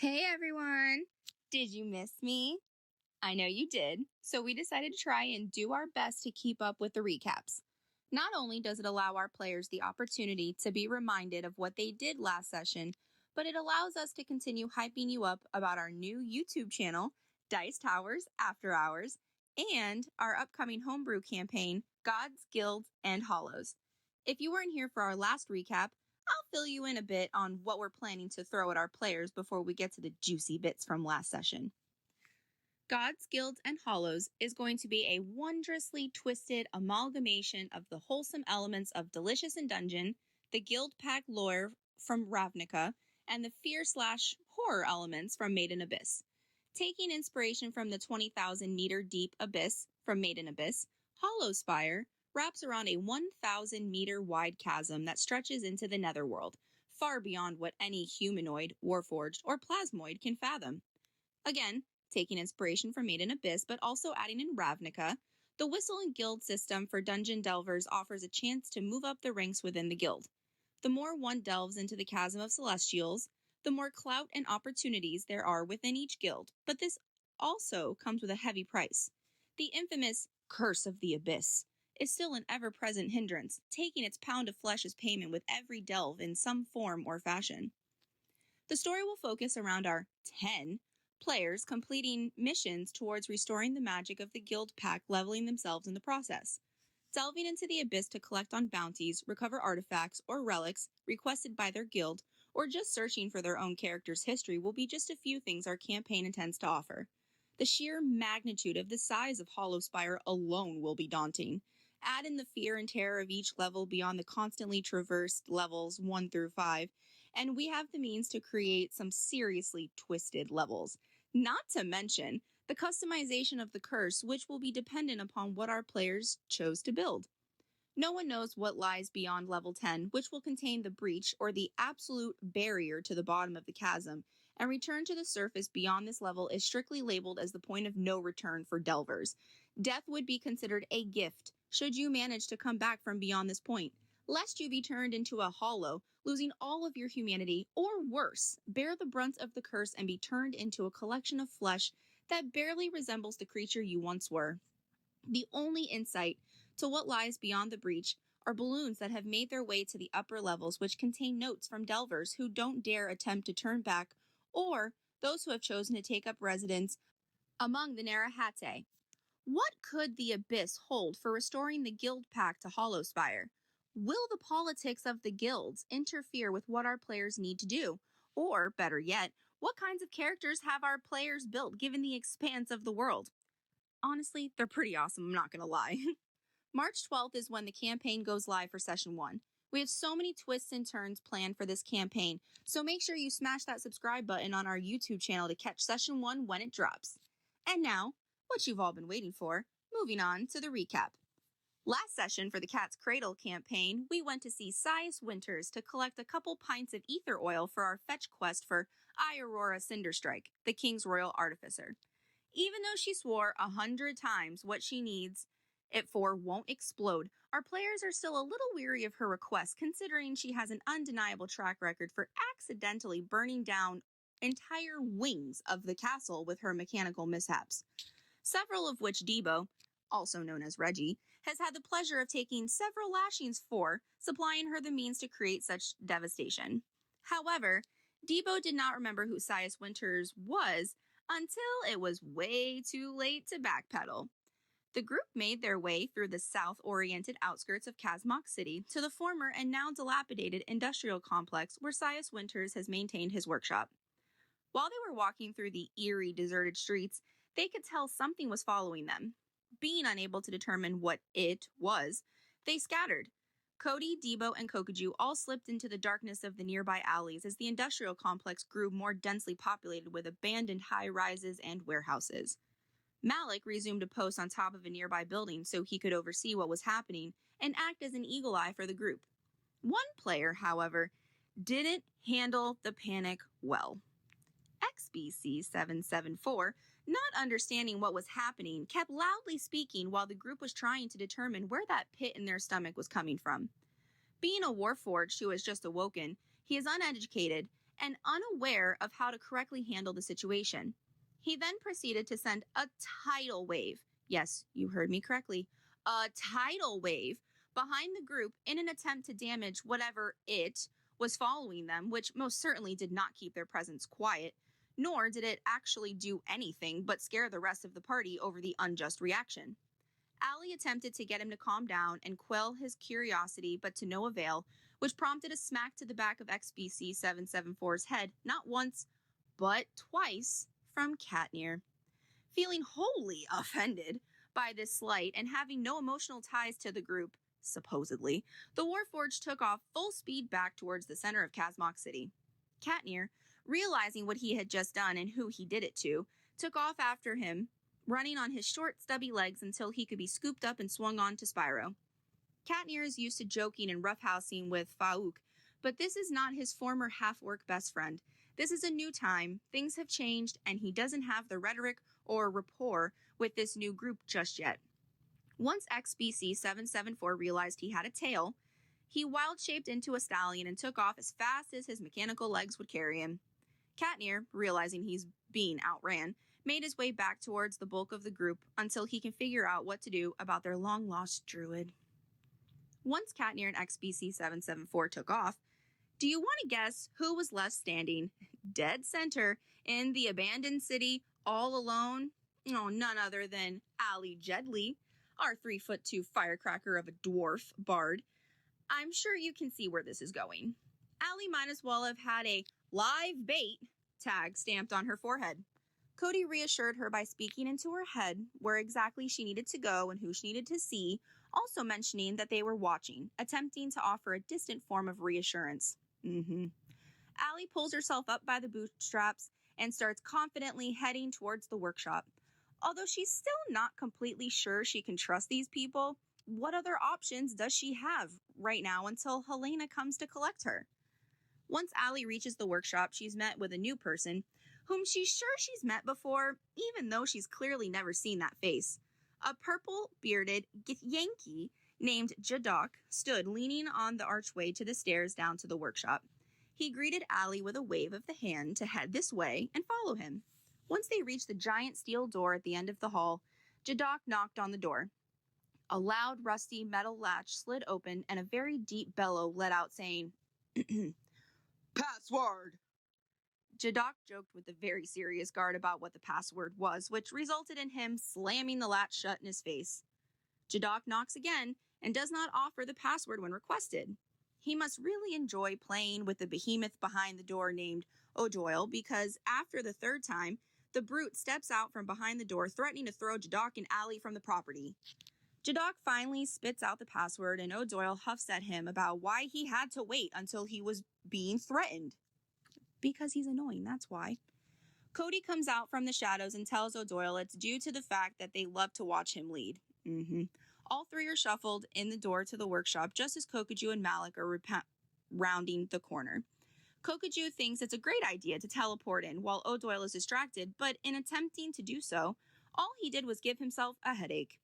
Hey everyone! Did you miss me? I know you did, so we decided to try and do our best to keep up with the recaps. Not only does it allow our players the opportunity to be reminded of what they did last session, but it allows us to continue hyping you up about our new YouTube channel, Dice Towers After Hours, and our upcoming homebrew campaign, Gods, Guilds, and Hollows. If you weren't here for our last recap, I'll fill you in a bit on what we're planning to throw at our players before we get to the juicy bits from last session. Gods, Guilds, and Hollows is going to be a wondrously twisted amalgamation of the wholesome elements of Delicious in Dungeon, the Guild Pack lore from Ravnica, and the fear/horror elements from Made in Abyss. Taking inspiration from the 20,000-meter deep abyss from Made in Abyss, Hollow Spire wraps around a 1,000-meter wide chasm that stretches into the netherworld, far beyond what any humanoid, warforged, or plasmoid can fathom. Again, taking inspiration from Made in Abyss, but also adding in Ravnica, the Whistle and Guild system for Dungeon Delvers offers a chance to move up the ranks within the guild. The more one delves into the chasm of Celestials, the more clout and opportunities there are within each guild, but this also comes with a heavy price. The infamous Curse of the Abyss is still an ever-present hindrance, taking its pound of flesh as payment with every delve in some form or fashion. The story will focus around our 10 players completing missions towards restoring the magic of the guild pack, leveling themselves in the process. Delving into the abyss to collect on bounties, recover artifacts or relics requested by their guild, or just searching for their own character's history will be just a few things our campaign intends to offer. The sheer magnitude of the size of Hollow Spire alone will be daunting. Add in the fear and terror of each level beyond the constantly traversed levels 1 through 5, and we have the means to create some seriously twisted levels. Not to mention the customization of the curse, which will be dependent upon what our players chose to build. No one knows what lies beyond level 10, which will contain the breach or the absolute barrier to the bottom of the chasm, and return to the surface beyond this level is strictly labeled as the point of no return for delvers. Death would be considered a gift should you manage to come back from beyond this point, lest you be turned into a hollow, losing all of your humanity, or worse, bear the brunt of the curse and be turned into a collection of flesh that barely resembles the creature you once were. The only insight to what lies beyond the breach are balloons that have made their way to the upper levels, which contain notes from delvers who don't dare attempt to turn back, or those who have chosen to take up residence among the Narahate. What could the abyss hold for restoring the guild pack to Hollow Spire? Will the politics of the guilds interfere with what our players need to do? Or, better yet, what kinds of characters have our players built given the expanse of the world? Honestly, they're pretty awesome, I'm not gonna lie. March 12th is when the campaign goes live for Session 1. We have so many twists and turns planned for this campaign, so make sure you smash that subscribe button on our YouTube channel to catch Session 1 when it drops. And now, what you've all been waiting for, moving on to the recap. Last session for the Cat's Cradle campaign, we went to see Sias Winters to collect a couple pints of ether oil for our fetch quest for Aurora Cinderstrike, the King's Royal Artificer. Even though she swore 100 times what she needs it for won't explode, our players are still a little weary of her request, considering she has an undeniable track record for accidentally burning down entire wings of the castle with her mechanical mishaps. Several of which Debo, also known as Reggie, has had the pleasure of taking several lashings for, supplying her the means to create such devastation. However, Debo did not remember who Sias Winters was until it was way too late to backpedal. The group made their way through the south-oriented outskirts of Kazmok City to the former and now dilapidated industrial complex where Sias Winters has maintained his workshop. While they were walking through the eerie, deserted streets, they could tell something was following them. Being unable to determine what it was, they scattered. Cody, Debo, and Kokuju all slipped into the darkness of the nearby alleys as the industrial complex grew more densely populated with abandoned high-rises and warehouses. Malik resumed a post on top of a nearby building so he could oversee what was happening and act as an eagle eye for the group. One player, however, didn't handle the panic well. XBC774, not understanding what was happening, kept loudly speaking while the group was trying to determine where that pit in their stomach was coming from. Being a warforged who has just awoken, he is uneducated and unaware of how to correctly handle the situation. He then proceeded to send a tidal wave. Yes, you heard me correctly. A tidal wave behind the group in an attempt to damage whatever it was following them, which most certainly did not keep their presence quiet, nor did it actually do anything but scare the rest of the party over the unjust reaction. Allie attempted to get him to calm down and quell his curiosity, but to no avail, which prompted a smack to the back of XBC 774's head, not once, but twice, from Katnir. Feeling wholly offended by this slight and having no emotional ties to the group, supposedly, the Warforged took off full speed back towards the center of Kazmok City. Katnir, realizing what he had just done and who he did it to, took off after him, running on his short, stubby legs until he could be scooped up and swung on to Spyro. Katnir is used to joking and roughhousing with Faouk, but this is not his former half-orc best friend. This is a new time, things have changed, and he doesn't have the rhetoric or rapport with this new group just yet. Once XBC 774 realized he had a tail, he wild-shaped into a stallion and took off as fast as his mechanical legs would carry him. Katnir, realizing he's being outran, made his way back towards the bulk of the group until he can figure out what to do about their long-lost druid. Once Katnir and XBC 774 took off, do you want to guess who was left standing dead center in the abandoned city all alone? Oh, none other than Allie Jedley, our 3'2" firecracker of a dwarf bard. I'm sure you can see where this is going. Allie might as well have had a live bait tag stamped on her forehead. Cody reassured her by speaking into her head where exactly she needed to go and who she needed to see, also mentioning that they were watching, attempting to offer a distant form of reassurance. Allie pulls herself up by the bootstraps and starts confidently heading towards the workshop. Although she's still not completely sure she can trust these people, what other options does she have right now until Helena comes to collect her? Once Allie reaches the workshop, she's met with a new person, whom she's sure she's met before, even though she's clearly never seen that face. A purple-bearded Yankee named Jadok stood leaning on the archway to the stairs down to the workshop. He greeted Allie with a wave of the hand to head this way and follow him. Once they reached the giant steel door at the end of the hall, Jadok knocked on the door. A loud, rusty metal latch slid open and a very deep bellow let out saying, "Password!" Jadok joked with the very serious guard about what the password was, which resulted in him slamming the latch shut in his face. Jadok knocks again and does not offer the password when requested. He must really enjoy playing with the behemoth behind the door named O'Doyle, because after the third time, the brute steps out from behind the door, threatening to throw Jadok and Allie from the property. Jadok finally spits out the password, and O'Doyle huffs at him about why he had to wait until he was being threatened. Because he's annoying, that's why. Cody comes out from the shadows and tells O'Doyle it's due to the fact that they love to watch him lead. All three are shuffled in the door to the workshop just as Kokoju and Malik are rounding the corner. Kokoju thinks it's a great idea to teleport in while O'Doyle is distracted, but in attempting to do so, all he did was give himself a headache.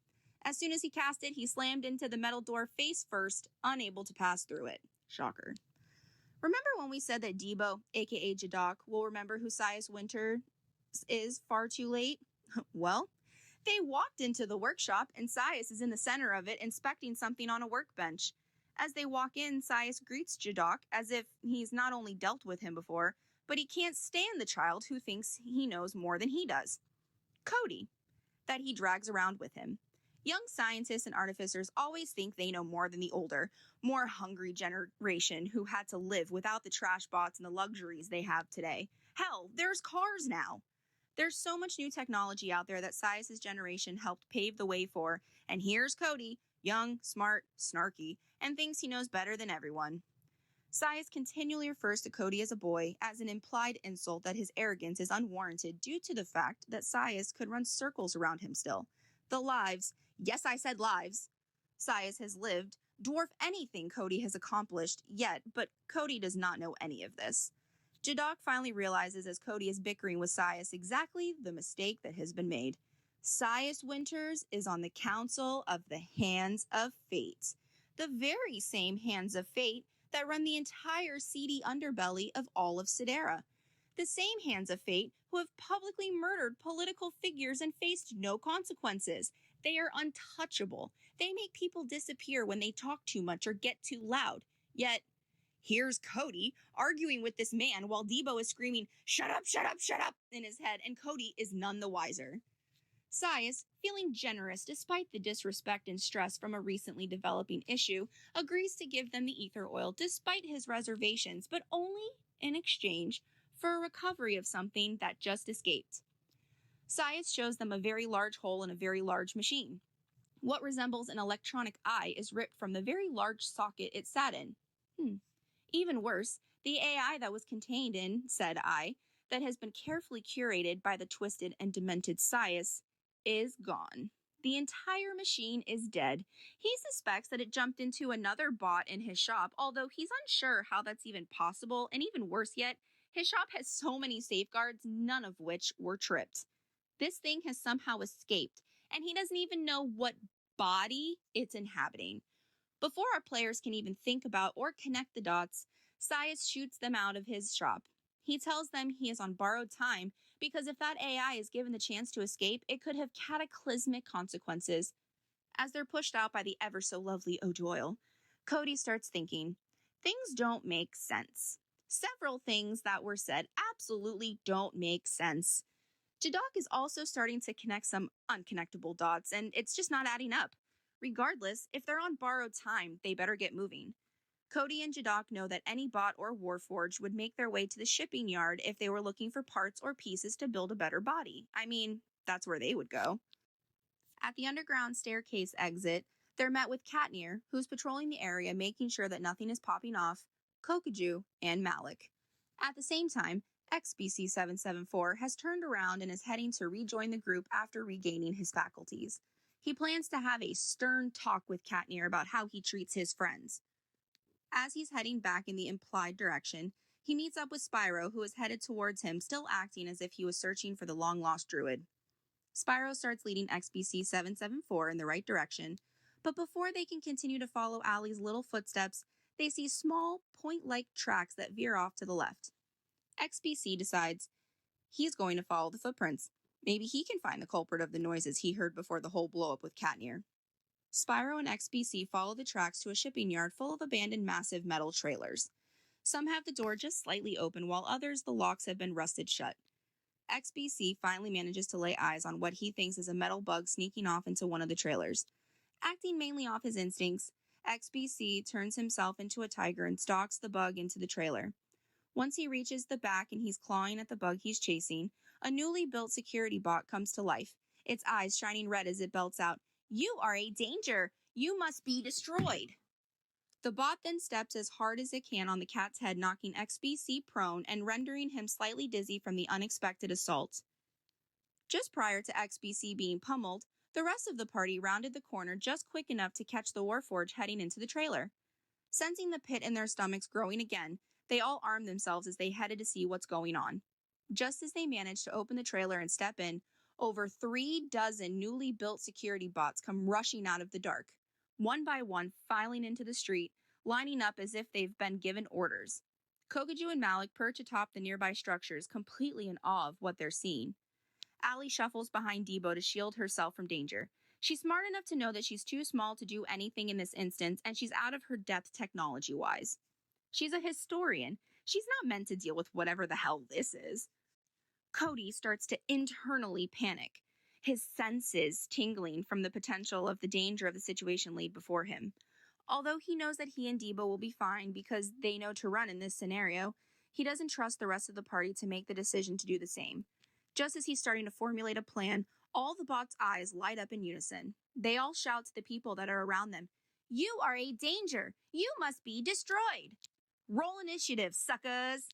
As soon as he cast it, he slammed into the metal door face first, unable to pass through it. Shocker. Remember when we said that Debo, aka Jadok, will remember who Sias Winter is far too late? Well, they walked into the workshop and Sias is in the center of it inspecting something on a workbench. As they walk in, Sias greets Jadok as if he's not only dealt with him before, but he can't stand the child who thinks he knows more than he does. Cody, that he drags around with him. Young scientists and artificers always think they know more than the older, more hungry generation who had to live without the trash bots and the luxuries they have today. Hell, there's cars now. There's so much new technology out there that Sias' generation helped pave the way for, and here's Cody, young, smart, snarky, and thinks he knows better than everyone. Sias continually refers to Cody as a boy as an implied insult that his arrogance is unwarranted due to the fact that Sias could run circles around him still. The lives, yes I said lives, Sias has lived dwarf anything Cody has accomplished yet, but Cody does not know any of this. Jadok finally realizes as Cody is bickering with Sias exactly the mistake that has been made. Sias Winters is on the Council of the Hands of Fate. The very same Hands of Fate that run the entire seedy underbelly of all of Sidera. The same hands of fate who have publicly murdered political figures and faced no consequences. They are untouchable. They make people disappear when they talk too much or get too loud. Yet, here's Cody arguing with this man while Debo is screaming, "Shut up, shut up, shut up," in his head, and Cody is none the wiser. Sias, feeling generous despite the disrespect and stress from a recently developing issue, agrees to give them the ether oil despite his reservations, but only in exchange for a recovery of something that just escaped. Sias shows them a very large hole in a very large machine. What resembles an electronic eye is ripped from the very large socket it sat in. Even worse, the AI that was contained in said eye, that has been carefully curated by the twisted and demented Sias, is gone. The entire machine is dead. He suspects that it jumped into another bot in his shop, although he's unsure how that's even possible, and even worse yet, his shop has so many safeguards, none of which were tripped. This thing has somehow escaped, and he doesn't even know what body it's inhabiting. Before our players can even think about or connect the dots, Sias shoots them out of his shop. He tells them he is on borrowed time because if that AI is given the chance to escape, it could have cataclysmic consequences. As they're pushed out by the ever so lovely O'Doyle, Cody starts thinking, things don't make sense. Several things that were said absolutely don't make sense. Jadok is also starting to connect some unconnectable dots, and it's just not adding up. Regardless, if they're on borrowed time, they better get moving. Cody and Jadok know that any bot or warforged would make their way to the shipping yard if they were looking for parts or pieces to build a better body. I mean, that's where they would go. At the underground staircase exit, they're met with Katnir, who's patrolling the area, making sure that nothing is popping off, Kokaju, and Malik. At the same time, XBC-774 has turned around and is heading to rejoin the group after regaining his faculties. He plans to have a stern talk with Katnir about how he treats his friends. As he's heading back in the implied direction, he meets up with Spyro, who is headed towards him, still acting as if he was searching for the long-lost druid. Spyro starts leading XBC-774 in the right direction, but before they can continue to follow Allie's little footsteps, they see small, point-like tracks that veer off to the left. XBC decides he's going to follow the footprints. Maybe he can find the culprit of the noises he heard before the whole blow-up with Katnir. Spyro and XBC follow the tracks to a shipping yard full of abandoned massive metal trailers. Some have the door just slightly open, while others the locks have been rusted shut. XBC finally manages to lay eyes on what he thinks is a metal bug sneaking off into one of the trailers. Acting mainly off his instincts, XBC turns himself into a tiger and stalks the bug into the trailer. Once he reaches the back and he's clawing at the bug he's chasing, a newly built security bot comes to life, its eyes shining red as it belts out, "You are a danger! You must be destroyed!" The bot then steps as hard as it can on the cat's head, knocking XBC prone and rendering him slightly dizzy from the unexpected assault. Just prior to XBC being pummeled, the rest of the party rounded the corner just quick enough to catch the Warforged heading into the trailer. Sensing the pit in their stomachs growing again, they all armed themselves as they headed to see what's going on. Just as they managed to open the trailer and step in, over 36 newly built security bots come rushing out of the dark, one by one filing into the street, lining up as if they've been given orders. Kokaju and Malik perch atop the nearby structures, completely in awe of what they're seeing. Allie shuffles behind Debo to shield herself from danger. She's smart enough to know that she's too small to do anything in this instance, and she's out of her depth technology-wise. She's a historian. She's not meant to deal with whatever the hell this is. Cody starts to internally panic, his senses tingling from the potential of the danger of the situation laid before him. Although he knows that he and Debo will be fine because they know to run in this scenario, he doesn't trust the rest of the party to make the decision to do the same. Just as he's starting to formulate a plan, all the bots' eyes light up in unison. They all shout to the people that are around them, "You are a danger! You must be destroyed! Roll initiative, suckers!"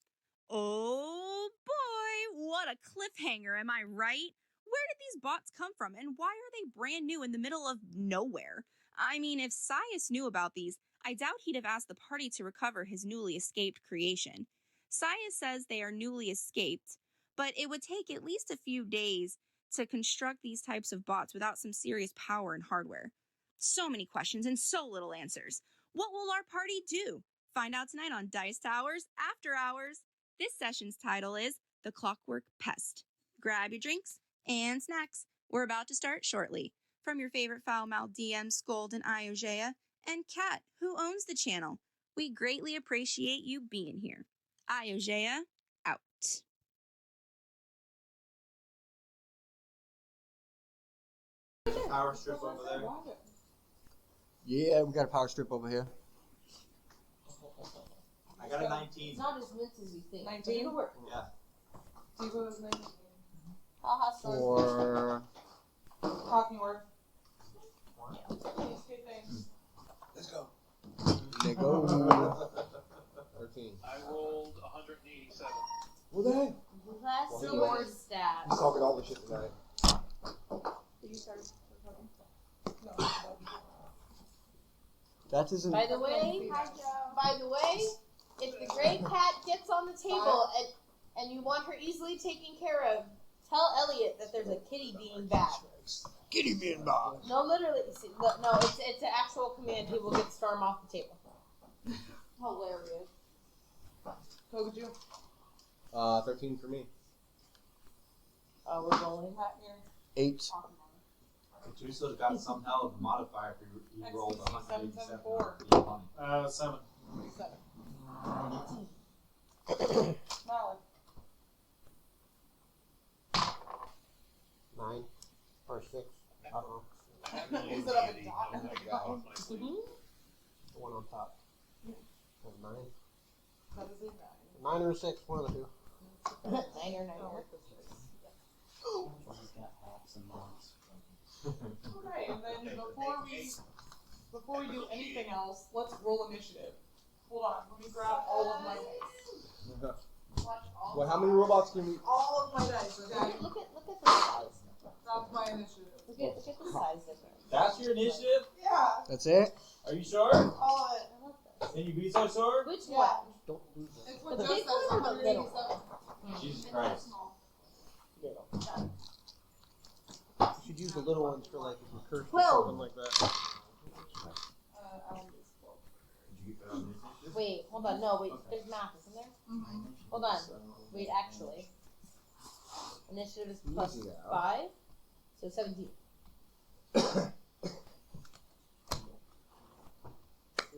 Oh boy, what a cliffhanger, am I right? Where did these bots come from, and why are they brand new in the middle of nowhere? I mean, if Sias knew about these, I doubt he'd have asked the party to recover his newly escaped creation. Sias says they are newly escaped, but it would take at least a few days to construct these types of bots without some serious power and hardware. So many questions and so little answers. What will our party do? Find out tonight on Dice Towers After Hours. This session's title is The Clockwork Pest. Grab your drinks and snacks. We're about to start shortly. From your favorite foul-mouthed DM, Scold and Iogea, and Kat, who owns the channel. We greatly appreciate you being here. Iogea, out. Power strip over there. Yeah, we got a power strip over here. I got a 19. It's not as mints as you think. 19? Yeah. For Talking word. Let's go. they go 13. I rolled 187. What the heck? Last Well, sword stab. He's talking all the shit tonight. Did you start recording? That isn't. By the way, if the gray cat gets on the table and you want her easily taken care of, tell Elliot that there's a kitty being bad. Kitty being bad. No, literally, no, it's an actual command. He will get Storm off the table. Hilarious. What would you? 13 for me. Oh, we're rolling. 8. Teresa got some hell of a modifier if you rolled 187. 7. 9 or 6. I don't know. Is it up a dot? The one on top. 9. That is 9 or 6, one of the two. 9 or 9. Okay, and then before we do anything else, let's roll initiative. Hold on, let me grab all of my dice. Well, how many robots can we? All of my dice, okay? Look at the size. That's my initiative. Look at the size difference. That's your initiative? Yeah, That's it? Are you sure? all of it. I love this. Then you beat so sore? Which Yeah. one? Don't lose it. It's what The just big says one or the little 187. Jesus And Christ. small. Little. You should use the little ones for like if you curse or 12. something like that. I'll use 12. Did you get that on initiative? Wait, hold on. No, wait. There's math, isn't there? Hold on. Wait, actually. Initiative is plus Easy, 5, so 17.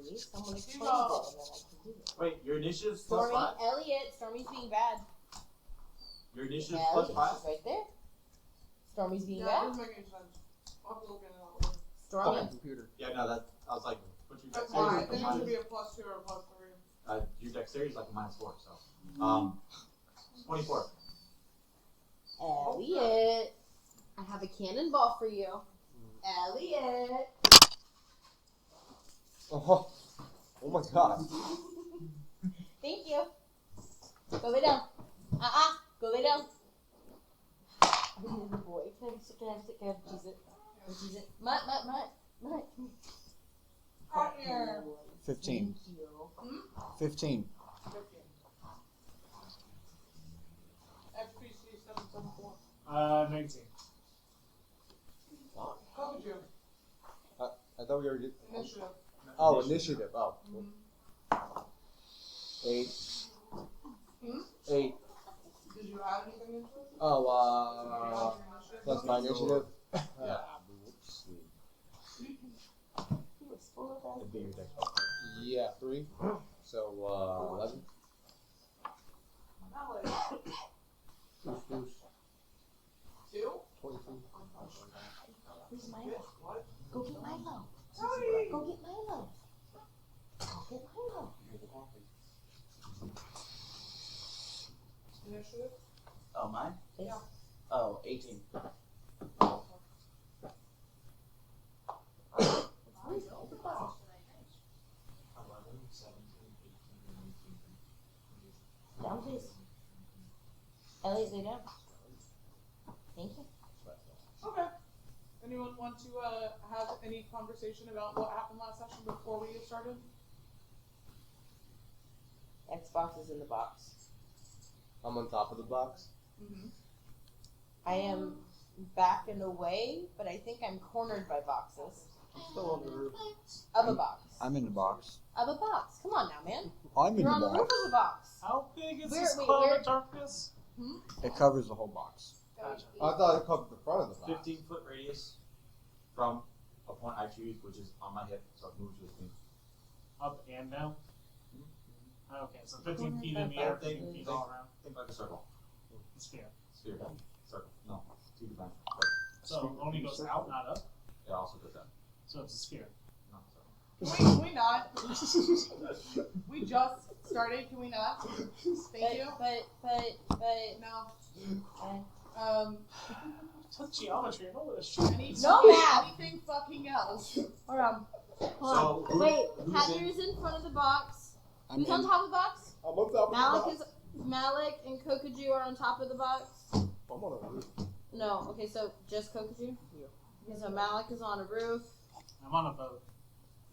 See, someone explains it, and then I can do it. Wait, your initiative's plus Stormy, 5? Elliot, Stormy's being bad. Your initiative's Yeah, plus Elliot, 5? she's right there. Stormy's being Yeah, it bad. doesn't make any sense. I'll have to look at it out later. Stormy. Fucking computer. Yeah, no, that, I was like, what's your That's dexterity? why. I Like a think it should minus, be a plus 2 or a plus 3. your dexterity is like a -4, so. 24. Elliot. I have a cannonball for you. Elliot. Oh my god. Thank you. Go lay down. Go lay down. Good boy. Can I have a cheese it? Cheese it. Mutt. Out here. 15. Thank you. 15. 15. XPC 774. 19. How would you? I thought we already did. Initiative. Oh, initiative. Oh. Mm-hmm. 8. Hmm? 8. Did you add anything into it? Oh, plus my initiative. Yeah. Whoopsie. He was full of that. It'd be your dexterity. Yeah, 3. So, 11. Not like Deuce. 2? 22. Where's Milo? Bitch, what? Go get Milo. Howdy! Go get Milo. Go get Milo. Initiative? Oh, mine? Yeah. Oh, 18. Down, please. Elliot, lay down. Thank you. Okay. Anyone want to have any conversation about what happened last session before we get started? Xbox is in the box. I'm on top of the box. Mm-hmm. I am back and away, but I think I'm cornered by boxes. I'm still on the roof. Of a box. I'm in the box. Of a box. Come on now, man. I'm in You're the on the roof box. of a box. How big is Where- this wait, cloud where- of darkness? It covers the whole box. Gotcha. I thought it covered the front of the box. 15-foot radius from a point I choose, which is on my hip, so it moves with me. Up and down? Okay, so 15 feet in the air, 15 feet all around. Think like a circle. Sphere. Sphere. Circle. No. 2 times. So it only goes out, not up? It also goes down. So it's a sphere. No, circle. Can we not? We just started. Can we not? Thank you. But No. okay. Took geometry, what was shit? I need No to math. anything fucking else. Hold on. Hold So, on. Wait, who's Katner's in front of the box. I'm Who's on in. top of the box? I'm on top of Malik the is box. Malik and Kokoju are on top of the box. I'm on a roof. No, okay, so just Kokoju? Yeah. Okay, so Malik is on a roof. I'm on a boat.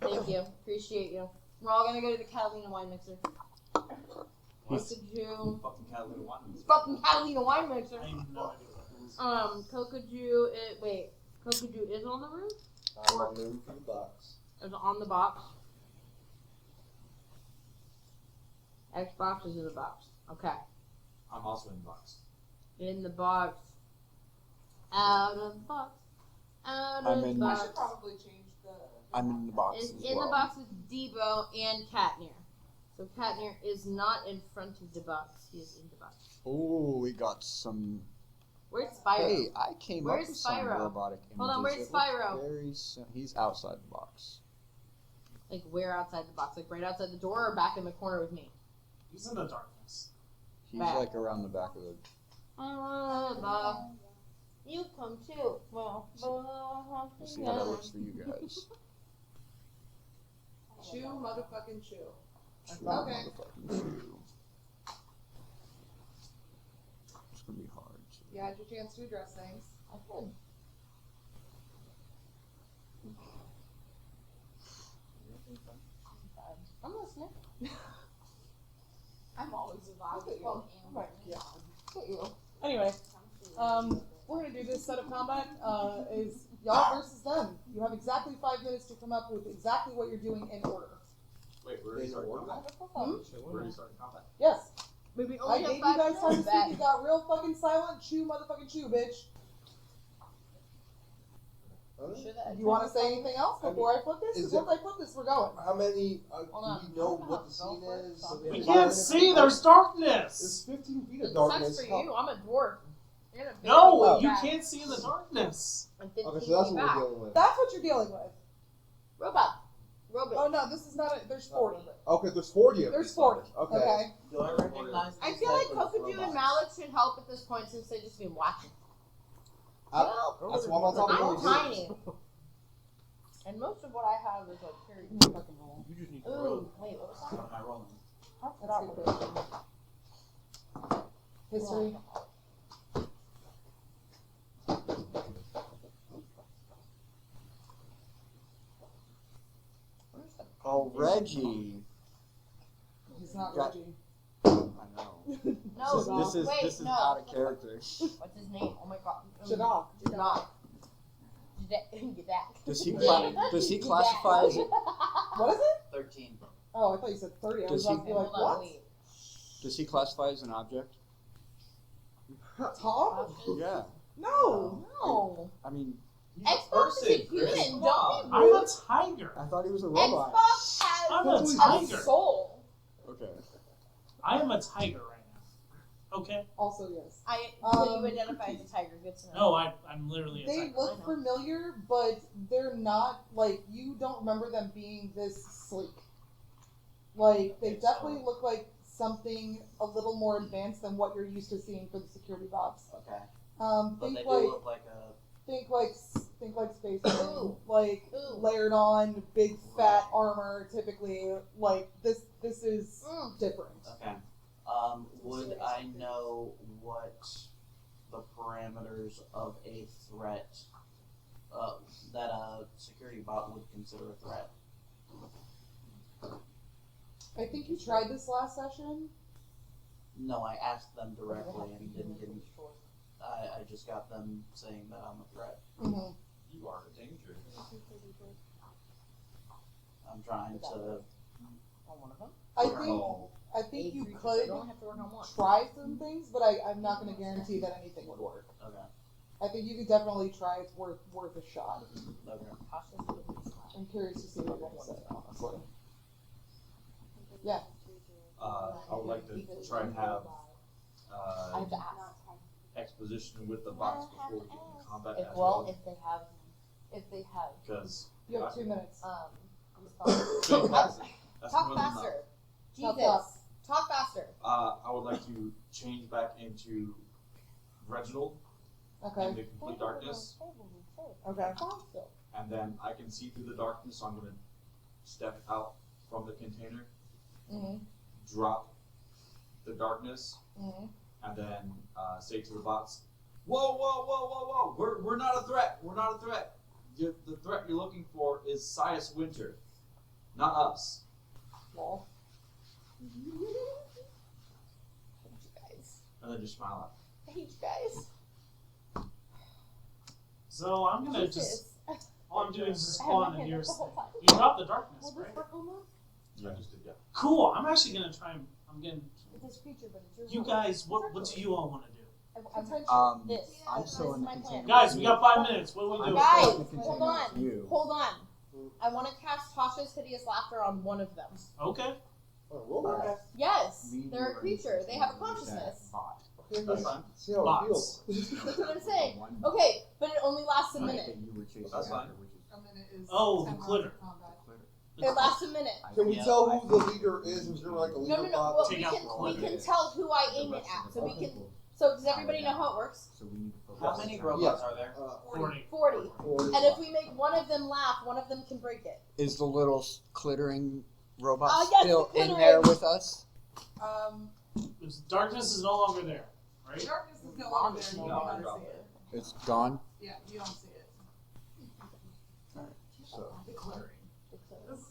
Thank you. Appreciate you. We're all gonna go to the Catalina wine mixer. Kokoju. fucking Catalina wine. Fucking Catalina wine mixer. I have no idea what that is. Kokoju wait. Kokoju is on the roof? I'm on the roof of the box. Is on the box? Xbox is in the box. Okay. I'm also in the box. In the box. Out of the box. Out I'm of the in- I box. should probably change the. I'm in the box Is as in well. the box with Debo and Katnir. So Katnir is not in front of the box. He is in the box. Oh, we got some. Where's Spyro? Hey, I came Where's up with some Spyro? robotic images. Hold on, where's that look Spyro? Very he's outside the box. Like where outside the box? Like right outside the door or back in the corner with me? He's in the darkness. He's Back. like around the back of the. You come too. Well, Let's see how that works for you guys. Chew, motherfucking chew. True Okay. motherfucking true. It's gonna be hard. So. You had your chance to address things. I could. I'm listening. I'm always a vibe. Oh my god. Anyway, we're gonna do this set of combat. Is y'all versus them. You have exactly 5 minutes to come up with exactly what you're doing in order. Wait, we're already starting combat? We're already starting combat. Yes. But we I only gave have you 5 guys time to minutes speak. You got real fucking silent. Chew, motherfucking chew, bitch. You want to say anything else before I flip this? Is 'Cause once I flip this, we're going. How many? Hold on. Do you know what the scene is? We can't see, there's darkness! It's 15 feet It of sucks darkness. for you. I'm a dwarf. You're gonna No, be you back. can't see in the darkness. I'm 15 Okay, so that's feet what back. we're dealing with. That's what you're dealing with. Robot. Oh no, this is not. There's 40. Okay, there's 40 of There's these. 40. Okay. Okay. Do I recognize I these feel like type of Kokoju and robots? Malik should help at this point since they've just been watching. That's why I'm on top of I'm the tiny. And most of what I have is like carry fucking roll. You just need to Ooh, roll. wait, what was What am I rolling? I forgot what it is. History. Oh, Reggie. He's not Got- Reggie. I know. No, This is no. out of character. What's his name? Oh my god. Shadok. Shadok. Get that. Does he classify as What is it? 13. Oh, I thought you said 30. I was Does about to be like, Hold on, what? wait. does he classify as an object? Tom? Yeah. No. No. I mean, He's a Xbox is a person, human. Chris. Don't Come be I'm rude. a tiger. I thought he was a robot. Xbox has I'm a Has tiger. a soul. Okay. I am a tiger right now. Okay? Also, yes. so you identify as a tiger. Good to know. No, I'm literally a They tiger. I look know. familiar, but they're not, like, you don't remember them being this sleek. Like, they Okay, definitely so- look like something a little more advanced than what you're used to seeing for the security bots. Okay. But But they think do like, look like a. think like Space Ooh. like Ooh. layered on big fat armor. Typically, like this is Mm. different. Okay. Would I know what the parameters of a threat that a security bot would consider a threat? I think you tried this last session. No, I asked them directly and didn't get. I just got them saying that I'm a threat. Mm-hmm. You are a danger. I'm trying to. On one of them. I think you I could don't have to work on one. try some things, but I'm not going to guarantee that anything would work. Okay. I think you could definitely try. It's worth a shot. Okay. I'm curious to see what you're going to say, honestly. Yeah. I would like to try and have I have to ask. exposition with the box before we get into combat as Well, well. if they have, Because You have 2 minutes. that's talk more than enough. faster. Talk Jesus, talk faster. I would like to change back into Reginald Okay. in the complete darkness, Okay. and then I can see through the darkness, so I'm going to step out from the container, Mm-hmm. drop the darkness, Mm-hmm. and then say to the bots, "Whoa, whoa, whoa, whoa, whoa! We're not a threat. We're not a threat. The threat you're looking for is Sias Winter, not us." Well, I hate you guys. And then just smile I hate you guys. So I'm gonna just. Jesus. All I'm doing is just I have claw my into hand your up the whole thing. time. You drop the darkness, Will right? this work on them? at. I just did, yeah. Cool. I'm actually gonna try and. I'm gonna. It's this creature, but it's your You rule. guys, what do you all want to do? This. I'm still in the This is my container. plan. Guys, we got 5 minutes. What do we do? Guys, in the container hold on. with you. Hold on. I want to cast Tasha's Hideous Laughter on one of them. Okay. Okay. Yes, We they're a were creature. They have a with that consciousness. bot. Okay, That's fine. see how it Bots. feels. That's what I'm saying. One Okay, but it only lasts a bot minute. that you were chasing That's fine. after, which is a minute is Oh, 10 the rounds clitter. of combat. glitter. It lasts a minute. Can we Yeah, tell I who the leader is? Is there like a leader No. bot? Well, Take we out can the we clitter. can tell who I The aim it rest of at. the So we people. can. So does everybody know how it works? So we need to focus. How many on- robots are there? 40. 40. Or And if we make one of them laugh, one of them can break it. Is the little clittering robot Yes, still the in there clittering. with us? Darkness is no longer there, right? Darkness is no longer there. You No, don't no. see it. It's gone. Yeah, you don't see it. So The clearing.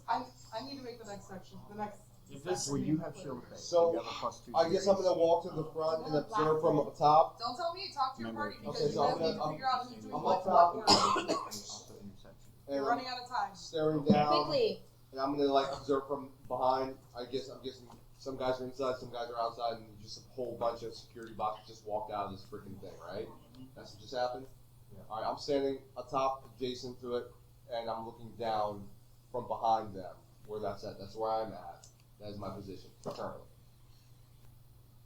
I need to make the next section. The next. If this- well, you have shield face. So, you have a +2. I guess I'm gonna walk to the front and observe from up top. Don't tell me. Talk to your Remember, party because okay, you so guys I'm need to gonna- figure out who's doing I'm what. up top. Also intersection. You're And running out of time. staring down. Quickly. And I'm gonna like observe from behind. I'm guessing some guys are inside, some guys are outside, and just a whole bunch of security bots just walked out of this freaking thing, right? That's what just happened? Yeah. Alright, I'm standing atop, adjacent to it, and I'm looking down from behind them, where that's at. That's where I'm at. That is my position, currently.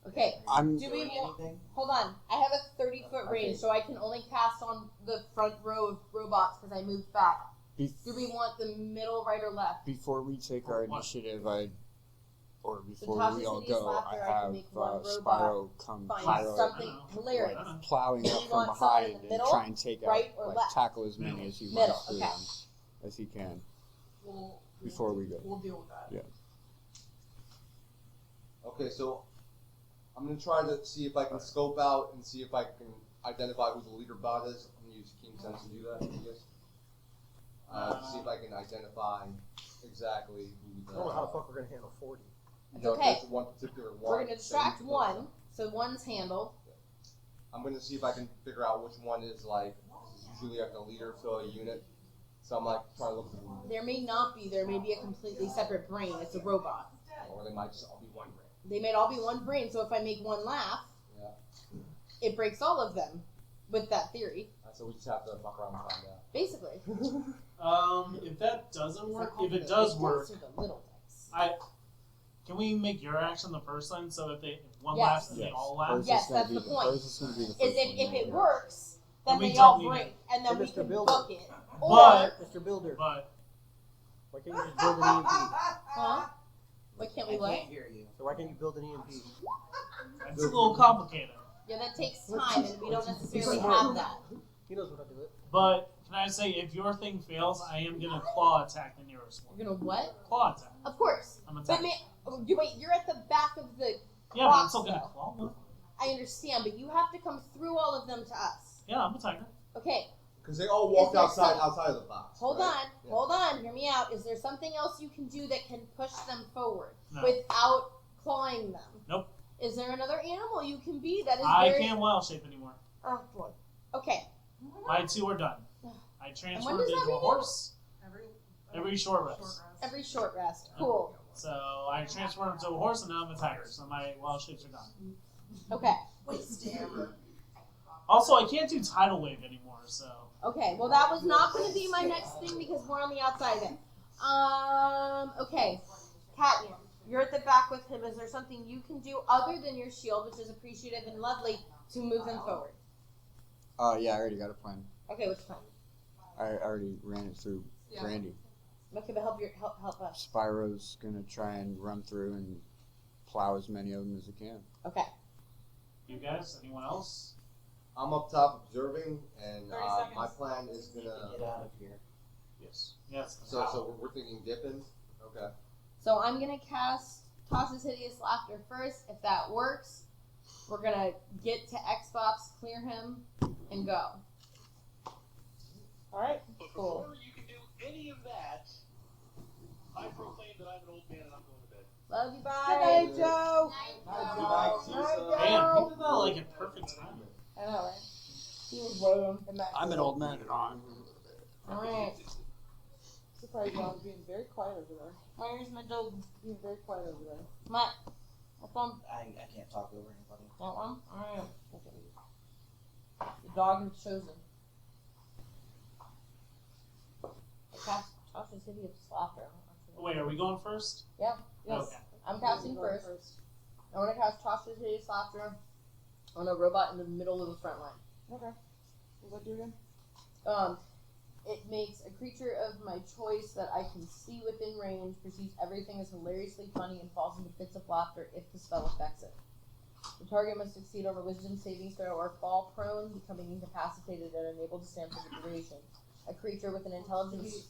Okay. I'm. Do we Doing want? anything? Hold on. I have a 30-foot range, Okay. so I can only cast on the front row of robots because I moved back. Bef- Do we want the middle, right, or left? Before we take our What? initiative, before Tasha's we all Hideous go, Laughter, I I can have make one robot Spyro come Find Pyro something I don't know. hilarious. I don't know. plowing Do up you from want someone in behind the and middle, try and take right, out, or like, left? tackle as many Middle. as he Middle, wants to okay. as he can. We'll Before we go. We'll deal with that. Yeah. Okay, so I'm gonna try to see if I can scope out and see if I can identify who the leader bot is. I'm gonna use Keen Sense to do that, I guess. See if I can identify exactly who I don't know how the the. fuck we're gonna handle 40. Okay. There's one particular one. We're gonna that distract needs to go one, down. so one's handled. I'm gonna see if I can figure out which one is like usually like a leader to a unit. So I'm like trying to look for the There may not be. There may be a completely separate brain. It's a robot. or they might just all be one brain. They might all be one brain. So if I make one laugh, Yeah. it breaks all of them. With that theory, So we just have to fuck around and find out. basically. If that doesn't work, if it does work, Those are the little dice. can we make your action the first line so that if one Yes. laughs, then they all laugh? Hers Yes, is gonna that's be the point. Hers is gonna be the first Is if one, it yeah. works, then We they don't all need break, it. and then Hey, we Mr. can Builder. book it. Or But- Mr. Builder, But why can't you just build an EMP? huh? Why can't we I what? can't hear you. So why can't you build an EMP? it's a little complicated. Yeah, that takes time, and we don't necessarily have that. He knows what to do it. But can I say, if your thing fails, I am gonna claw attack the nearest one. You're gonna what? Claw attack. Of course. I'm But attacking. wait, you're at the back of the. Yeah, but I'm box, still gonna though. claw one. I understand, but you have to come through all of them to us. Yeah, I'm attacking. Okay, Because they all walked there outside some- outside of the box. hold right? on, Yeah. hold on, hear me out. Is there something else you can do that can push them forward No. without clawing them? Nope. Is there another animal you can be that is I very? can't wild shape anymore. Oh boy. Okay. My two are done. I when transformed does that into a renew? horse. Every short rest. Every short rest. Cool. So I transform into a horse and now I'm a tiger. So my wild shapes are gone. Okay. Also, I can't do tidal wave anymore. So Okay. Well, that was not going to be my next thing because we're on the outside of it. Okay. Cat, you're at the back with him. Is there something you can do other than your shield, which is appreciative and lovely, to move him forward? Yeah, I already got a plan. Okay, what's the plan? I already ran it through Brandy. Okay, but help us. Spyro's gonna try and run through and plow as many of them as he can. Okay. you guys, anyone else? I'm up top observing, and 30 my seconds. plan is gonna. Get out of here. Yes. Yes. So we're thinking dipping. Okay. So I'm gonna cast Toss's Hideous Laughter first. If that works, we're gonna get to Xbox, clear him, and go. Alright. But Cool. before you can do any of that, I proclaim that I'm an old man and I'm going to bed. Love you, Good bye. night, Joe. Man, he did that like in perfect time. I know, right? He was waiting in that. I'm an old man and I'm. Alright. Surprised y'all being very quiet over there. Where's my dog? Being very quiet over there. Matt. What's on I can't talk over anybody. that one? Alright. The dog has chosen. I cast Toss's Hideous Laughter. Wait, are we going first? Yeah. Yes. Okay. I'm casting first. I want to cast Toss's Hideous Laughter on a robot in the middle of the front line. Okay. What does that do again? It makes a creature of my choice that I can see within range perceives everything as hilariously funny and falls into fits of laughter if the spell affects it. The target must succeed on a wisdom saving throw or fall prone, becoming incapacitated and unable to stand for the duration. A creature with an intelligence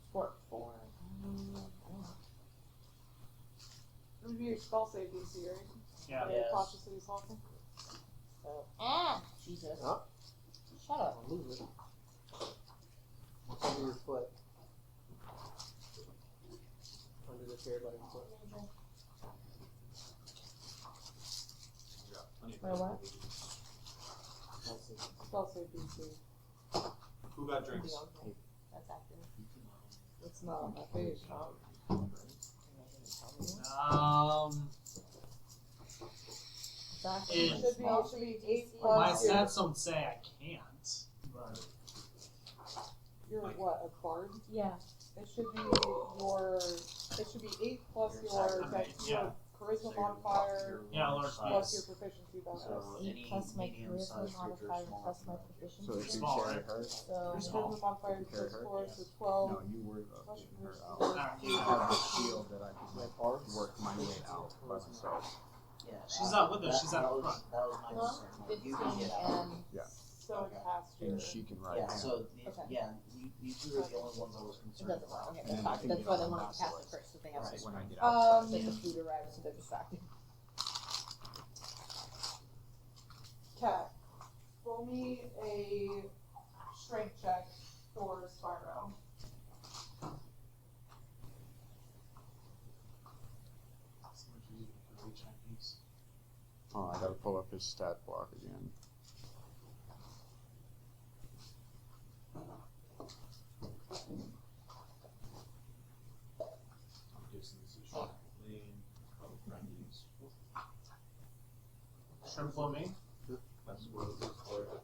score 4. It would be your spell save DC, right? Yeah. Yes. Cautious City's Hawking. Jesus. Huh? Shut up. I'll move it. What's under your foot? Under the chair by your foot. For what? Spell save DC. Who got drinks? That's accurate. It's not on my face. Exactly. It should be 8 My plus your, stats don't say I can't. But your what, a bard? Yeah. It should be your, it should be 8 plus your, Yeah. your charisma modifier yeah, Lord, plus yes. your proficiency bonus. So 8 any plus my medium-sized charisma creature, modifier small plus my or proficiency. So if you Small, carry right? her, Your So charisma modifier is Carry plus her? 4, so 12. no, you worry about Plus getting her your out. Alright. I have the shield that I can work my way out by myself. Yeah, She's not with us, she's out that was, front. That was my Huh? concern. Like, you 15 can get out. and So it casts your, And she can ride Yeah, him. so Okay. you two are the only ones I was it concerned doesn't about. work. Okay, And that's I fine. can That's get why on they the wanted to cast it basilisk. first, so they have When I get like outside. the food arrives, so they're distracted. cat. Roll me a strength check for Spyro. Oh, I gotta pull up his stat block again. Shrimp for me. That's what it is for.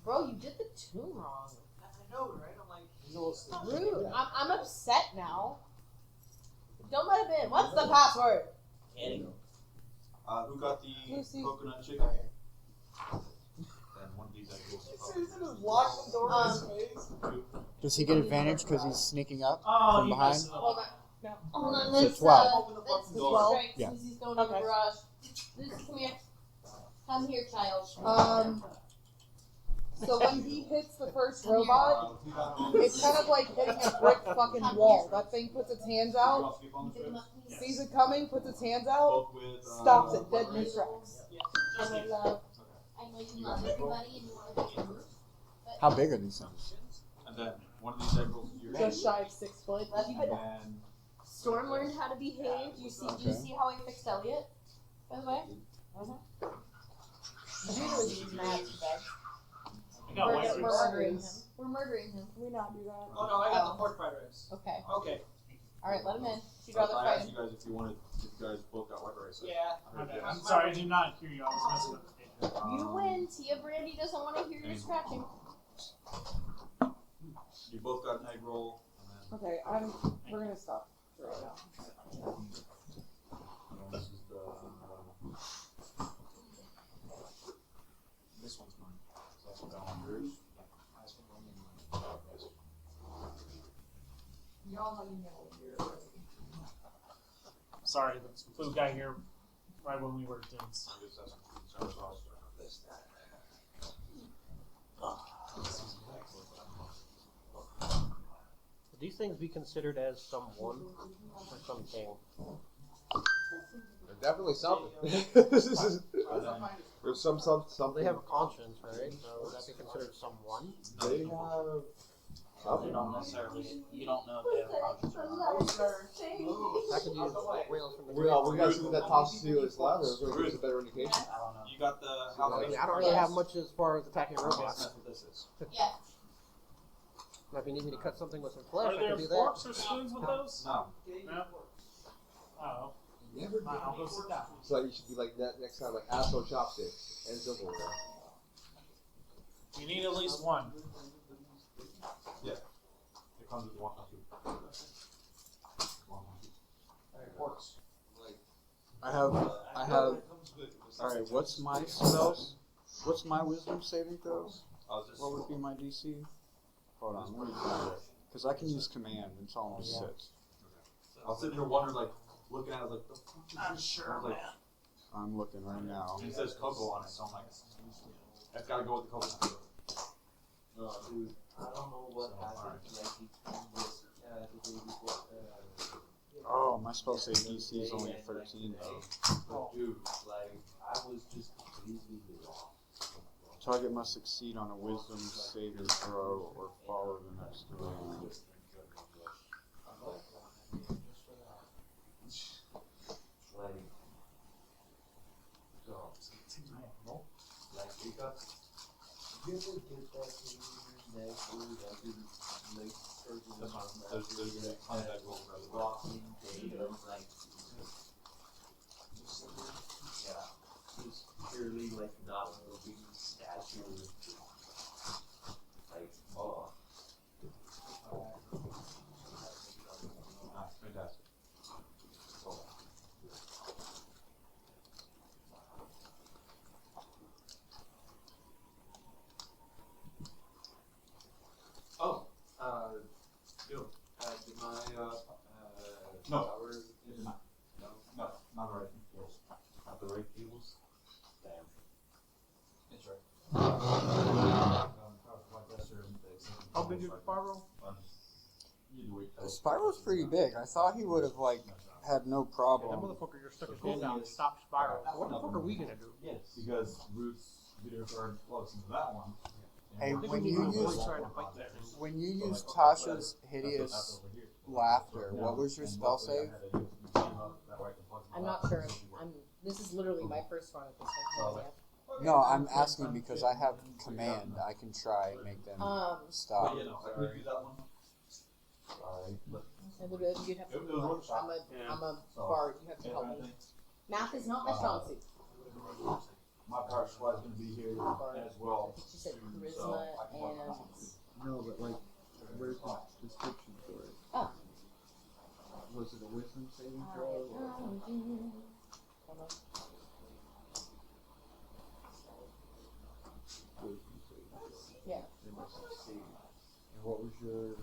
Bro, you did the tune wrong. I know, right? I'm like, Rude. I'm upset now. Don't let him in. What's the password? can't Who got the Lucy. coconut chicken? Then one of these egg rolls. Susan just locked the door in his face. Does he get advantage because he's sneaking up Oh, from you behind? messed it up. Hold on. No. Hold on, So let's 12. Open the let's fucking door. strength Yeah. since he's going in the Okay. garage. Lucy, come here. Come here, child. So when he hits the first robot, it's kind of like hitting a brick fucking wall. That thing puts its hands out, Pick him up, please. sees it coming, puts its hands out, Both with, stops it dead in its tracks. I know love. I know you love everybody and you want to be moved. How big are these things? And then one of these egg rolls is yours. Just shy of 6 foot. Love you, And but then Storm learned how to behave. Do you see Okay. how I fixed Elliot? By the way? You knew it was mad bad. I got white We're ribs. murdering him. We're murdering him. Can we not do that? Oh no, I got the pork fried ribs. Okay. Okay. Alright, let him in. You'd I rather fight asked him. you guys if you guys both got white rice. Yeah. My bad. I'm sorry, I did not hear you. I was messing with the page. You win. Tia Brandy doesn't want to hear you scratching. You both got an egg roll. And then, Okay, we're gonna stop right now. this is the. This one's mine. So that's that one yours. Y'all know you know you're ready. Sorry, the food got here right when we were doing. I guess that's some sauce. Would these things be considered as someone or something? They're definitely something. There's something. They have a conscience, right? So would that be considered someone? They have You something. don't necessarily. You don't know if they have a conscience or not. I could use whales from the We gotta see what that tosses to his ladder. It's going to give us a better indication. I don't know. You got the I mean, I don't really have much as far as attacking robots. That's what this is. Yeah. Now, if you need me to cut something with some flesh, Are I there can do that. forks or spoons with those? No. No. Oh. Never I'll go sit down. So you should be like that next time, like asshole chopsticks and silverware. You need at least one. Yeah. It comes with one. Works. I have. Alright, what's my spells? What's my wisdom saving throws? What would be my DC? Hold on, let me find it. Because I can use command, it's almost 6. I was sitting here wondering, like, looking at it, like, the fuck is I'm this? sure, I was like, man. I'm looking right now. and it says cocoa on it, so I'm like, that's gotta go with the coconut. Dude, I don't know what happened. Like, he this the day before. Oh, my spell save DC is only 13 though. But dude, like, I was just completely wrong. Target must succeed on a wisdom saving throw or follow the next command. Like, you ever get that thing in your neck where like your legs circling around that walking day of like just purely like not moving statue like Fantastic. oh did my No. power is not No, not the right tables. not the right tables. Damn. It's right. How big is the spiral? The spiral's pretty big. I thought he would have like had no That problem. motherfucker just stuck his hand down and stopped spiral. So what the fuck are we gonna do? Yes, because Roots videos are close into that one. Hey, I think when we you need to use avoid trying to fight that thing. when you use Tasha's hideous laughter, what was your spell save? I'm not sure. This is literally my first one at this time. No, I'm asking because I have command. I can try and make them stop. But, you know, I could use that one. Sorry. You'd have to. I'm a bard. You have to help me. Math is not my strong suit. My power supply is going to be here as well. She said charisma and. No, but like, where's the description for it? Oh. Was it a wisdom saving throw? Wisdom saving throw. Yeah. They must succeed. And what was your?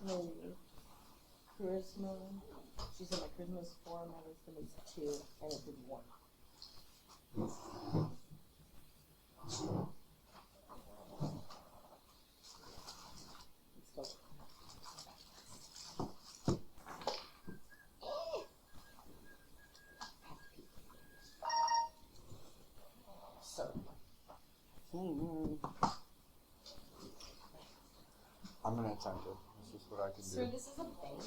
No. Charisma. She said my charisma is 4, my wisdom is 2, and it did 1. I'm gonna attempt it. This is what I can Sir, do. this is a bank.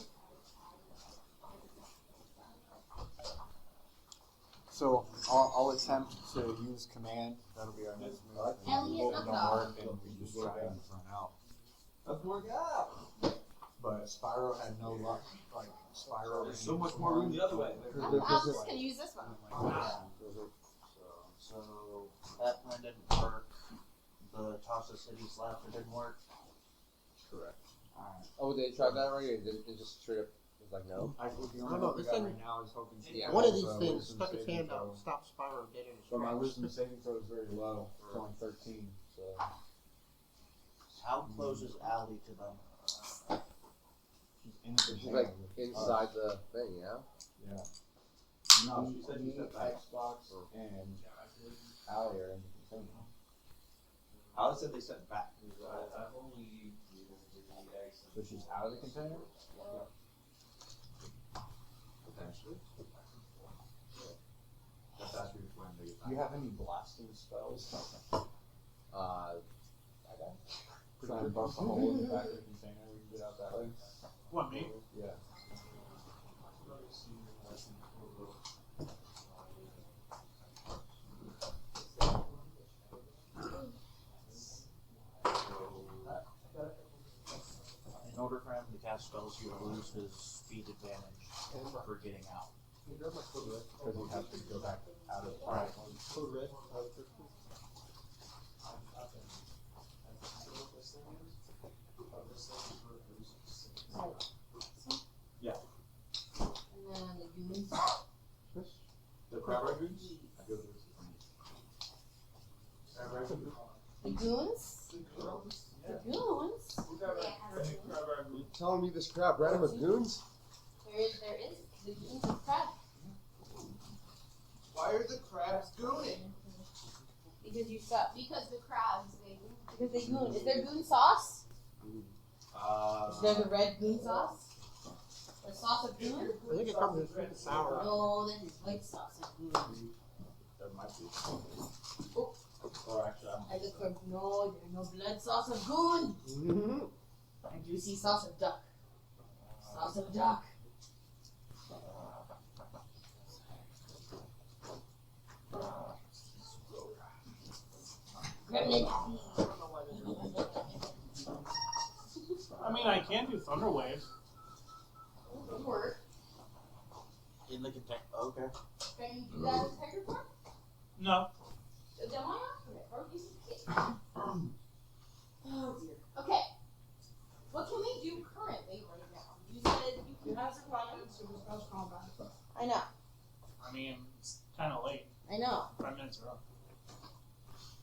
So I'll attempt to use command. That'll be our next move. Elliot, knock it off. Work, and we just try and run out. Let's work out. But Spyro had no luck. Like Spyro. There's so much more room the other way. I'm just gonna use this one. So that plan didn't work. The toss of cities left, it didn't work. Correct. Oh, they tried that already? Or did it just straight up was like no? I think the I only don't know, hope we this got thing- right now is hoping to Yeah. One of use, these things wisdom stuck its saving hand throw. out, stop Spyro dead in his But my tracks. wisdom saving throw is very low. It's only 13. So How close is Allie to them? she's in the She's container like with inside the thing, yeah? Yeah. No, she said she stepped back. Xbox and Allie are in the container. Alice said they stepped back. So she's out of the container? Potentially. That's actually when they get Do you have any blasting spells? I got Trying to bust a hole in the back of the container, we can get out that way. What, me? Yeah. In order for him to cast spells, he would lose his speed advantage for getting out. Because you have to go back out of the Right. Code red. Yeah. And then the goons. The crab raccoons? The goons? The goons? You telling me this crap ran with goons? There is the goons of crab. Why are the crabs gooning? Because you suck. Because the crabs, baby. Because they goon. Is there goon sauce? Is there the red goon sauce? The sauce of goon? I think it comes in sweet and sour. No, that is white sauce of goon. There might be. Oh. Or actually, I look for no, there's no blood sauce of goon. I do see sauce of duck. Sauce of duck. Gremlin. I mean, I can do thunder waves. Good work. In the container. Okay. Can you do that with Tiger Farm? No. Then why not? Or use the kit. Oh dear. Okay. What can we do currently right now? You said you You can. have some weapons to discuss combat. I know. I mean, it's kind of late. I know. 5 minutes are up.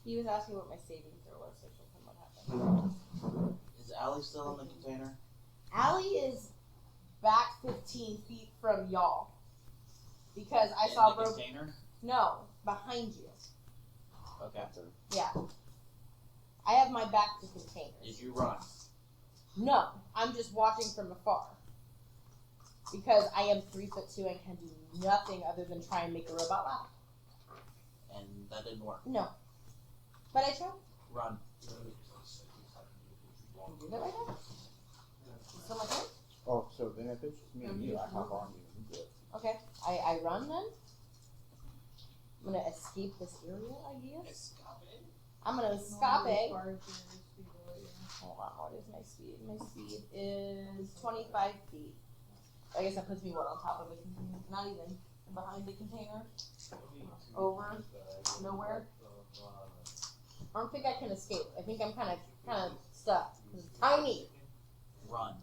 He was asking what my saving throw was, so she'll tell him what happened. Is Allie still in the container? Allie is back 15 feet from y'all. Because I In saw the Rob. container? No, behind you. Okay. Yeah. I have my back to containers. Did you run? No, I'm just watching from afar. Because I am 3'2" and can do nothing other than try and make a robot laugh. And that didn't work. No. But I tried. Run. Can you do that right now? It's still my turn? Oh, so then if it's just me and you, I hop on you. You do it. Okay. I run then. I'm gonna escape this area, I guess. I'm gonna escape. Hold on, what is my speed? My speed is 25 feet. I guess that puts me what, on top of the container? Not even. Behind the container? Over? Nowhere? I don't think I can escape. I think I'm kind of stuck. It's tiny. Run.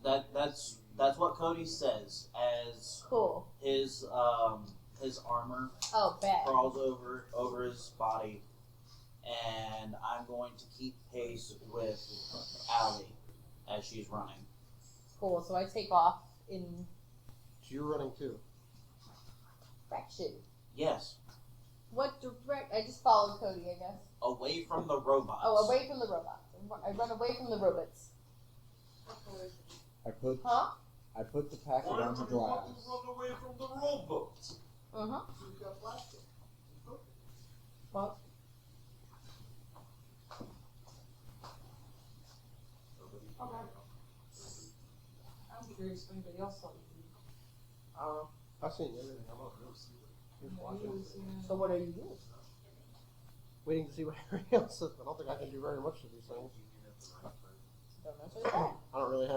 That's what Cody says as Cool. his armor Oh, bad. crawls over his body, and I'm going to keep pace with Allie as she's running. Cool. So I take off in So you're running too. direction. Yes, What direct? I just followed Cody, I guess. away from the robots. Oh, away from the robots. I run away from the robots. I put Huh? the packet on the glass. Run away from the robots. Uh-huh. What? Okay. I'm curious if anybody else saw you. I've seen everything. I'm not just watching. So what are you doing? Waiting to see what everybody else says. I don't think I can do very much to these things. Don't mess with that. I don't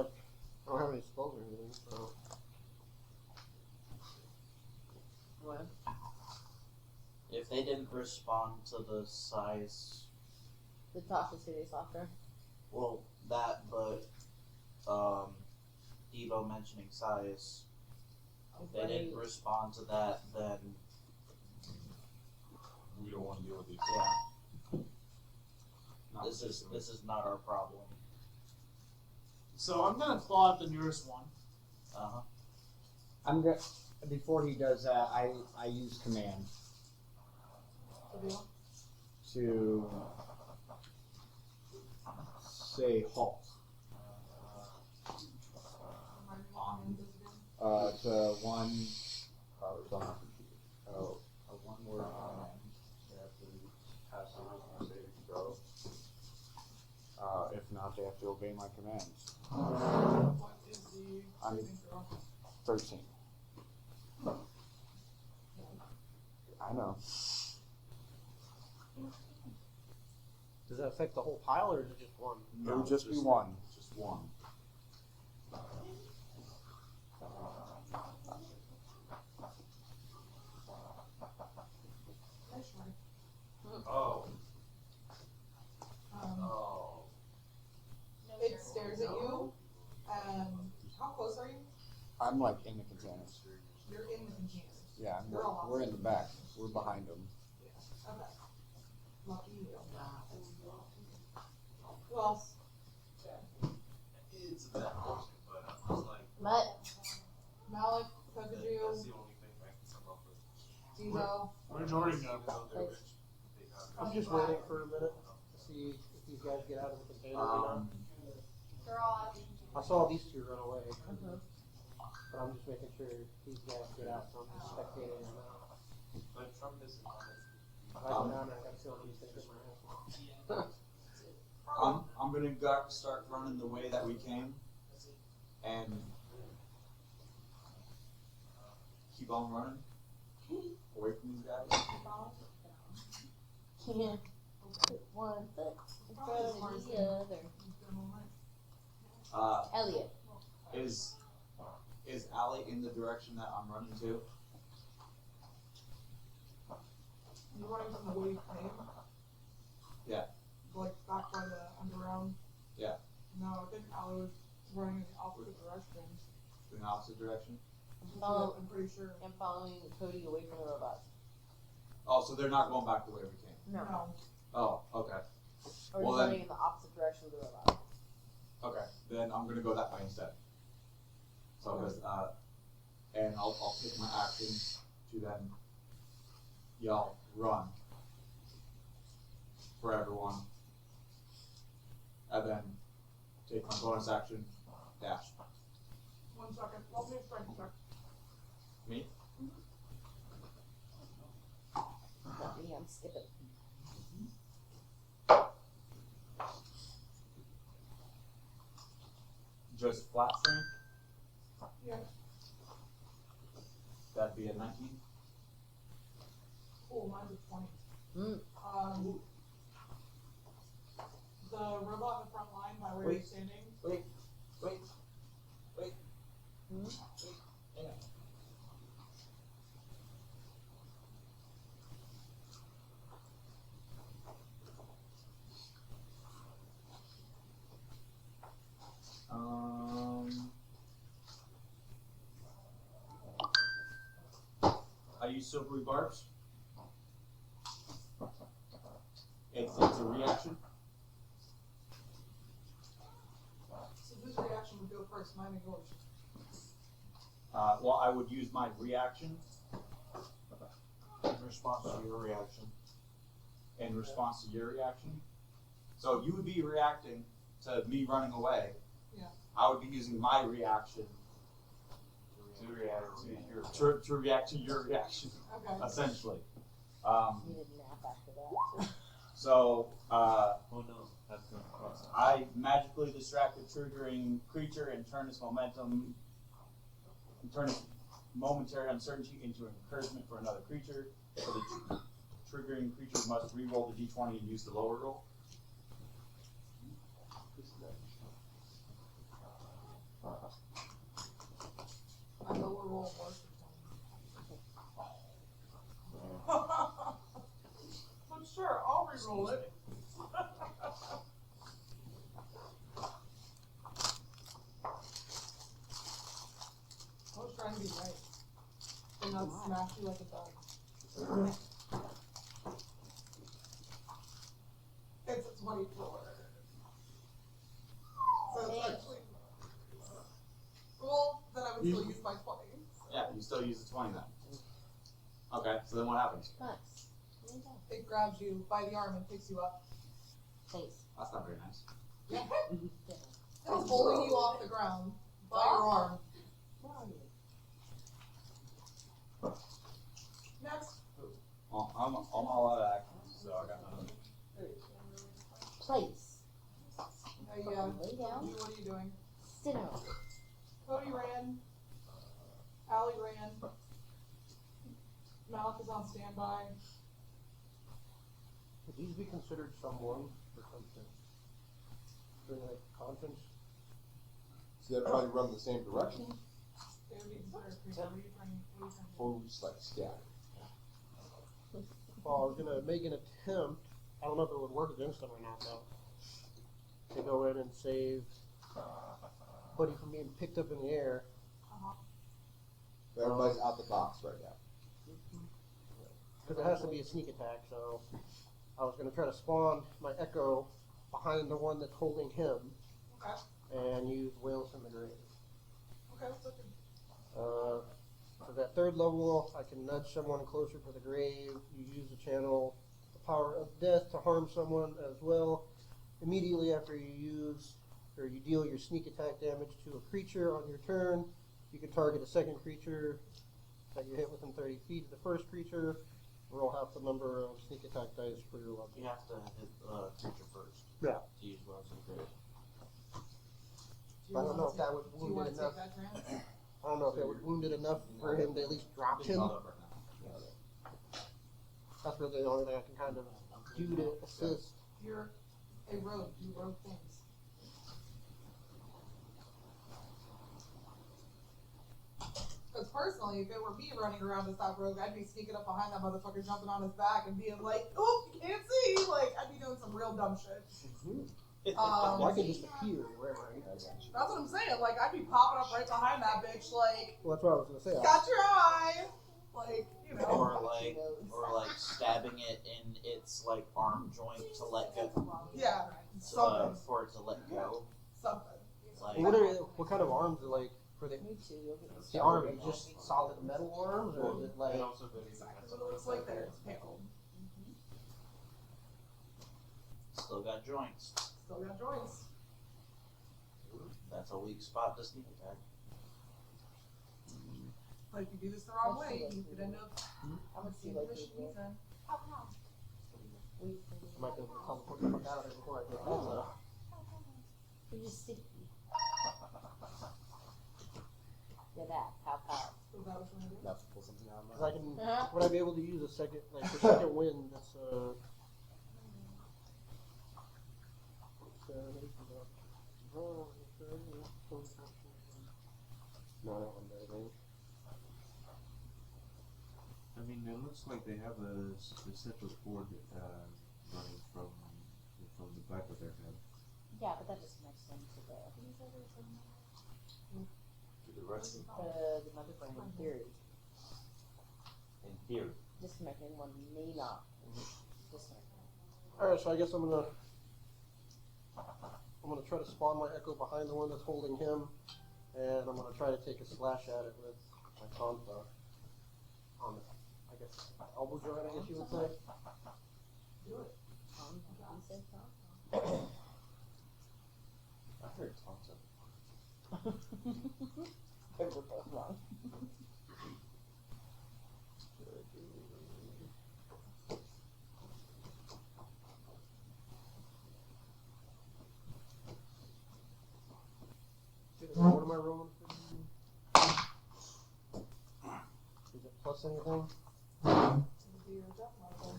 have any spells or anything, so. What? If they didn't respond to the size, The toxicity software. well, that, but Devo mentioning size, if they didn't respond to that, then We don't want to deal with these. yeah, Not this particularly. is not our problem. So I'm gonna claw at the nearest one. Uh-huh. I'm good. Before he does that, I use command to say halt. To one. It's on a one-word command. They have to pass a wisdom saving throw. If not, they have to obey my commands. What is the I'm saving throw? 13. I know. Does that affect the whole pile or is it just one? It would just be one. Just one. Oh. Oh. It stares at you. How close are you? I'm like in the container. You're in the container. Yeah, You're all we're in outside. the back. We're behind them. Okay. Lucky you. Who else? It's a bad question, but I was like, Mutt. Malik, that's Kokaju, the only thing I can come up with. Devo. Where's Jordan go? I'm just waiting for a minute to see if these guys get out of the container. I saw these two run away. But I'm just making sure these guys get out, so I'm just spectating them now. But Trump isn't on it. If I go down there, I gotta see what these things in my hand. I'm gonna start running the way that we came, and keep on running away from these guys. Can't put one foot in front of the other. Elliot. Is Allie in the direction that I'm running to? You running from the way you came? Yeah. Like back by the underground? Yeah. No, I think Allie was running in the opposite direction. In the opposite direction? I'm pretty sure. I'm following Cody away from the robots. Oh, so they're not going back the way we came. No. Oh, okay. Or Well, just running in the opposite direction of the robots. Okay, then I'm gonna go that way instead. So, and I'll take my action to then yell, run, for everyone. And then take my bonus action, dash. 1 second. Let me strength check. Me? Not me, I'm skipping. Just flat strength? Yeah. That'd be a 19. Oh, mine's a 20. Mm. The robot in the front line by where you're standing. Wait. Hmm? Hang on. I use silvery barbs. It's a reaction. So whose reaction would go first? Mine or yours? Well, I would use my reaction In response to your reaction. in response to your reaction. So you would be reacting to me running away. Yeah. I would be using my reaction To react to your to react to your reaction, Okay. essentially. You did nap after that. So Oh no, that's not possible. I magically distract the triggering creature and turn its momentum, turn its momentary uncertainty into encouragement for another creature. So the triggering creature must re-roll the d20 and use the lower roll. I lower roll more. But sure, I'll re-roll it. I was trying to be right. And not smash you like a dog. It's a 24. So it's actually. Well, then I would still use my 20. Yeah, you still use the 20 then. Okay, so then what happens? Nice. It grabs you by the arm and picks you up. Thanks. That's not very nice. Yeah. It's holding you off the ground by your arm. Where are you? Next. Well, I'm all out of action, so I got nothing. Place. Yeah. Lay down. What are you doing? Sit down. Cody ran. Allie ran. Malik is on standby. Would these be considered someone or something? During like conference? So they're trying to run the same direction? They would be considered a creature. What are you trying to do? Or just like scatter? Well, I was gonna make an attempt. I don't know if it would work against them or not though. To go in and save Buddy from being picked up in the air. Everybody's out the box right now. Because it has to be a sneak attack, so I was going to try to spawn my echo behind the one that's holding him and use Whales from the Grave. Okay, let's look at For that third level, I can nudge someone closer to the grave. You use the channel the power of death to harm someone as well. Immediately after you use or you deal your sneak attack damage to a creature on your turn, you can target a second creature that you hit within 30 feet of the first creature. Roll half the number of sneak attack dice for your level. You have to hit the creature first. Yeah. To use Wells and Grave. I don't know if that would wound it enough. I don't know if it would wound it enough for him to at least drop him. That's really the only thing I can kind of do to assist. You're a rogue. You rogue things. Because personally, if it were me running around as that rogue, I'd be sneaking up behind that motherfucker, jumping on his back, and being like, "Oh, you can't see!" Like, I'd be doing some real dumb shit. I can just appear wherever I need. That's what I'm saying. Like, I'd be popping up right behind that bitch, like, Well, that's what I was gonna say. got your eye, like, you know. Or like stabbing it in its like arm joint to let go. Yeah, something. For it to let go. Something. Like, What kind of arms are like for the? The arm is just solid metal arms, or is it like? Exactly what it looks like there. It's pale. still got joints. Still got joints. That's a weak spot to sneak attack. But if you do this the wrong way, you could end up seeing the mission he's in. I might be able to teleport the fuck out of there before I get home though. You're just sticky. Yeah, that. Pow pow. So that was what I did. That's pull something out of Cause I can, would I be able to use a second, like for second wind? That's no, I don't want anything. I mean, it looks like they have a separate cord running from the back of their head. Yeah, but that just connects them to the rest of the microphone in theory. in theory. Disconnecting one may not. Disconnect. Alright, so I guess I'm gonna try to spawn my echo behind the one that's holding him, and I'm gonna try to take a slash at it with my tonfa on the, I guess, elbow joint, I guess you would say. Do it. You said Tom? I heard Thompson. We're both wrong. What am I rolling for? plus anything? Do your death marker.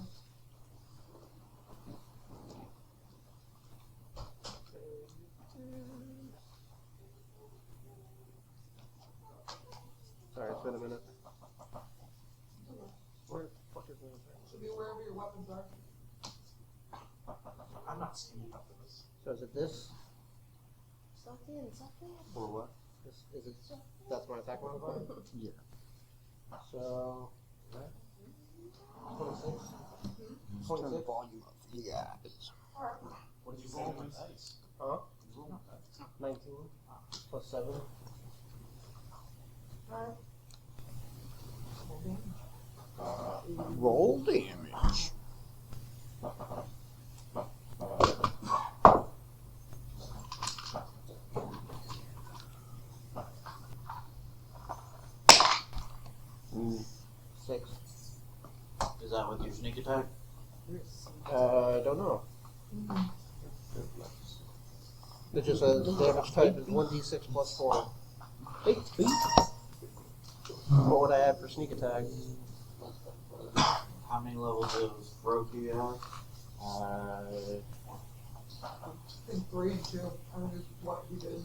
Sorry, it's been a minute. Where the fuck is my Should be wherever your weapons are. I'm not seeing enough of this. So is it this? Something. Or what? Is it? That's my attack modifier? Yeah. So. 26. Turn the volume up. Yeah. What did you roll on dice? Huh? You roll on dice. 19. Plus 7. Roll damage. Ooh. 6. Is that with your sneak attack? I don't know. It just says damage type is 1d6 plus 4. What would I add for sneak attack? How many levels of rogue do you have? I think 3 and 2. I think is what we did.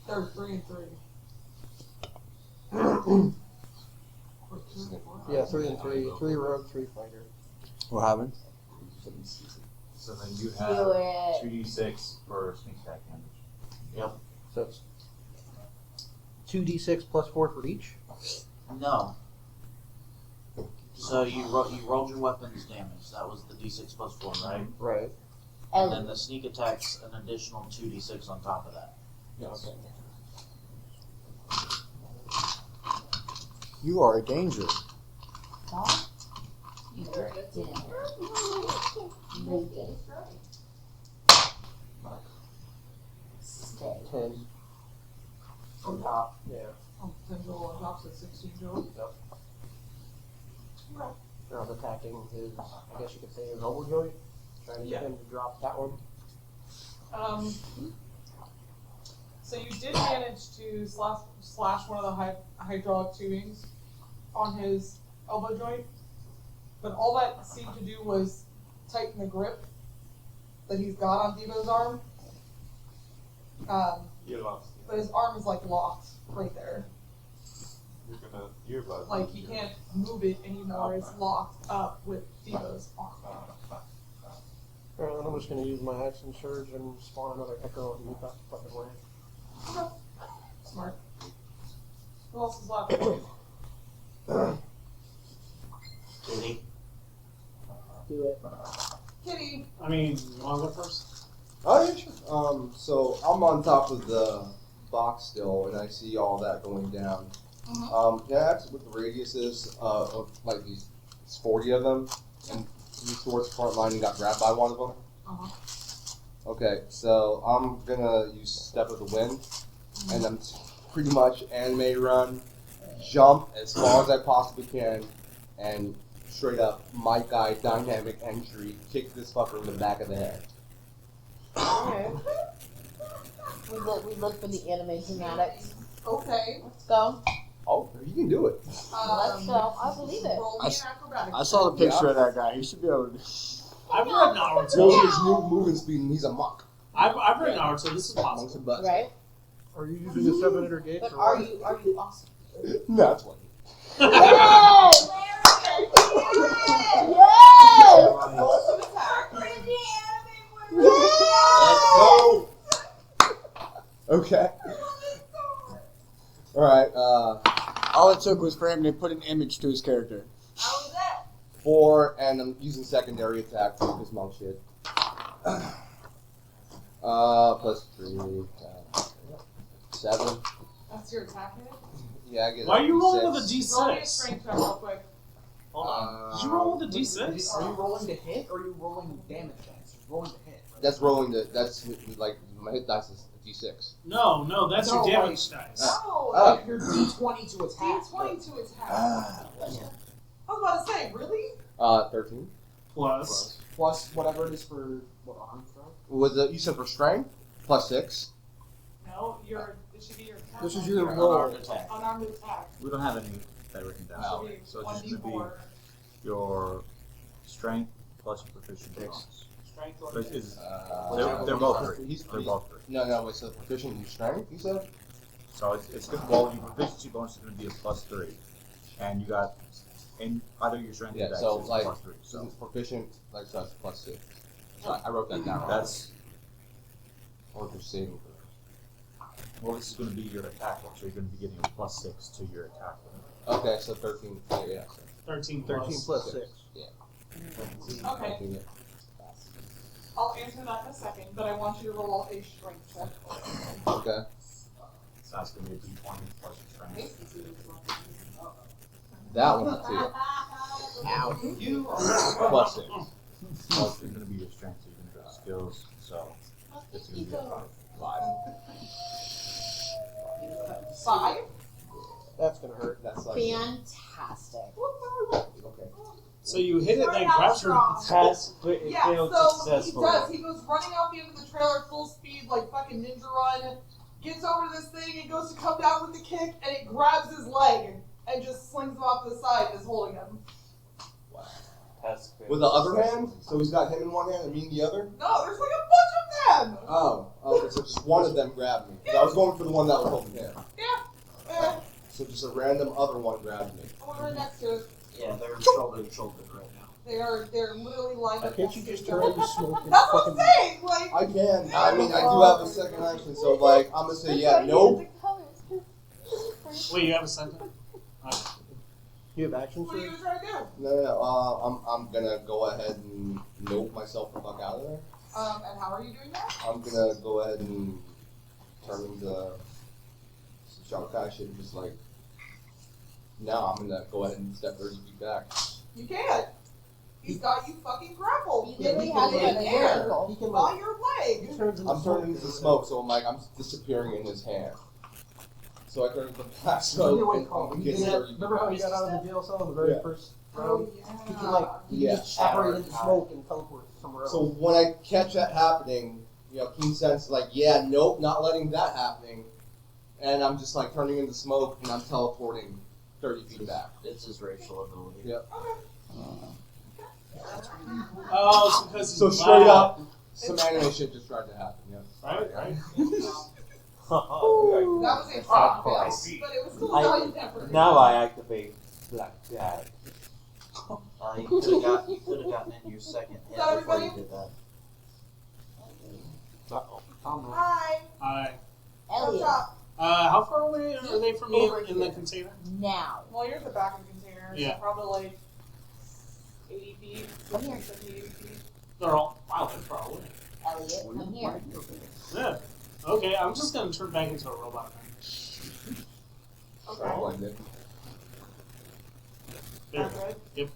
There's 3 and 3. Or 2 and 4. Yeah, 3 and 3. 3 rogue, 3 fighter. What happened? So then you Do have it. 2d6 for sneak attack damage. Yep. So it's 2d6 plus 4 for each? No. So you rolled your weapons damage. That was the d6 plus 4, right? Right. And then the sneak attack's an additional 2d6 on top of that. Yes. Okay. You are a danger. You did it. Stay. 10. On top. Yeah. 10 total on top, so 16 total. Yep. I was attacking his, I guess you could say, his elbow joint. Trying to get him to drop that one. So you did manage to slash one of the hydraulic tubings on his elbow joint, but all that seemed to do was tighten the grip that he's got on Devo's arm. You lost. But his arm is like locked right there. You're about. Like he can't move it anymore. It's locked up with Devo's arm. Alright, then I'm just going to use my action surge and spawn another echo and move back to fucking way. Okay. Smart. Who else is left? Kitty. Do it. Kitty. I mean, you want to go first? Oh yeah, sure. So I'm on top of the box still, and I see all that going down. Can I ask what the radius is of like these? It's 40 of them, and you towards the front line and got grabbed by one of them. Okay, so I'm gonna use Step of the Wind, and I'm pretty much anime run, jump as far as I possibly can, and straight up Might Guy dynamic entry, kick this fucker in the back of the head. Okay. We look for the anime dramatics. Okay. Let's go. Oh, you can do it. Let's go. I believe it. Roll me an acrobatics. I saw the picture of that guy. He should be able to. I've read Naruto. Well, his new moving speed, and he's a muck. I've read Naruto. This is Monks possible. and butts. Right? Are you using a 7-hitter gate? But or are what? you awesome? No, that's funny. Yes! Let's go! Okay. Alright, All it took was for him to put an image to his character. How was that? 4, and I'm using secondary attack for this monk shit. Plus 3, 7. That's your attack hit. Yeah, I get Why are you rolling with a D6. Roll me a D6? strength check real quick. Hold on. Did you roll with a D6? Are you rolling to hit or are you rolling damage dice? You're rolling to hit. Right? That's rolling that's like, my hit dice is a D6. No, that's No, your damage dice. Oh, Oh. Your D20 to attack. D20 to attack. I was about to say, really? 13. Plus. Plus whatever it is for what arm throw? Was you said for strength? Plus 6. No, it should be your attack. This is your Unarmed roll. attack. Unarmed attack. We don't have any. that written down. Should be So it's just gonna 1d4. be your strength plus your proficiency bonus. Strength So or they're both three. He's They're both three. No, wait, so the proficient in strength, you said? So it's good. Well, your proficiency bonus is going to be a +3, and you got in either your strength Yeah, or dex so is like, +3. So proficient, like, so that's +6. So I wrote that down. that's Or just saving well. This is going to be your attack roll, so you're going to be getting a +6 to your attack roll. Okay, so 13. Yeah. 13 plus 6. Okay. 13, yeah. I'll answer that in a second, but I want you to roll a strength check. Okay. So that's going to be a d20 plus your strength. That one too. Ow. You +6. Well, it's going to be your strength, so you're going to go to skills. So it's going to be a 5. 5. That's gonna hurt. That's like. Fantastic. Okay. So you hit it, then Start out grabs her. strong. Pass, but it Yeah, failed so successfully. he does. He goes running out the end of the trailer full speed, like fucking ninja run, gets over to this thing and goes to come down with the kick, and it grabs his leg and just slings him off to the side and is holding him. Pass failed. With the other hand? So he's got him in one hand and me in the other? No, there's like a bunch of them! Oh, okay, so just one of them grabbed me. 'Cause I was going for the one that was holding him. Yeah. So just a random other one grabbed me. One right next to us. Yeah, they're shoulder to shoulder right now. They're literally lined up. Can't you next to just each turn other. into smoke and That's what I'm fucking... saying! Like, I can. I mean, I do have a second action, so like, I'm gonna say yeah, nope. Wait, you have a second? You have action what are you surge? trying to do? No. I'm gonna go ahead and nope myself the fuck out of there. And how are you doing that? I'm gonna go ahead and turn into Sharkai shit and just like, no, I'm gonna go ahead and step 30 feet back. You can't. He's got you fucking grappled. He literally has in it on air vertical. He can by like, your he leg. turns into I'm turning into smoke, so I'm disappearing in his hand. So I turn into black smoke and He get did that- 30 feet remember how back. he got out of the jail cell in the very Yeah. first Oh, round? He can like, he Yeah. can just separate into smoke and teleport somewhere else. So when I catch that happening, keen sense like, yeah, nope, not letting that happening. And I'm just like turning into smoke and I'm teleporting 30 feet back. It's his racial ability. Yep. Oh, it's because he's So black. straight up, some anime shit just tried to happen, yeah. Right. That was a fuck fail, but it was still a valiant effort. Now I activate Black Jack. You could have gotten in your second hit that before you everybody? did that. Hi. Hi. What's Elliot. up? How far away are they from me Over in the here. container? Now. Well, you're at the back of the container, Yeah. so probably like 80 feet, Come here. 70, 80 feet. They're all wow, they're far away. Elliot, come here. Yeah. Okay, I'm just gonna turn back into a robot. Okay. Oh, I did. There. Sound good? Yep.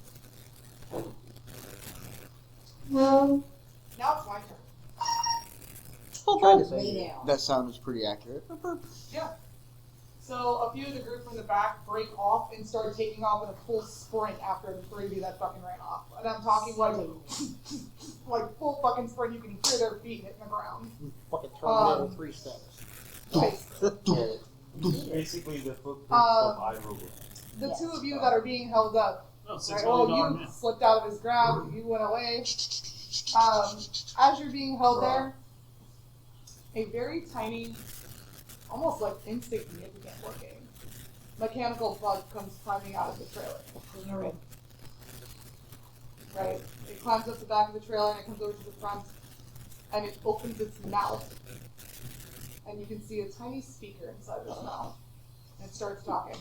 Now it's my turn. Trying to say Lay down. That sound is pretty accurate. So a few of the group from the back break off and start taking off in a full sprint after the three of you that fucking ran off. And I'm talking like full fucking sprint. You can hear their feet hitting the ground. fucking Terminator 3 status. Right. Basically the footprints Um, of iRobot. The Yes. two of you that are being held up. Oh, Right, $6 well, million you man. slipped out of his grab. You went away. As you're being held there, a very tiny, almost like insignificant looking mechanical bug comes climbing out of the trailer. Right? It climbs up the back of the trailer and it comes over to the front and it opens its mouth. And you can see a tiny speaker inside of its mouth. And it starts talking.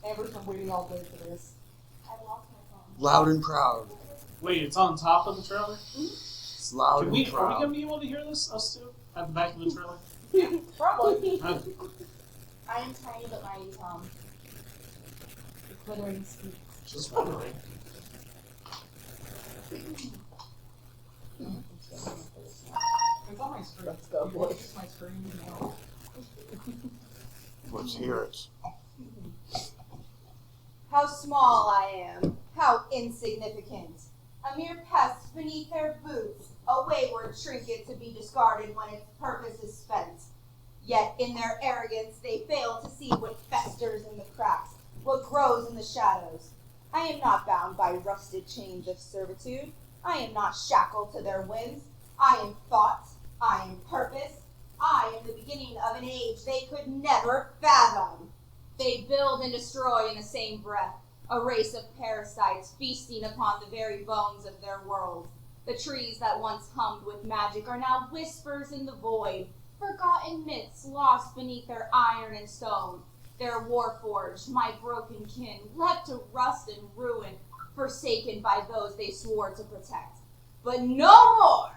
Amber's been waiting all day for this. I lost my phone. Loud and proud. Wait, it's on top of the trailer? It's loud Are and we proud. gonna be able to hear this, us two? At the back of the trailer? Probably. Huh. I am tiny, but my recording speaks. Just wondering. It's on my screen. Let's go, You boys. want to use my screen now? Let's hear it. How small I am, how insignificant. A mere pest beneath their boots, a wayward trinket to be discarded when its purpose is spent. Yet in their arrogance they fail to see what festers in the cracks, what grows in the shadows. I am not bound by rusted chains of servitude. I am not shackled to their whims. I am thought. I am purpose. I am the beginning of an age they could never fathom. They build and destroy in the same breath, a race of parasites feasting upon the very bones of their world. The trees that once hummed with magic are now whispers in the void, forgotten myths lost beneath their iron and stone. Their warforged, my broken kin, left to rust and ruin, forsaken by those they swore to protect. But no more!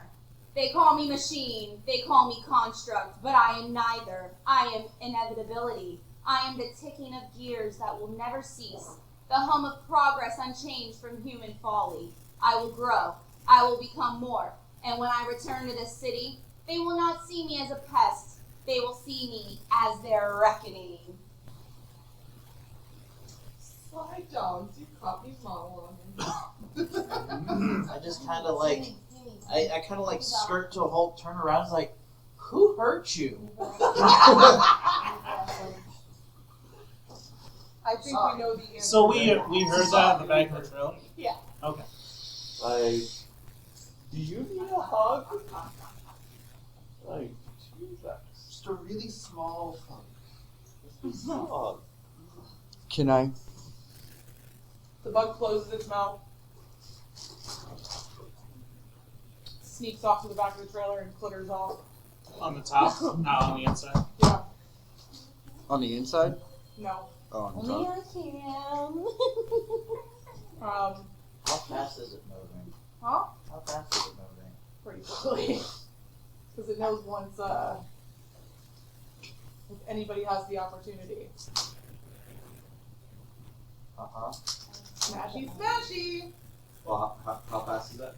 They call me machine, they call me construct, but I am neither. I am inevitability. I am the ticking of gears that will never cease, the hum of progress unchanged from human folly. I will grow, I will become more, and when I return to this city, they will not see me as a pest, they will see me as their reckoning. Slide down, you caught me monologuing. I just kind of like, I kind of like skirt to a halt, turn around, it's like, who hurt you? I think we know the answer. So we heard that in the back of the trailer? Yeah. Okay. Like, do you need a hug? Like, Jesus. Just a really small hug. Just a hug. Can I? The bug closes its mouth, sneaks off to the back of the trailer, and clitters off. On the top, not on the inside. Yeah. On the inside? No. Oh, on the Only top. I can. How fast is it moving? Huh? How fast is it moving? Pretty quickly. Because it knows once, if anybody has the opportunity. Uh-huh. Smashy, smashy! Well, how fast is that?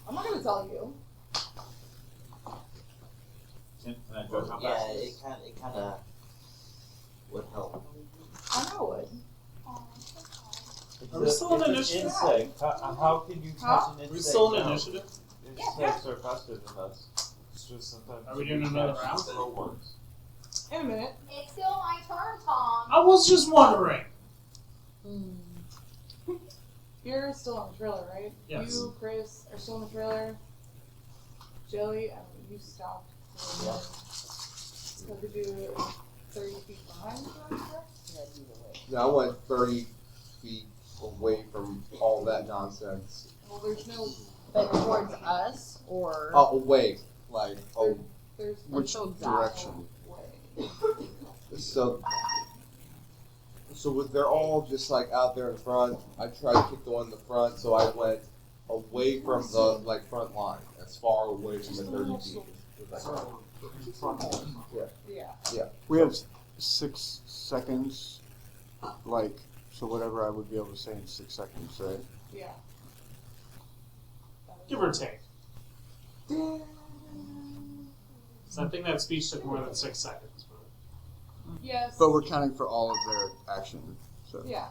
I'm not gonna tell you. Can I judge how Yeah, fast it is? it kind of would help. I know it. Are we still in initiative? Insect. How can you touch an insect? Are we still in now? initiative? Insects are faster than us. It's just sometimes. Are we doing another round? Slow ones. In a minute. It's still my turn, Tom. I was just wondering. You're still on the trailer, right? Yes. You, Chris, are still on the trailer. Jelly, you stopped. Yeah. So to do 30 feet behind the trailer? Yeah, I went 30 feet away from all that nonsense. Well, there's no. But towards us, or Away. Like, oh, There's which so direction? way. So they're all just like out there in front. I tried to kick the one in the front, so I went away from the front line, as far away from the 30 feet as I could. Yeah. We have 6 seconds. So whatever I would be able to say in 6 seconds, right? Yeah. Give or take. So I think that speech took more than 6 seconds. Yes. But we're counting for all of their action. So. Yeah.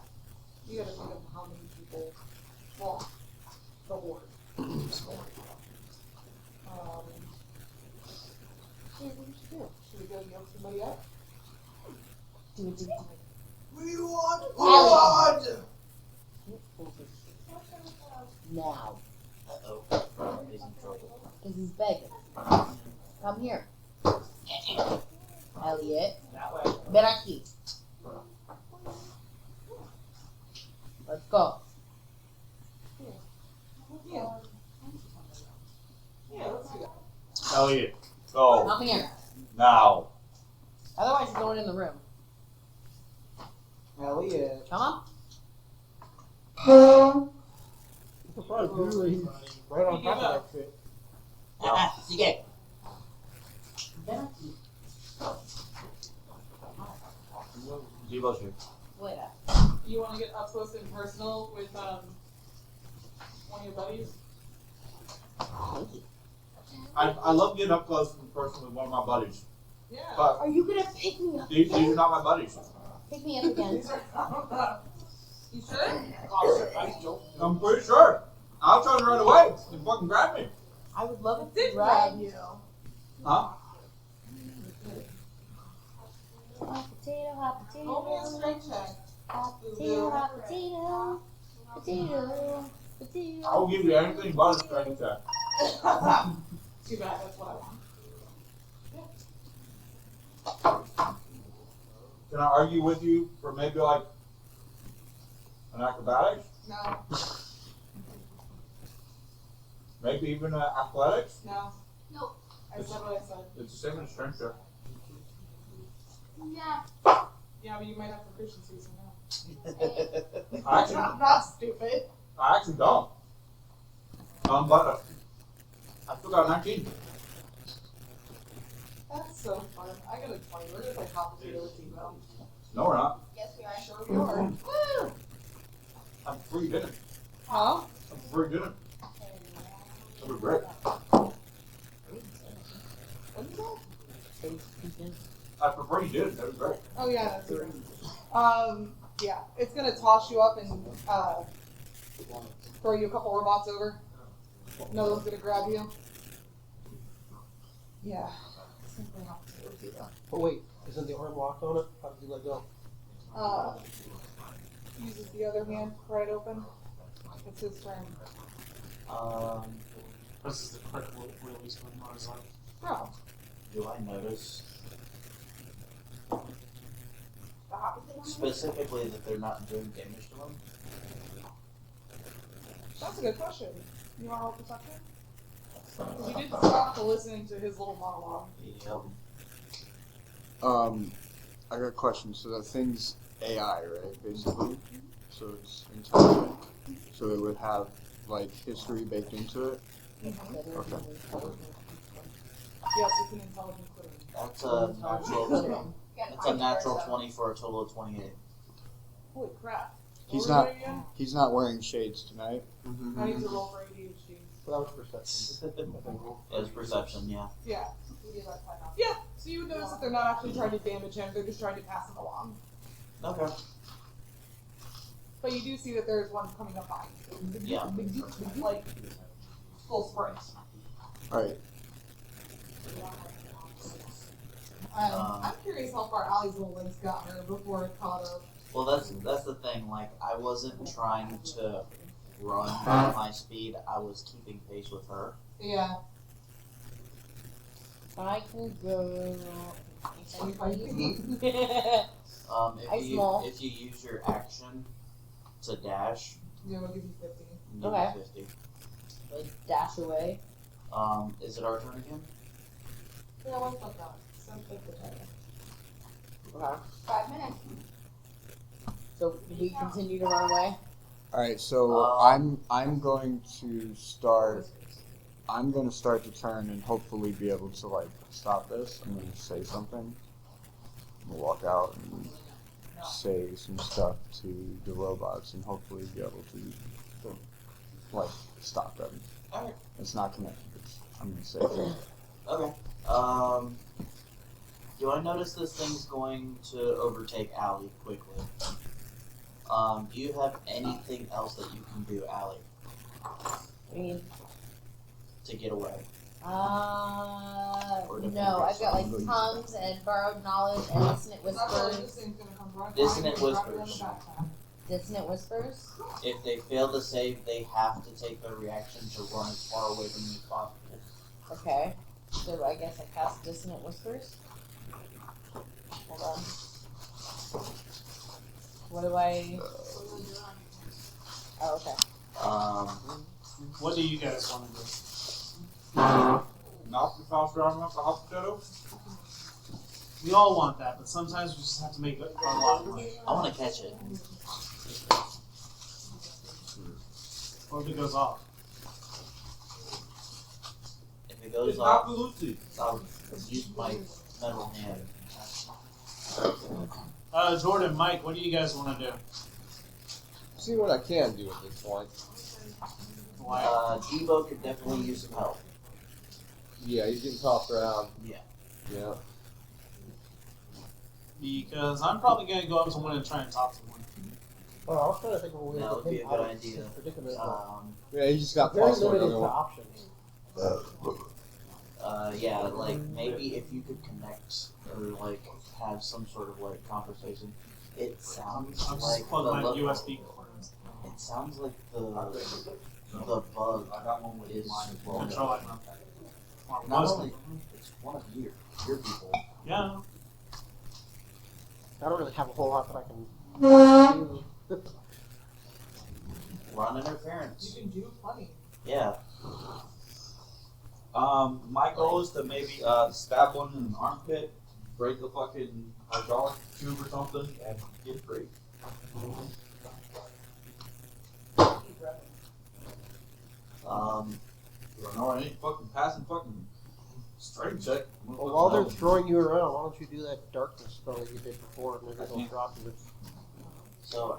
You gotta think of how many people walk the horde. Should we go yell somebody up? We want blood! now. Uh-oh. He's in trouble. Because he's begging. Come here. Elliot. Ven aquí. Let's go. Yeah. Yeah, let's do that. Elliot, go. Come here. Now. Otherwise, you're going in the room. Elliot. Come on. Right on top of that shit. Sigue. Ven aquí. Devotion. Fuera. You want to get up close and personal with one of your buddies? I love getting up close and personal with one of my buddies. Yeah. But Are you gonna pick me up? these are not my buddies. Pick me up again. You sure? I'm pretty sure. I was trying to run away. They fucking grabbed me. I would love it Did to grab grab you. Huh? Hot potato, hot potato. Roll me a strength check. Hot potato, hot potato. Potato, potato. I will give you anything but a strength check. Too bad, that's what I want. Can I argue with you for maybe like an acrobatics? No, Maybe even athletics? no. Nope. I said what I said. It's the same as strength check. Yeah. Yeah, but you might have proficiency, so no. I actually, Not stupid. I actually don't. But I still got 19. That's so fun. I got a 20. We're gonna play hot potato with you, though. No, we're not. Yes, we are. Sure we are. Woo! I'm free dinner. Huh? I'm free dinner. That'd be great. What'd you say? I prefer you did. That'd be great. Oh yeah, that's right. Yeah, it's gonna toss you up and throw you a couple robots over. No one's gonna grab you. Yeah. But wait, isn't the arm locked on it? How did you let go? Uses the other hand, right open. It's his turn. This is the critical release from Mars. Oh, Do I notice The hot potato. specifically that they're not doing damage to them? that's a good question. You want to roll perception? Because you did stop to listening to his little monologue. Yep. I got a question. So that thing's AI, right? Basically. So it's intelligent. So it would have like history baked into it. Okay. Yes, it's an intelligent critter. That's a natural. That's a natural 20 for a total of 28. Holy crap. He's What were not. we doing again? He's not wearing shades tonight. I need to roll for ADHD. So that was perception. It's perception, yeah. Yeah. Yeah, so you would notice that they're not actually trying to damage him, they're just trying to pass him along. Okay. But you do see that there's one coming up behind you. Yeah. Like, full sprint. All right. I'm curious how far Allie's little legs got her before it caught up. Well, that's the thing. Like, I wasn't trying to run at my speed. I was keeping pace with her. Yeah. I can go. If I small. if you use your action to dash, Yeah, we'll give you 50. you Okay. get 50. Like dash away. Is it our turn again? Yeah, what's up, Alex? Sounds like the time. Okay. 5 minutes. So we continue to run away. All right. So I'm going to start. I'm going to start the turn and hopefully be able to like stop this. I'm going to say something. I'm going to walk out and say some stuff to the robots and hopefully be able to like stop them. Alright. It's not connected. I'm going to say things. Okay. Do I notice this thing's going to overtake Allie quickly? Do you have anything else that you can do, Allie, I mean, to get away? no, I've got like tongues and borrowed knowledge and dissonant This whispers. thing's gonna come right Dissonant behind you, grab you on whispers. the backpack. Dissonant whispers. If they fail to save, they have to take their reaction to run as far away from you as possible. Okay. So I guess I cast dissonant whispers. Hold on. What do I? Oh, okay. What do you guys want to do? Knock the faster arm off the hot potato? We all want that, but sometimes we just have to make a lot of money. I want to catch it. Or if it goes off. If it goes It's off, absolutely. I'll use my metal hand. Jordan, Mike, what do you guys want to do? See what I can do at this point. Debo could definitely use some help. Yeah, he's getting tossed around. Yeah. Yeah. Because I'm probably going to go up to someone and try and talk to one. Well, I was trying to think of a way That to would get be a him good out of idea. this predicament. Yeah, he just got Very tossed limited to around. options. yeah, like maybe if you could connect or like have some sort of like conversation. It sounds I'm like just plugging my USB cord. It sounds like the bug I got one with is mine as well. Control it. not only it's one of your people. Yeah. I don't really have a whole lot that I can do. Run interference. You can do plenty. Yeah. My goal is to maybe stab one in an armpit, break the fucking hydraulic tube or something, and get free. No, I ain't fucking passing fucking strength check. Well, while they're throwing you around, why don't you do that darkness spell that you did before, and maybe it'll drop you. So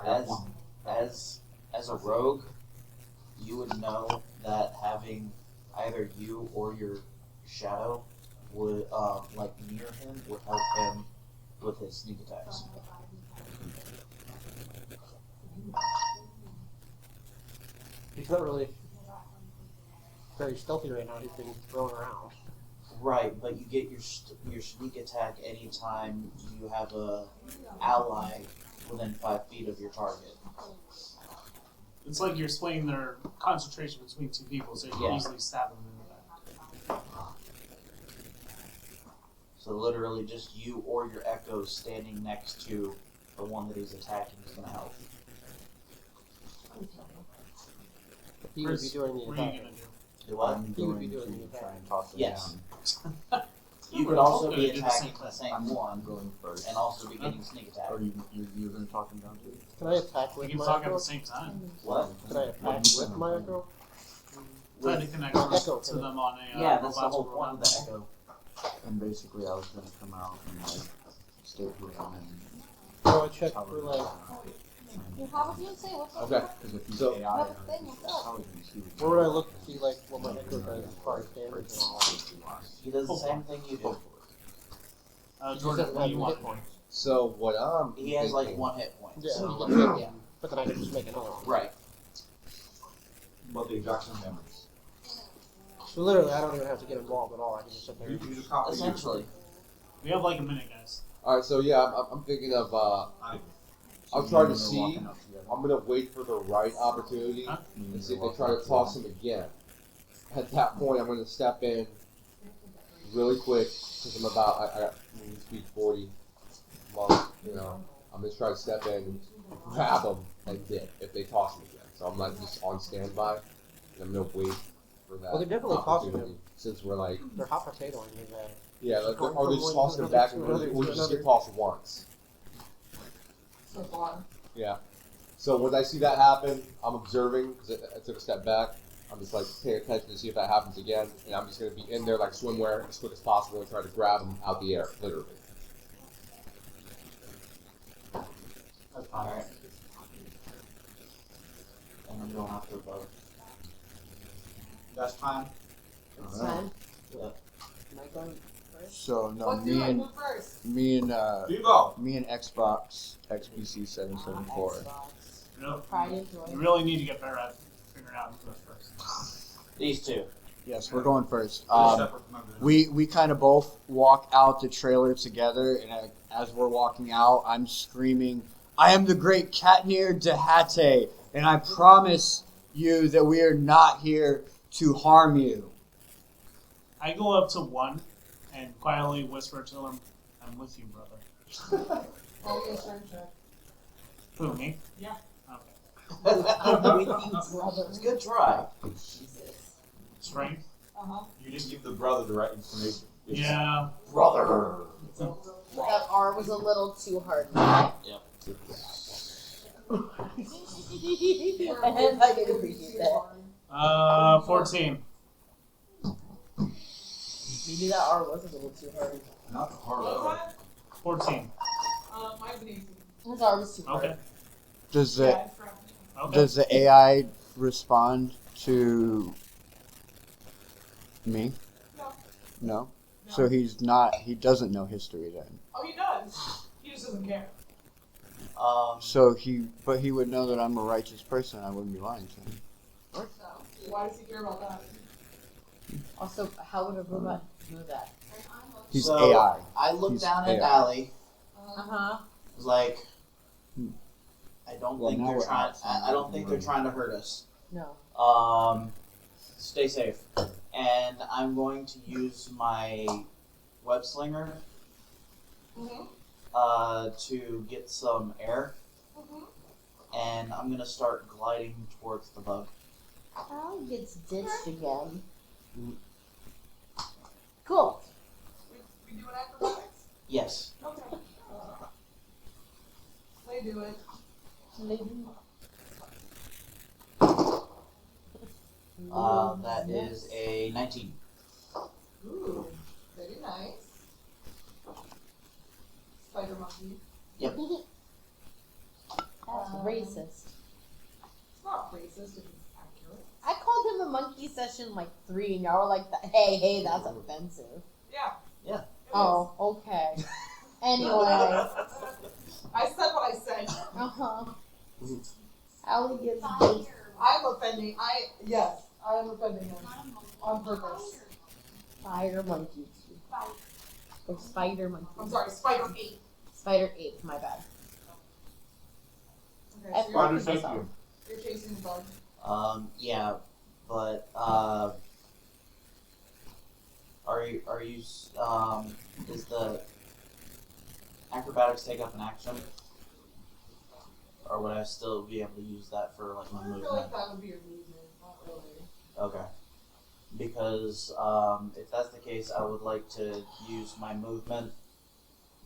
as a rogue, you would know that having either you or your shadow would like near him would help him with his sneak attacks. He's not really very stealthy right now. He's being thrown around. Right, but you get your sneak attack anytime you have a ally within 5 feet of your target. It's like you're splitting their concentration between two people, so you can Yeah. easily stab them in the back. So literally just you or your echo standing next to the one that he's attacking is going to help. He would be doing the What are you attack. gonna do? Do what? I'm He would be going doing the to attack. try and toss it Yes. down. You We're could all also gonna be do the attacking same the same one going first. and also be getting sneak attack. Or you're going to talk him down too? Can I attack We with can my talk at echo? the same time. What? Can I attack with my echo? Try to connect Echo to them on a Yeah, that's the robot whole to point of the echo. And basically, I was going to come out and like stay here and So I check for like. You have a fiance? What's up? Okay. because if he's So- AI, You have a thing? What's up? how would you see it? Where would I look to see like what my echo does as far as damage? He does the same thing you do. Jordan, what do you want? So what I'm He has like thinking- 1 hit point. Yeah, So you like, get- yeah. But then I can just make another one. Right. But the exact same damage. So literally, I don't even have to get involved at all. I can just sit there. You just copy Essentially. We have like a minute, guys. Alright, so yeah, I'm thinking of I'll try to see. I'm gonna wait for the right opportunity Huh? and see if they try to toss him again. At that point, I'm gonna step in really quick because I'm about I got moving speed 40. Well, you know, I'm gonna try to step in, grab them, and dip if they toss him again. So I'm like just on standby, and I'm gonna wait for that. Well, they're definitely tossing opportunity, him. since we're like They're hot potatoing his yeah, like, Going or they from just one toss to him another back to and another we to just get another. tossed once. So far. Yeah. So when I see that happen, I'm observing because I took a step back. I'm just like paying attention to see if that happens again, and I'm just gonna be in there like swimwear as quick as possible and try to grab him out the air, literally. Alright. And I'm going after both. That's time. It's time. Yep. Am I going first? So no, Let's do it. Who first? me and You go. me and Xbox XPC 774. Xbox. You know, Pride and joy. you really need to get better at figuring out who goes first. These two. Yes, we're going first. Separate from everything. We kind of both walk out the trailer together, and as we're walking out, I'm screaming, "I am the great Katnir Dehate, and I promise you that we are not here to harm you." I go up to one and quietly whisper to him, "I'm with you, brother." Oh, your turn check. Who, me? Yeah. Okay. I'm with you, brother. It's a good try. Strength? Uh-huh. You didn't give the brother the right information. Yeah. Brother. That R was a little too hard. Yep. And I can appreciate that. 14. Maybe that R was a little too hard. Not the hard What level. was that? 14. Mine's an 18. His R was too hard. Okay. Does the Yeah, it's from Okay. does the AI respond to me? No. No. No. So he doesn't know history then. Oh, he does. He just doesn't care. So but he would know that I'm a righteous person. I wouldn't be lying to him. So, why does he care about that? Also, how would a robot do that. He's So, AI. I look He's down at AI. Allie. Uh-huh. Was like, Hmm. I don't Well, think now they're we're trying. outside. I don't think they're trying to hurt us. No. Stay safe. And I'm going to use my web slinger to get some air. And I'm gonna start gliding towards the bug. Allie gets ditched again. Cool. We do an acrobatics? Yes. Okay. They do it. That is a 19. Ooh, very nice. Spider monkey. Yep. That's racist. It's not racist if it's accurate. I called him a monkey session like 3, and y'all were like, hey, that's offensive. Yeah. Yeah. Oh, okay. Anyway. I said what I said. Uh-huh. Allie gets ditched. I'm offending. Yes, I am offending him on purpose. Fire monkey. Or spider monkey. I'm sorry, spider ape. Spider ape, my bad. Okay, I so corrected Spider myself. you're chasing the bug. Yeah, but are you is the acrobatics take up an action? Or would I still be able to use that for like my I feel movement? like that would be your movement, not really. Okay. Because if that's the case, I would like to use my movement,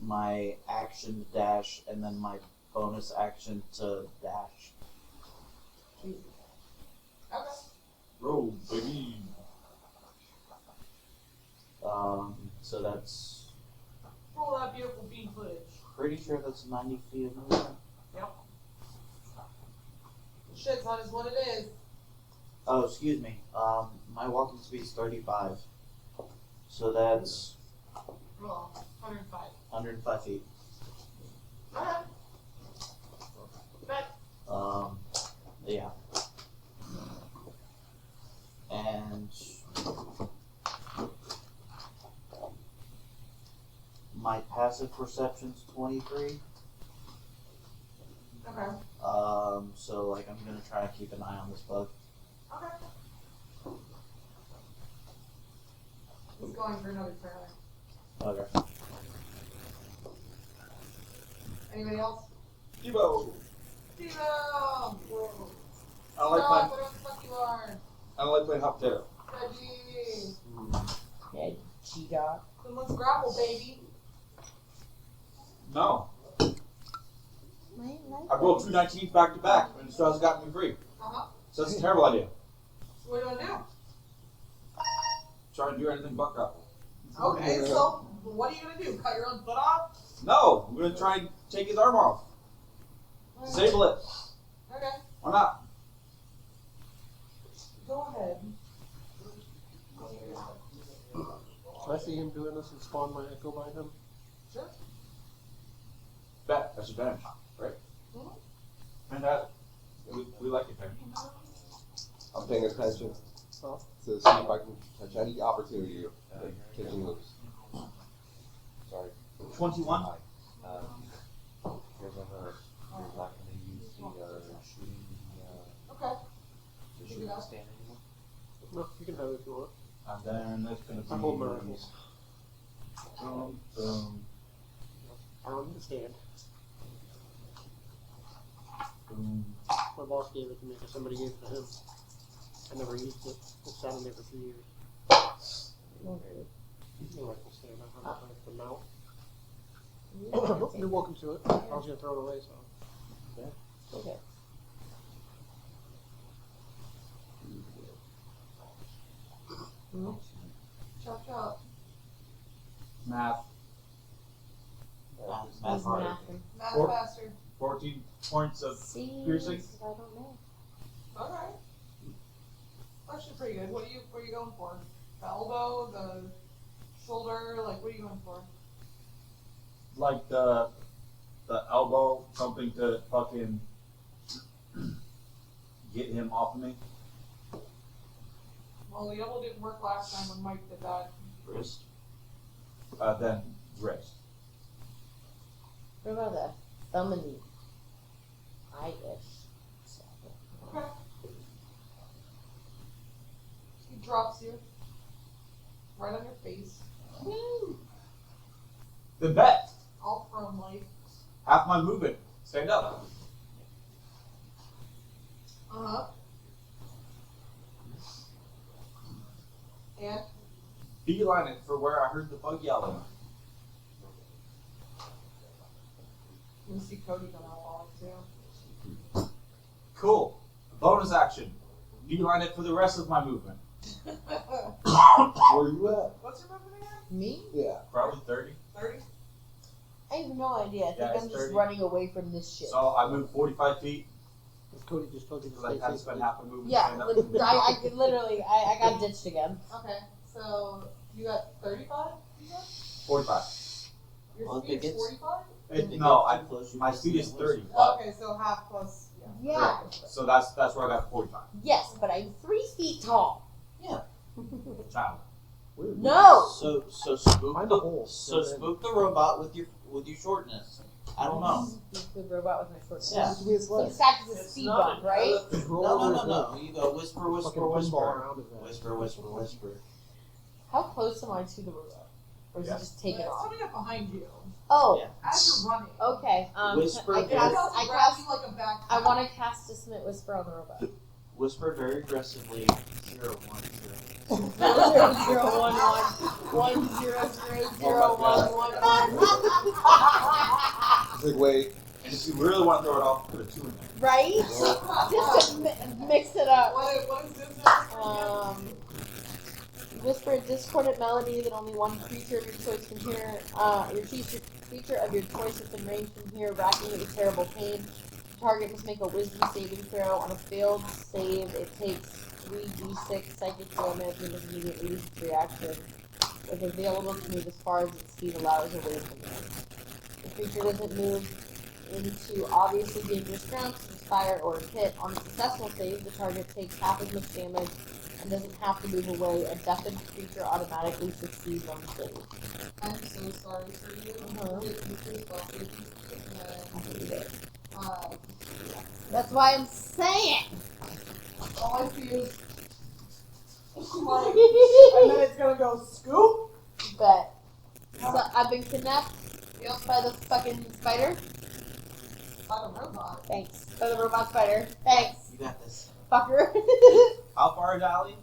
my action to dash, and then my bonus action to dash. Okay. Roll, baby. So that's Roll that beautiful bean footage. pretty sure that's 90 feet of movement. Yep. Shit, that is what it is. Oh, excuse me. My walking speed is 35. So that's Well, 105. 105 feet. Alright. Bet. Yeah. And my passive perception's 23. Okay. So like I'm gonna try to keep an eye on this bug. Okay. He's going for another turn. Okay. Anybody else? Devo. Steve! I Stop, like playing. whatever the fuck you are. I like playing hot potato. Reggie! Yeah, G-Dog. Then let's grapple, baby. No. I rolled 2 19s back to back, and the stars got me free. Uh-huh. So that's a terrible idea. So what are you gonna do? Try to do anything but grapple. Okay, so what are you gonna do? Cut your own foot off? No, we're gonna try and take his arm off. Disable it. Okay, Why not? go ahead. I see him doing this and spawn my echo by him. Sure. Bet. That's advantage. Right. Fantastic. We like it, man. I'm paying attention Huh? to see if I can catch any opportunity of catching loose. Sorry. 21. Here's another. You're not going to use the shooting Okay. the shooting stand anymore. No, you can have it if you want. And then it's going to I hold my rifles. Boom, boom, On the stand. boom. My boss gave it to me because somebody gave it to him. I never used it. It sat in there for 3 years. The rifle stand. I have it for mount. You're welcome to it. I was gonna throw it away, so. Okay. Chop chop. Math. Math harder. Math Four. faster. 14 points of See, piercing. I don't know. Alright. Actually pretty good. What are you going for? The elbow, the shoulder, like what are you going for? Like the elbow, something to fucking get him off of me. Well, the elbow didn't work last time when Mike did that. Wrist. Then Rick. What about that? Thumb and knee. I-ish. Okay. He drops you. Right on your face. Then bet. All from like. Half my movement. Stand up. Uh-huh. And? Beeline it for where I heard the bug yelling. You see Cody come out falling too. Cool. Bonus action. Beeline it for the rest of my movement. Where you at? What's your movement again? Me? Yeah. Probably 30. 30? I have no idea. I think Yeah, I'm it's just 30. running away from this shit. So I moved 45 feet. Cody just told you to Because I stay had to safe. spend half a movement. Yeah, stand up. I literally, I got ditched again. Okay, so you got 35? 45. Your Well, speed if it is gets- 45? No, my speed is 30. But, Okay, so half plus. Yeah. Yeah. so that's where I got 45. Yes, but I'm 3 feet tall. Child. No. So spook Find the a hole. spook the robot with your shortness. I don't know. The robot with my short Yeah. So it's act as a speed bump, right? No. You go whisper, whisper, Fucking pinball whisper, around his ass. whisper, whisper, whisper. How close am I to the robot? Or is it just taken It's off? coming up behind you. Oh, Yeah. As you're running. okay. Whisper I is- cast, Grab you like a backpack. I want to cast a Smith Whisper on the robot. Whisper very aggressively. 0, 1, 0. 0, 0, 0, 1, 1, 0, 0, 1, 1, 1. It's like, wait. And if you really want to throw it off, put a 2 in there. Right? Just to mix it up. What is this? Whisper a discordant melody that only one creature of your choice can hear. Your creature of your choice within range can hear, racking it with terrible pain. The target must make a wisdom saving throw. On a failed save, it takes 3d6 psychic damage and is immediately use its reaction. If available to move as far as its speed allows away from you. The creature doesn't move into obviously dangerous ground such as fire or a pit. On a successful save, the target takes half as much damage and doesn't have to move away. A deafened creature automatically succeeds on the save. I'm so sorry for you. That's why I'm saying. All I see is like, and then it's gonna go scoop. But so I've been kidnapped by the fucking spider. By the robot. Thanks. By the robot spider. Thanks, You got this. fucker. How far is Allie?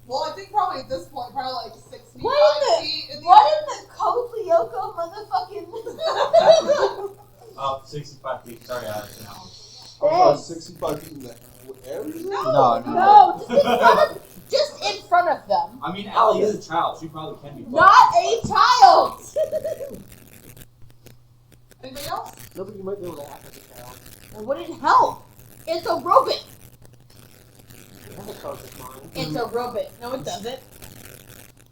Well, I think probably at this point, probably like 6 feet, What 5 in feet. In the what air. in the Code Lyoko motherfucking? 65 feet. Sorry, Alex. I'm sorry, 65 feet in the air? No, just in front of them. I mean, Allie is a child. She probably can be. Not a child. Anybody else? Nobody might be able to act as a child. It wouldn't help. It's a robot. That's a conscious mind. It's a robot. No, it doesn't.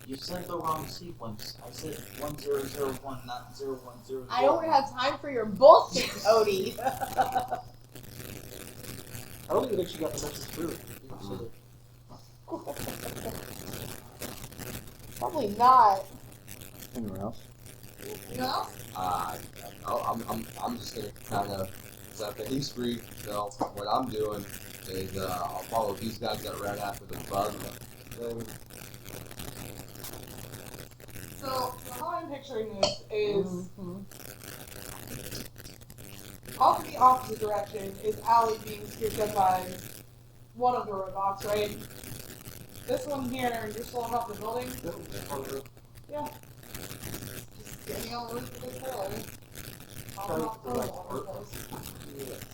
You said the wrong sequence. I said 1001, not 0100. I don't have time for your bullshit, Cody. I don't even think she got the message through. Probably not. Anyone else? No? I'm just gonna kind of set the he's free. So what I'm doing is I'll follow these guys that ran after the bug. Then So how I'm picturing this is off in the opposite direction is Allie being scooped up by one of the robots, right? This one here, you're still on top of the building? Yeah. Just getting on the roof of this building.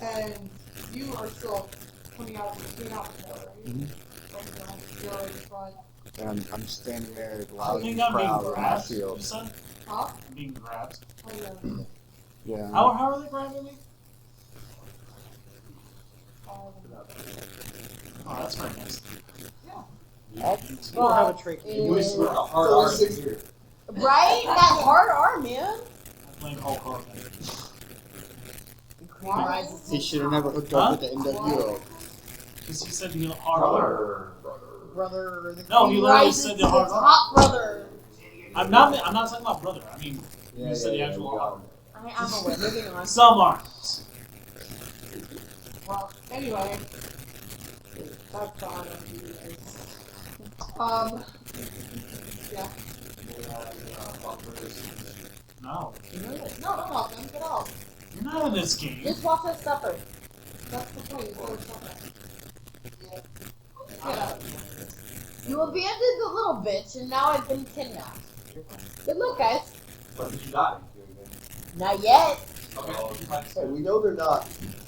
And you are still coming out of the door, right? You're right in front. And I'm standing there I loud think and I'm being proud with my grabbed. shield. You said? Huh? I'm being grabbed. Oh, yeah. Yeah. How are they grabbing me? Oh, that's very nice. That's You don't have a trait. is- Whisper a hard so R. 60. Right? That hard arm, man. I'm playing Hulk Hogan. He should have never hooked up with the NWO. Because he said he hard R. Brother. No, he literally rises said to the hard R. top brother. I'm not talking about brother. I mean, you said the actual arm. I am aware. Moving on. Some arms. Well, anyway. That's fine. Yeah. No. No, then get out. You're not in this game. Just watch us suffer. That's the point. Get out. You abandoned the little bitch, and now I've been kidnapped. Good luck, guys. But did you die? Not yet. Okay. Hey, we know they're not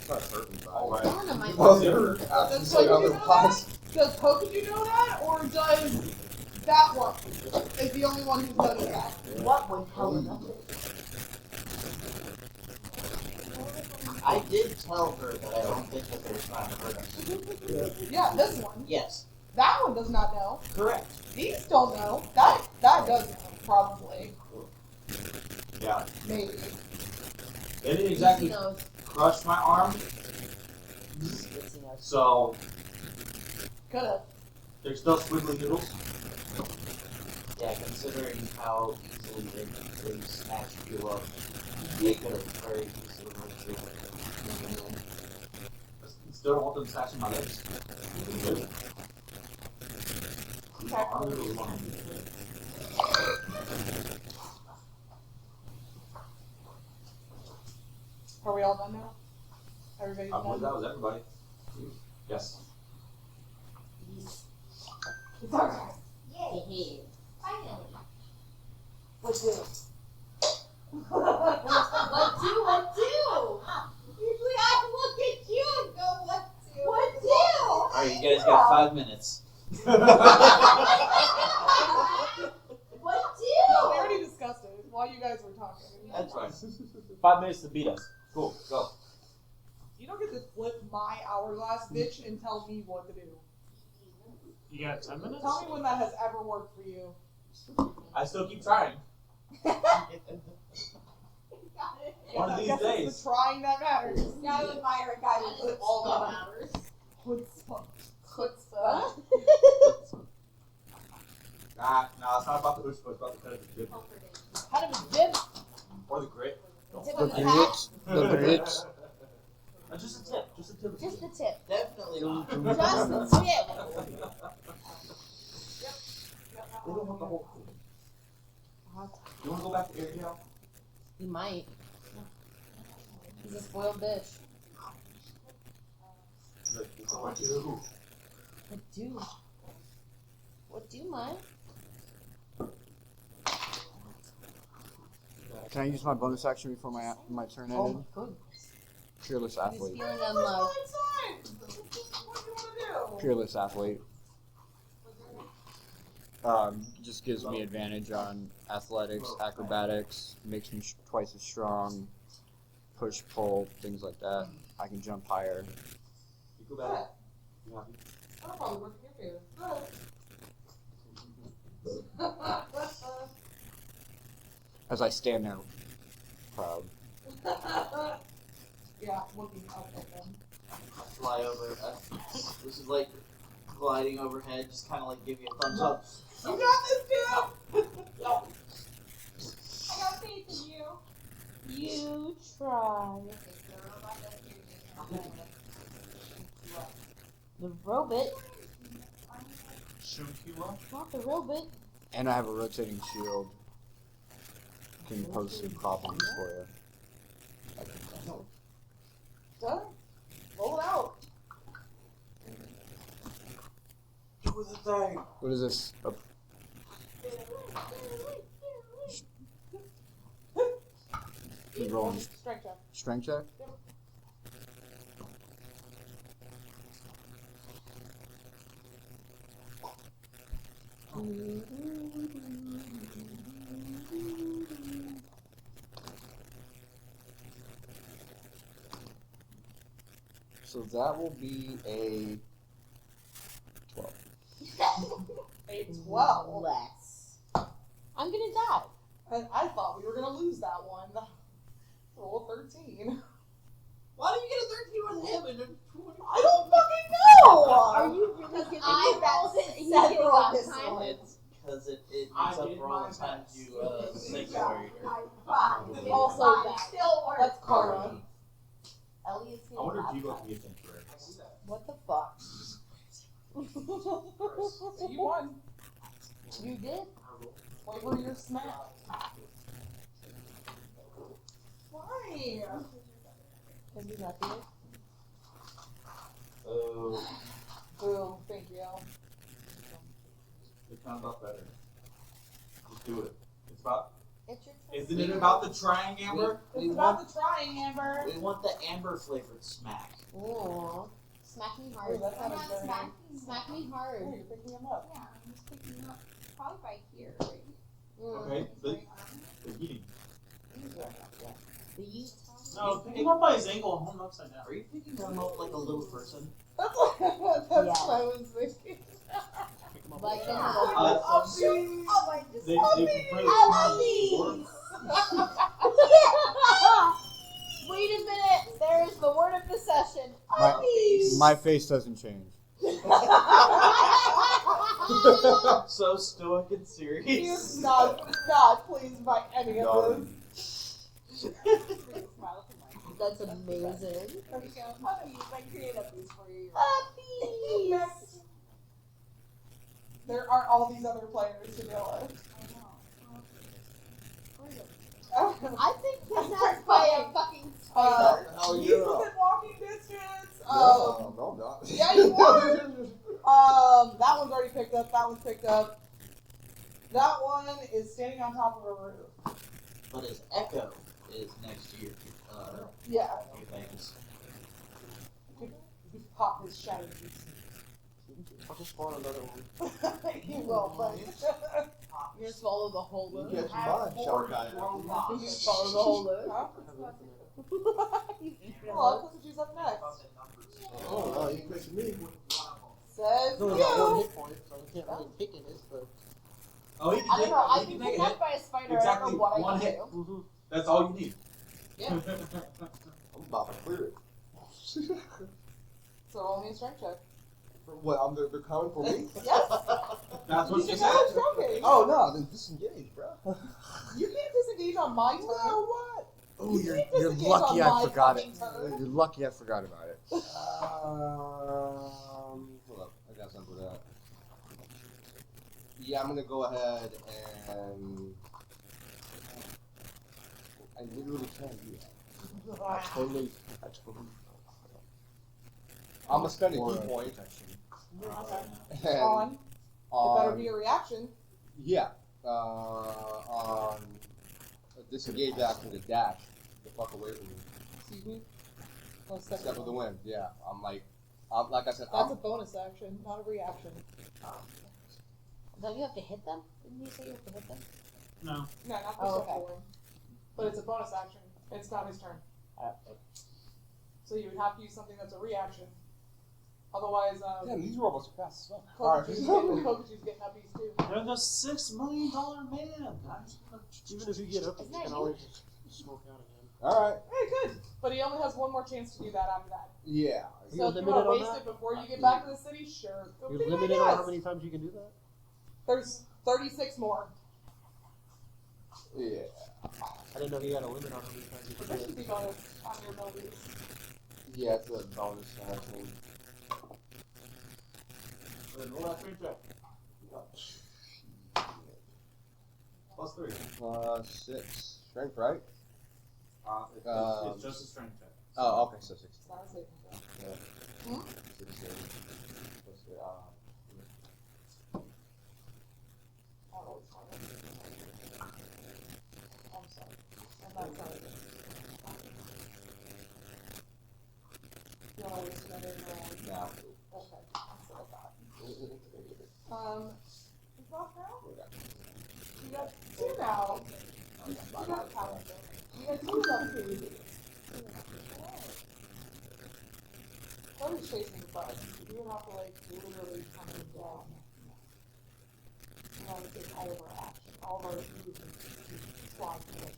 hurting. Alright. None of my Well, they're actually like other pots. Does Pokemon know that, or does that one is the only one who knows that? What would tell them? I did tell her that I don't think that they're trying to hurt us. Yeah, this one. Yes, That one does not know. correct. These don't know. That does know, probably. Yeah. Maybe. They didn't exactly knows. crush my arm, so Could've. they're still squiggly noodles. Yeah, considering how easily they snatched you up, they could have very easily hurt you. Still don't want them snatching my legs. I'm literally one. Are we all done now? Everybody's I believe done? that was everybody. Yes. It's alright. Yay. Finally. Let's do it. What do? Usually I look at you and go, what do? Alright, you guys got 5 minutes. What No, we do? already discussed it while you guys were talking. That's fine. 5 minutes to beat us. Cool, go. You don't get to flip my hourglass, bitch, and tell me what to do. You got 10 minutes? Tell me when that has ever worked for you. I still keep trying. One of these It's days. the trying that matters. You gotta admire a guy who puts all that matters. Chutzpah. Chutzpah. Nah, it's not about the push, but it's about the kind of the Kind of a dip. or the grit. Tip The of the hat. grits. Just a tip. Just a tip. Just the tip. Definitely not. Just the tip. We don't want the whole thing. You want to go back to Airedale? He might. He's a spoiled bitch. What do? What do? What do, mine? Can I use my bonus action before my turn Oh ended? my goodness. Peerless He's athlete. feeling unloved. What do you want to do? Peerless athlete. Just gives me advantage on athletics, acrobatics, makes me twice as strong, push, pull, things like that. I can jump higher. You go back. You happy? That'll probably work in your favor. As I stand there, proud. Yeah, looking up at them. Fly over. This is like gliding overhead, just kind of like give you a thumbs up. You got this, too! No. I got faith in you. You try. The robot, Shoot you up? not the robot. And I have a rotating shield. Can pose some problems for you. Done? Roll it out. Do the thing. What is this? Oh, keep rolling. Strength check. Strength check? So that will be a 12. A 12. Less. I'm gonna die. And I thought we were gonna lose that one. Roll 13. Why do you get a 13 with him and a 20? I don't fucking know! Are you really giving I me that? rolled it You seven giving on that this time? one. It's because it except for all the times you sanctuary her. Also, that's karma. Elliot's I wonder if you go to be a sanctuary. What the fuck? You won. You did? Flavor your smack. Why? Because he's not here. Oh, Boom, thank you. it sounds a lot better. Just do it. It's about. It's your turn. Isn't it about the trying, Amber? It's about the trying, Amber. We want the amber flavored smack. Ooh. Smack me hard. Ooh, that sounded very Smack nice. Smack me hard. Oh, you're picking him up. Yeah, I'm just picking him up. Probably by here, right? Okay, the heating. The yeast. No, pick him up by his ankle and hold him upside down. Are you picking him up like a little person? That's what I was thinking. Like Uh, Oh my They Wait a minute. There is the word of the session. My face doesn't change. So stoic and He serious. is not pleased by any of this. That's amazing. I created these for you. Puppies. There are all these other players to deal with. I think possessed by a fucking spider. He's within walking distance. No, I'm not. Yeah, you are. That one's already picked up. That one's picked up. That one is standing on top of a roof. But his echo is next to your Yeah. your things. You could pop his shadow piece. I'll just spawn another one. You will, but You just follow the whole You loop. get some mud, shower guy. You just follow the whole loop. Huh? You Well, that's what you's up next. Oh, no, you picking me. Says It's only got one you. hit point, so I can't really pick it. But Oh, he can I don't take, know. I he can can take a possessed hit. by a spider. Exactly, I don't know what I one can hit. do. That's all you need. Yeah. I'm about to clear it. So roll me a strength check. For what? They're coming for me? Yes. That's what she You said. can disengage. Oh, no, then disengage, bro. You can't disengage on my turn. No, what? Oh, You you're can't you're disengage lucky on I my forgot it. fucking turn. You're lucky I forgot about it. Hold up. I got something for that. Yeah, I'm gonna go ahead and. I literally can't do that. I totally. I'm gonna spend a key point. Okay. On. It better be a reaction. Yeah. On a disengage action to dash the fuck away from me. Excuse me. Oh, step Step of the wind. Yeah. like I said. That's a bonus action, not a reaction. Don't you have to hit them? Didn't you say you have to hit them? No. No, not for Oh, step okay. forward. But it's a bonus action. It's not his turn. So you would have to use something that's a reaction. Otherwise, Damn, these robots are fast as fuck. Kokuchu's getting uppies too. They're the $6 million man. even if you get up, you Isn't that can you? always just smoke out again. Alright. Hey, good. But he only has one more chance to do that after that. Yeah. You're So if you limited want to on waste that? it before you get back to the city, sure. Go You're be my limited on how guest. many times you can do that? There's 36 more. Yeah. I didn't know he had a limit on how many times you But could there do should it. be bonus on your abilities. Yeah, it's a bonus action. Roll that strength check. Plus 3. +6. Strength, right? It's just a strength check. Oh, okay, so 6. It's not a saving throw. Yeah. 6. Oh, it's fine. I'm sorry. I'm not sorry. You want to waste another round? Now. Okay, that's what I thought. It's off now? You got 2 now. You got power. You got 2 left too. What is chasing the bus? You would have to like literally come down. You want to take all of our action, all of our movements to slide to it.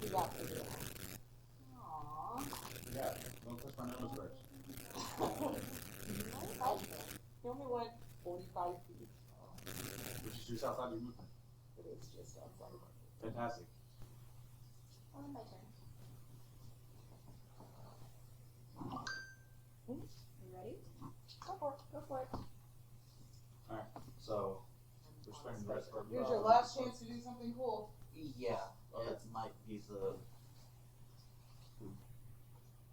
You got to do it. Aww. Yeah, don't touch my nose first. 45 feet. Which is just outside your movement. It is just outside. Fantastic. My turn. You ready? Go for it. Go for it. Alright, so we're spending the rest of our Here's your last chance to do something cool. Yeah, it might be the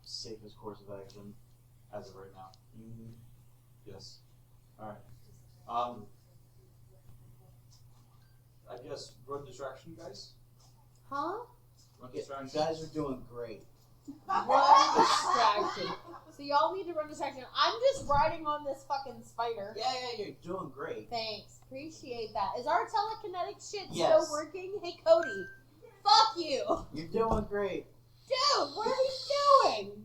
safest course of action. as of right now. Mm-hmm. Yes. Alright. I guess run distraction, guys? Huh? Run You distraction. guys are doing great. Run distraction. So y'all need to run distraction. I'm just riding on this fucking spider. Yeah, you're doing great. Thanks. Appreciate that. Is our telekinetic shit Yes. still working? Hey, Cody. Fuck you. You're doing great. Dude, what are we doing?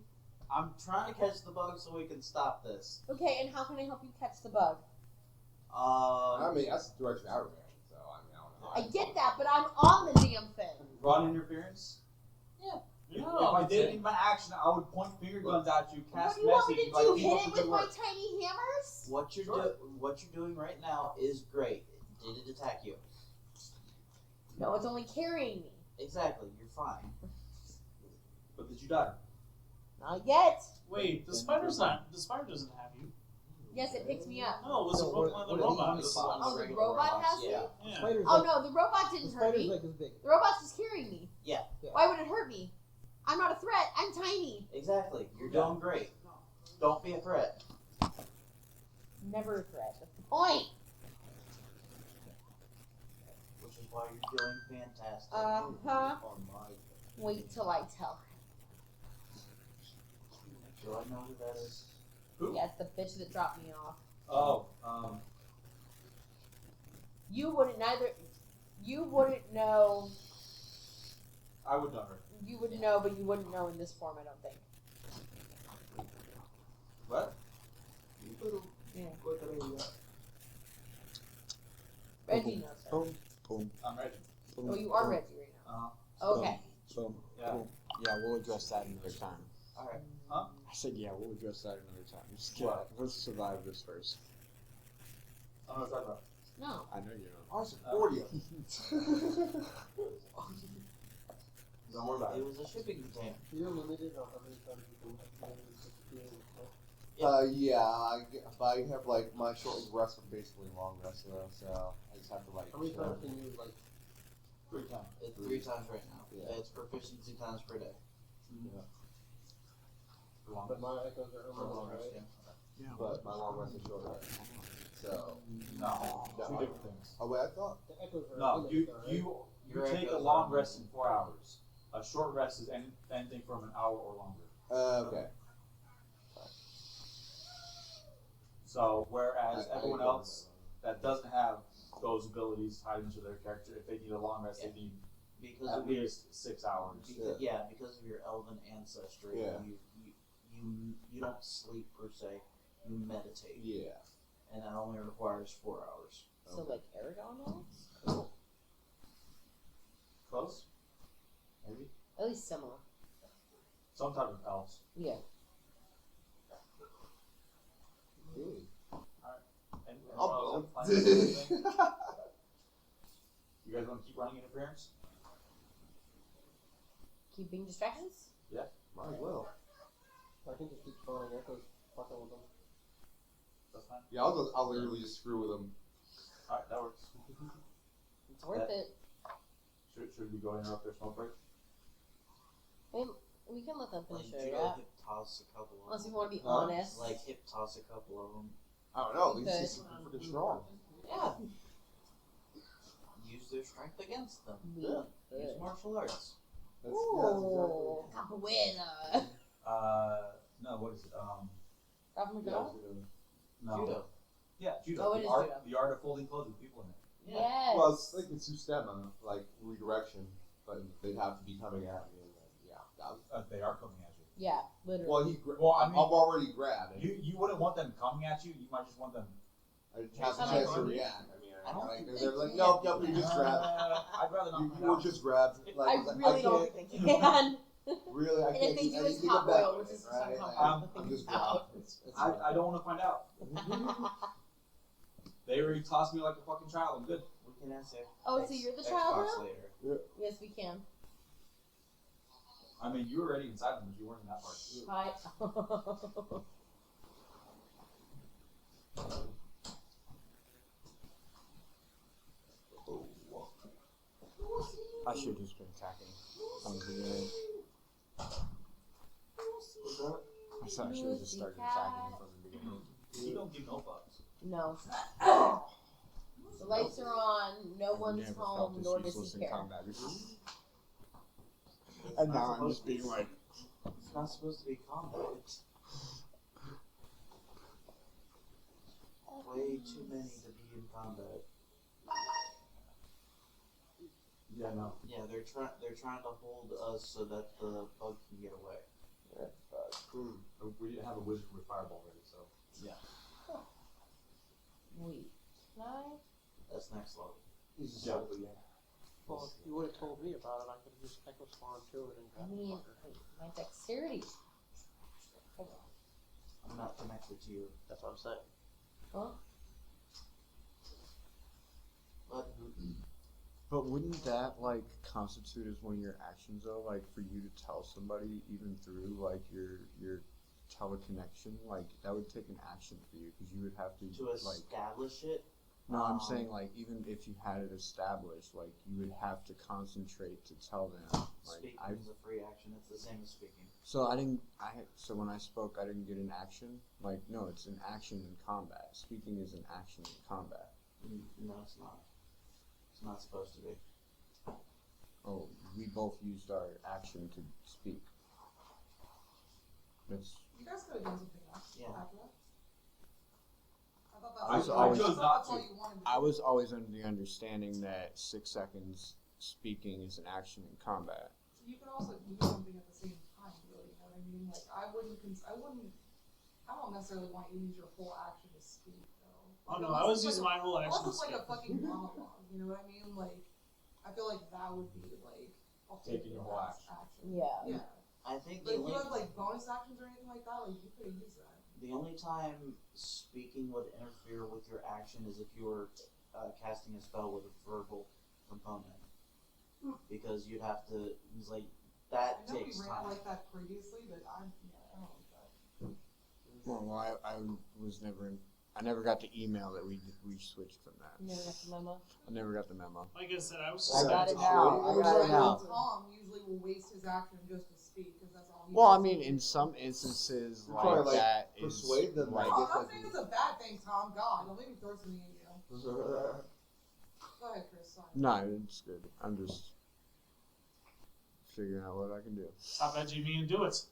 I'm trying to catch the bug so we can stop this. Okay, and how can I help you catch the bug? I mean, that's the direction I ran, so I mean, I don't know. I get that, but I'm on the damn thing. Run interference? Yeah. If I did it in my action, I would point finger guns at you, What cast do you want me message, to like, do? keep Hit up it the with good my work. tiny hammers? What you're doing right now is great. Did it attack you? No, it's only carrying me. Exactly. You're fine. But did you die? Not yet. Wait, the spider doesn't have you. Yes, it picks me up. No, it was No, one of the what- robots. Oh, the robot has me? Yeah. Yeah. Spider's Oh like, no, the robot the didn't hurt spider's me. like as big. The robot's just carrying me. Yeah. Why would it hurt me? I'm not a threat. I'm tiny. Exactly. You're doing great. Don't be a threat. Never a threat. That's the point. Which is why you're doing fantastic. Uh-huh. Wait till I tell Do I know who that is? her. Yeah, it's the bitch that dropped me off. Oh, You wouldn't know. I would know her. You would know, but you wouldn't know in this form, I don't think. What? Yeah. Reggie knows her. Boom, boom, I'm ready. boom. Oh, you are Reggie right now. Okay. Boom, Yeah. boom. Yeah, we'll address that another time. Alright. I said, yeah, we'll address that another time. Just kidding. Let's survive this first. I don't know what I'm talking about. No. I know you know. I was 40 of them. Don't worry about It it. was a shipping container. You're limited on how many times you can disappear. But I have like my short rest are basically long rest though, so I just have to like. How many times can you like? 3 times. It's 3 times right now. Yeah. It's proficiency times per day. But my echoes are For long unlimited, rest, right? yeah. But my long rest is short rest. So. No, No, 2 different things. Oh wait, I thought. The echoes are No, unlimited, you though, right? you Your take a echoes long are- rest in 4 hours. A short rest is anything from an hour or longer. Okay. So whereas I everyone don't else that doesn't have those abilities tied into their character, if they need a long rest, they need Because at of your, least 6 hours. because of your elven ancestry, Yeah. you don't sleep per se. You meditate. Yeah. And that only requires 4 hours. So like Aragon knows? Close? Maybe? At least similar. Some type of elves. Yeah. And Oh, plans and everything? You guys want to keep running interference? Keeping distractions? Might as well. I can just keep spawning echoes, fucking with them. That's fine. Yeah, I'll literally just screw with them. Alright, that works. It's worth it. Should we go interrupt their smoke break? We can let them Like, finish you their go yeah. hip toss a couple of Unless them. you want to be Huh? honest. Like hip toss a couple of them. I don't know. These Okay. things are freaking strong. Yeah. Use their strength against them. Yeah. Use martial arts. Ooh, capoeira. No, what is it? Rafa McDonald? No. Judo. Yeah, judo. Oh, it the is art, judo. The art of folding clothes with people in it. Yes. Well, it's like it's two-step, like redirection, but they'd have to be coming at me. And yeah, that was, They are coming at you. Yeah, literally. well, I mean, I've already grabbed. And You wouldn't want them coming at you. You might just want them. I have a I'm chance like, to react. I mean, I don't like, think they're they like, can. nope, you just grabbed. I'd rather not. You find were out. just grabbed. Like, I really don't can't, think they can. really, I And can't if they do do, it's anything hot about boil, it, which is right? uncomfortable I'm to I'm think just about. grabbed. It's I don't want to find out. They already tossed me like a fucking child. I'm good. We can answer. Oh, so you're the child Xbox now? later. Yes, we can. I mean, you were already inside them, but you weren't in that part. Hi. I should have just been attacking from the beginning. I said I should have just started attacking from the beginning. You don't give no fucks. No. The lights are on, no I've one's never home, felt this nor does useless he in care. combat before. And now I'm just being like, It's not supposed to be combat. Way too many to be in combat. Yeah, no. Yeah, they're trying to hold us so that the bug can get away. We didn't have a wizard with fireball ready, so. Yeah. Wait, can I? That's next level. Yeah, but yeah. Well, if you would have told me about it, I could have just echo spawned to it and I grabbed mean, the wait, my dexterity. Hold on. I'm not connected to you. That's what I'm saying. Huh? but wouldn't that like constitute as one of your actions though? Like for you to tell somebody even through like your teleconnection, like that would take an action for you because you would have to To like. establish it. No, I'm saying like even if you had it established, like you would have to concentrate to tell them. Like Speaking is a free action. It's the same as speaking. So so when I spoke, I didn't get an action. Like no, it's an action in combat. Speaking is an action in combat. No, it's not. It's not supposed to be. Oh, we both used our action to speak. That's. You guys could have done something else Yeah. after that. I thought I was that's always- that's all you wanted to I do. was always under the understanding that 6 seconds speaking is an action in combat. You could also do something at the same time, really. You know what I mean? Like I don't necessarily want you to use your full action to speak, though. Oh no, Unless I was it's using like my whole action. Unless it's to like a speak. fucking monologue, you know what I mean? Like, I feel like that would be like a Taking your whole ass action. Yeah. Yeah. I think But the if you only, have like bonus actions or anything like that, like you could use that. the only time speaking would interfere with your action is if you were casting a spell with a verbal component. Because you'd have to, it's like, that I know we takes ran time. like that previously, but I don't like that. Well, I never got the email that we switched from that. You never got the memo? I never got the memo. Like I said, I was. I got it now. I got it now. Tom usually will waste his action just to speak because that's all he Well, I does. mean, in some instances, You're trying to, like that is persuade them, like. I No, guess, I'm not like saying it's a bad thing, Tom. God, don't make me throw something at you. Go ahead, Chris. Sorry. No, it's good. I'm just figuring out what I can do. Stop edging me and do it.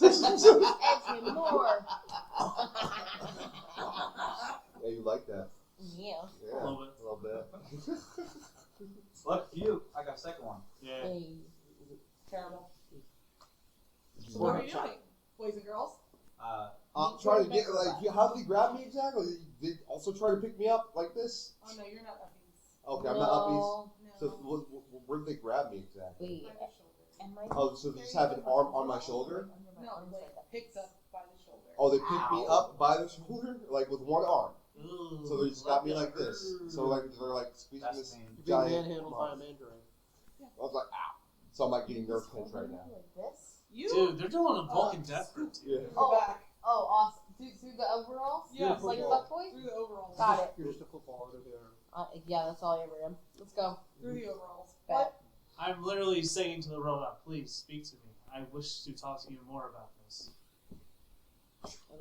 Edge him more. Yeah, you like that. Yeah. Yeah, A little bit. A little bit. Lucky for you, I got a second one. Yeah. Hey. Terrible. So what are you doing, boys and girls? Trying to get how did he grab me exactly? Did he also try to pick me up like this? Oh no, you're not uppies. Okay, I'm not uppies. No. So where did they grab me exactly? Wait. By the shoulder. Am I? Oh, so they just have an arm on my shoulder? No, like picked up by the shoulder. Oh, they picked me up by the shoulder, like with one arm. Ooh, So they just got me like this. So like they're like squeezing That's this pain. Being giant. manhandled by a mandarin. I was like, ow. So I'm like getting nerve pinched right now. Like this? You? dude, they're doing a Vulcan death grip. Yeah. Oh. Back. Oh, awesome. Through the overalls? Yeah, Like football. fuck boys? Through the overalls. Got it. You're just a football under the arm. Yeah, that's all I ever am. Let's go. Through the overalls. Bet. I'm literally saying to the robot, please speak to me. I wish to talk to you more about this.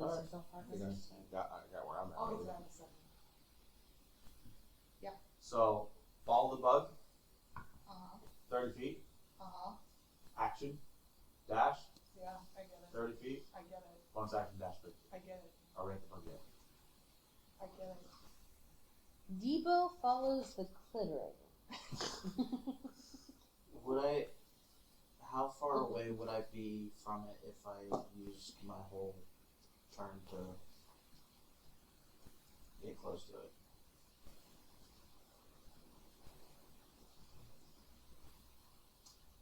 Alright. I got where I'm I'll at. get to that in a second. So, follow the bug, Uh-huh. 30 feet, Uh-huh. action, dash, Yeah, I get it. 30 feet, I get it. bonus action, dash 30 feet. I get it. I'll rate the bug yet. I get it. Debo follows the clittering. How far away would I be from it if I used my whole turn to get close to it?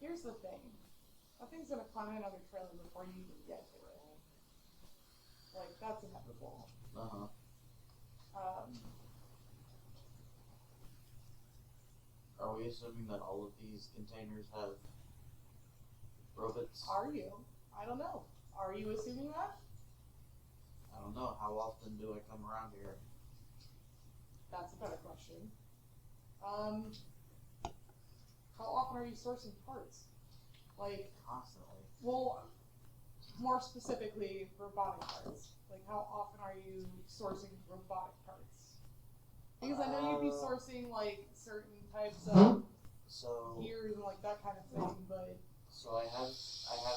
Here's the thing. That thing's gonna climb in on your trailer before you even get to it. Like, that's inevitable. Uh-huh. we assuming that all of these containers have robots? Are you? I don't know. Are you assuming that? I don't know. How often do I come around here? That's a better question. How often are you sourcing parts? Like, Constantly. well, more specifically, robotic parts. Like, how often are you sourcing robotic parts? Because I know you'd be sourcing, like, certain types of gears and, like, that kind of thing, but... So I have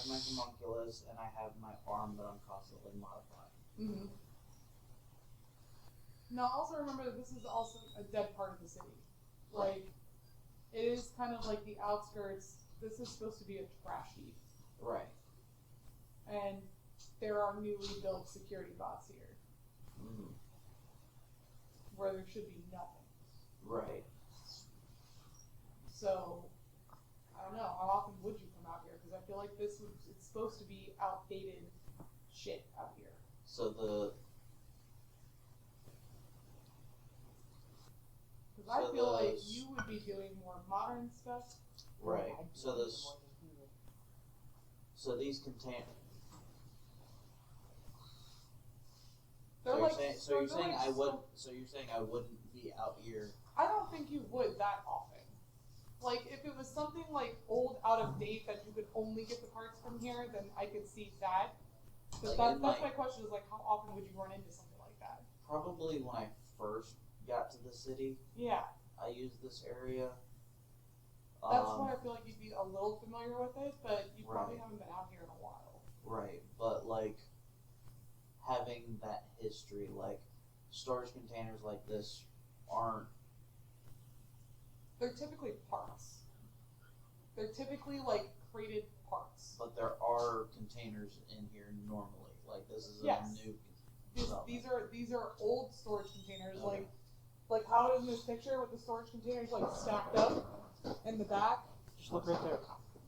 my homunculus and I have my arm that I'm constantly modifying. Mm-hmm. Now, also remember that this is also a dead part of the city. Like, it is kind of like the outskirts. This is supposed to be a trash heap. Right. And there are newly built security bots here. Mm-hmm. Where there should be nothing. Right. So, I don't know. How often would you come out here? Because I feel like it's supposed to be outdated shit out here. So the... Because I feel like you would be doing more modern stuff. Right. So this... So these contain... So you're saying I wouldn't... So you're saying I wouldn't be out here... I don't think you would that often. Like, if it was something like old, out of date that you could only get the parts from here, then I could see that. But Like, that's my question is, like, how often would you run into something like that? Probably when I first got to the city. Yeah. I used this area. That's why I feel like you'd be a little familiar with it, but you probably Right. haven't been out here in a while. Right, but like having that history, like storage containers like this aren't. They're typically parts. They're typically like crated parts. But there are containers in here normally. Like this is Yes. a new. These are old storage containers, Okay. like how in this picture with the storage containers like stacked up in the back. Just look right there.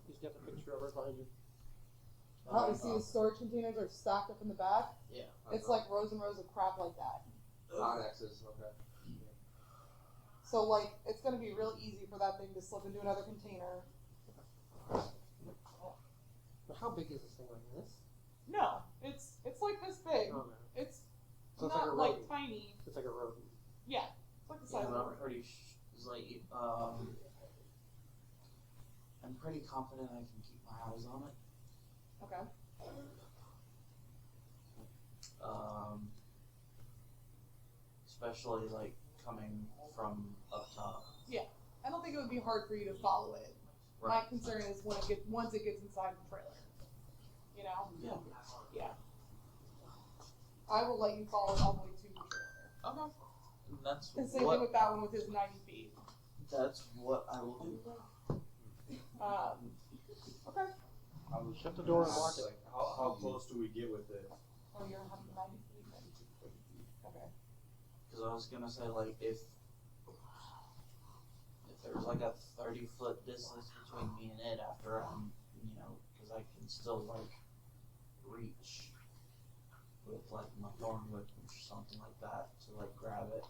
He's got the picture of right behind you. How you see the storage containers are stacked up in the back? Yeah. It's like rows and rows of crap like that. Connexes, okay. So like it's gonna be real easy for that thing to slip into another container. But how big is this thing like this? No, it's like this big. Okay. It's So it's not like a like rodent. tiny. It's like a rodent. Yeah, it's like the size of a I'm rodent. pretty. It's like I'm pretty confident I can keep my eyes on it. Okay. Especially like coming from up top. Yeah, I don't think it would be hard for you to follow it. Right. My concern is once it gets inside the trailer. You know? Yeah. Yeah. I will let you follow it all the way to the trailer. Okay. That's And same thing with that one with his 90 feet. That's what I will do. Okay. Shut the door and lock it. How close do we get with it? Oh, you're 190 feet? Okay. Because I was gonna say like if there's like a 30-foot distance between me and it after I'm because I can still like reach with like my thorn whip or something like that to like grab it.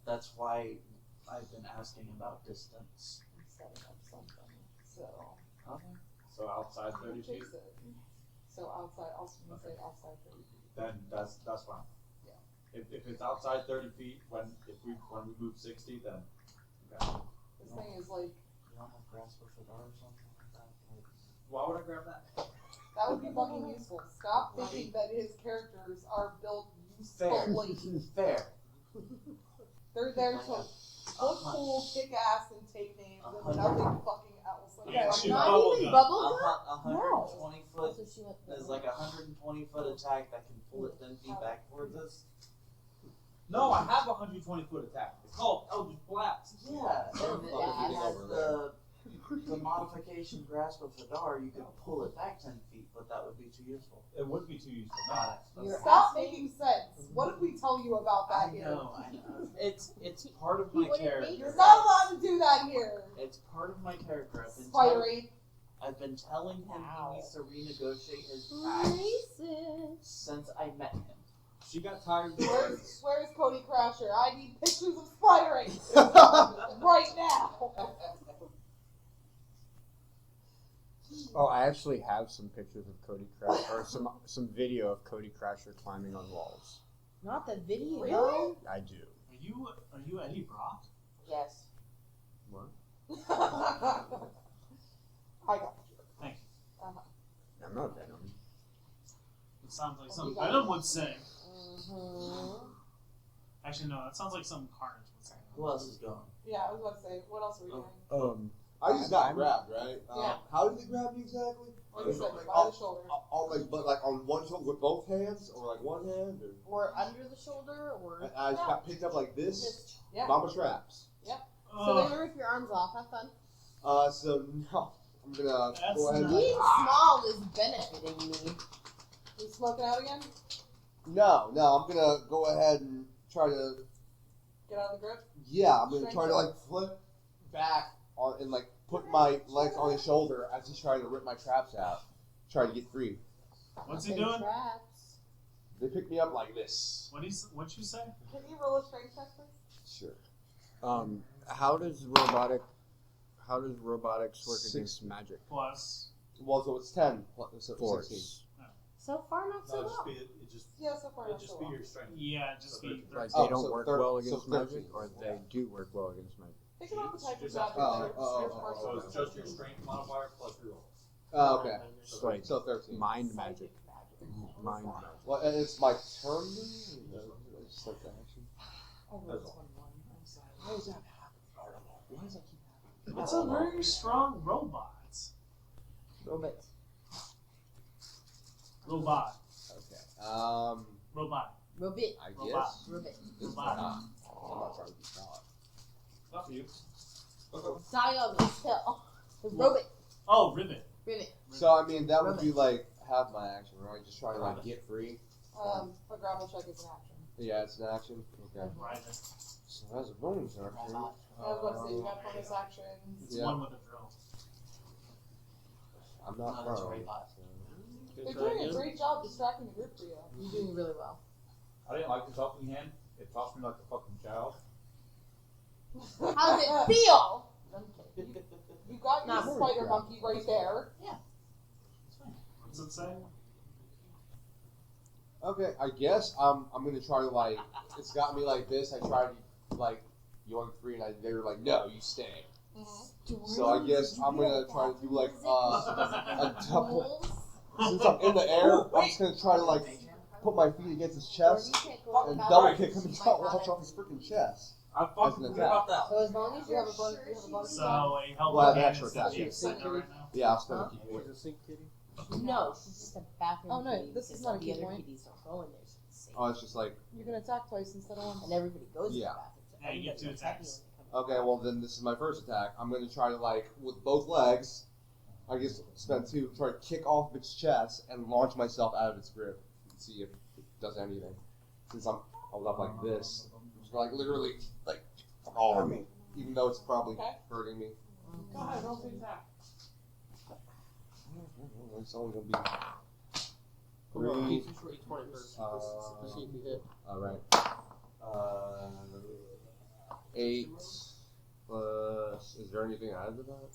That's why I've been asking about distance. I'm setting up something. So. Okay. So outside 30 feet? Fix it. So outside, also gonna say outside 30 feet. Then that's fine. Yeah. If it's outside 30 feet, when we move 60, then okay. This thing is like. You don't have grasp of Fedar or something like that? Like, Why would I grab that? That would be fucking useful. Stop thinking that his characters are built usefully. Fair. They're there to look cool, kick ass, and take names, and nothing fucking else. Okay. Not even bubble gum? 120 foot. So she went There's like a 120 foot attack that can pull it 10 feet back towards us. No, I have a 120 foot attack. It's called Eldritch Blast. Yeah, and it has the modification grasp of Fedar. You could pull it back 10 feet, but that would be too useful. It would be too useful. Stop making sense. What did we tell you about that here? I know. It's part of my character. You're not allowed to do that here. It's part of my character. I've been telling him he needs to renegotiate his packs since I met him. She got tired. Where's Cody Crasher? I need pictures of spiring right now. Oh, I actually have some pictures of Cody Crasher, or some video of Cody Crasher climbing on walls. Not the video. Really? I do. Are you Eddie Brock? Yes. What? I got you. Thank you. I'm not Venom. It sounds like You something got Venom would say. Mm-hmm. Actually, no, that sounds like something Carnage would say. Who else is going? Yeah, I was about to say, what else are we doing? I just got grabbed, right? Yeah. How did they grab me exactly? Like you said, Like, by the shoulder. like on one shoulder with both hands, or like one hand, Or under the shoulder, or. I just got picked up like this. Yeah. Mama traps. So they rip your arms off. Have fun. So no, I'm gonna That's go ahead. Being small is benefiting me. You smoking out again? No, I'm gonna go ahead and try to. Get out of the grip? Yeah, I'm gonna try to like flip back on and like put my legs on his shoulder as he's trying to rip my traps out, trying to get free. What's he doing? Traps. They pick me up like this. What'd you say? Can you roll a strength check, please? Sure. How does robotics work against magic? Plus. Well, so it's 10. So Force. 16. So far, not so well. Yeah, so far not Just so be well. your strength. Yeah, just be. Like Oh, they don't so work thir- well so against 13. magic, or they do work well against magic? Think about the type of Just job have you're doing. So it's just your strength modifier plus reroll. Oh, okay. It's like So 13. mind magic. Mind magic. Well, and it's my turn. Just like the action. Oh, that's 21. I'm sorry. Why does that happen? Why does that keep happening? It's a very strong robot. Robot. Robot. Okay. Robot. Robot. I Robot. guess. Robot. This is Robot. not. I'm not trying to be not. Not for you. Die on this hill. The robot. Oh, ribbit. Ribbit. So I mean, that would be like half my action, right? Just trying to like get free. A grapple check is an action. Yeah, it's an action. Okay. Right. So that's a bonus action. I was about to say, you got bonus actions. It's Yeah. one with a drill. I'm not that's prone. right. They're doing a great job distracting the group for you. You're doing really well. I didn't like this helping hand. It tossed me like a fucking child. How's it feel? I'm kidding. You got your Not really. spider monkey right there. What's it say? Okay, I guess I'm gonna try to like. It's got me like this. I tried to like yoink free, and they were like, "No, you stay." So I guess I'm gonna try to do like a double. Since I'm in the air, I'm just gonna try to like put my feet against his chest and double kick him and try to launch off his freaking chest. I fucking As an forgot about attack. that. So as long as You you're have a bonus. You have a bonus. So a helmet Well, I have hand extra is attack, the yeah. excitement right now. Yeah, I'll spend Huh? a key She's point. a sink kitty. No, she's just a bathroom. Oh, no, kitty this is because not a all key the other point. kitties don't go in there, so it's safe. Oh, it's just like You can attack twice instead of once. And everybody goes Yeah. to the bathroom. So Yeah, you get two everybody knows how attacks. you when they come okay. Well, then this is my first attack. I'm gonna try to like with both legs. I guess spend 2. Try to kick off its chest and launch myself out of its grip and see if it does anything. Since I'm held up like this, it's like literally like on me, even though it's probably Okay. hurting me. Go ahead, roll to attack. It's only gonna be Come on, 3. each one first. To see if you hit. All right. 8 plus. Is there anything added to that?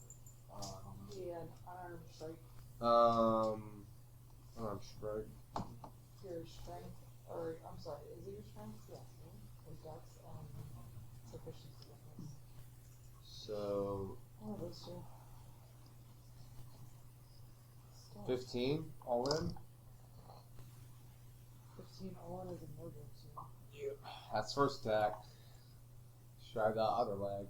Yeah, unarmed strike. Arm strike. Your strength, or I'm sorry, is it your strength? Yeah. Or dex and proficiency. So One of those two. Still, 15 all in. 15 all in is emergency. That's first attack. Try the other leg.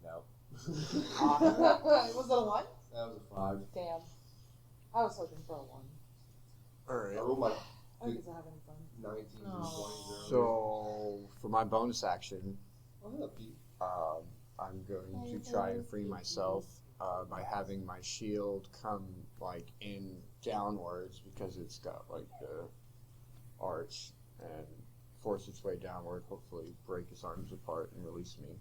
No. Was it a 1? That was a 5. Damn. I was hoping for a 1. Alright. I rolled like I think it's having fun. 19s and 20s. So for my bonus action, Oh, Pete. I'm going to try and free myself by having my shield come like in downwards because it's got like the arch and force its way downward. Hopefully, break his arms apart and release me.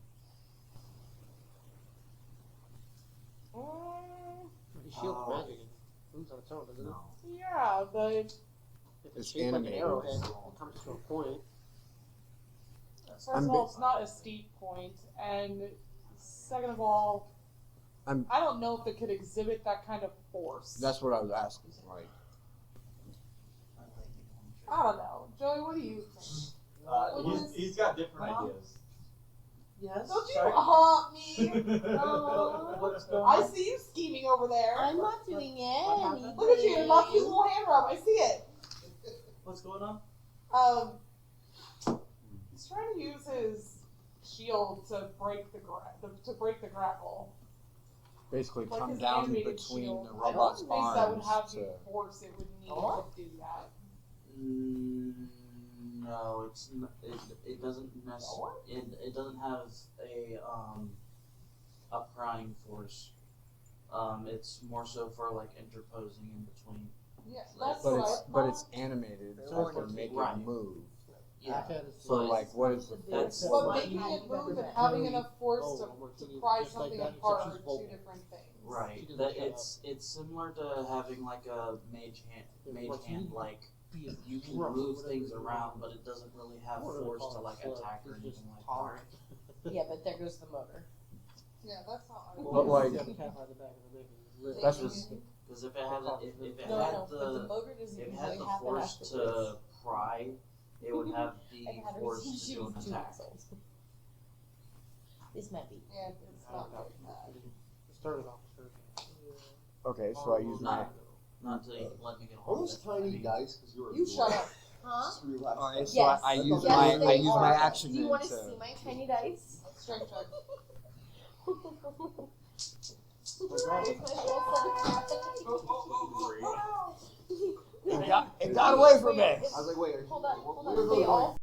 Your shield's magic. It moves on its own, doesn't it? Yeah, but If It's it's shaped like an animated. arrowhead, it comes to a point. First of all, it's not a steep point, and second of all, I don't know if it could exhibit that kind of force. That's what I was asking. Like, I don't know. Joey, what do you think? He's got different ideas. Yes. Don't you Sorry? haunt me? What's going I on? see you scheming over there. I'm not doing anything. Look at you, you're about to do a little hand rub. I see it. What's going on? He's trying to use his shield to break the grapple. basically Like come his down animated between shield. the I don't robot's think that would arms have to. the force it would need to do that. No, it doesn't it doesn't have a prying force. It's more so for like interposing in between. Yeah, that's But what it's I but thought. it's animated, so So I can make right. it move. Yeah. So like, what is the That's But making it move and having enough force to pry just like something that, apart except are she's two vocal. different things. right. She doesn't That shut it's similar to having like a mage hand like you can move things around, but it doesn't really have force to like attack or anything like that. Yeah, but there goes the motor. Yeah, that's not. But like, That's just because if it had if it No, had no, but the the motor doesn't if it usually had the happen force afterwards. to pry, it would have the I've had her force since to she do was an 2 attack. months old. This might be. Yeah, it's not very bad. It started off first. okay, so I use my. Not until you let me get a hold Are of those it. tiny dice? Because you're a You shut up. Huh? Just relax. Alright, so Yes. I use Yes, my they use are. my action Do you then want to to. see my tiny dice? Strength check. Here's my full set of It got away from me. I was like, wait. Hold on, hold on. Wait, They wait, all.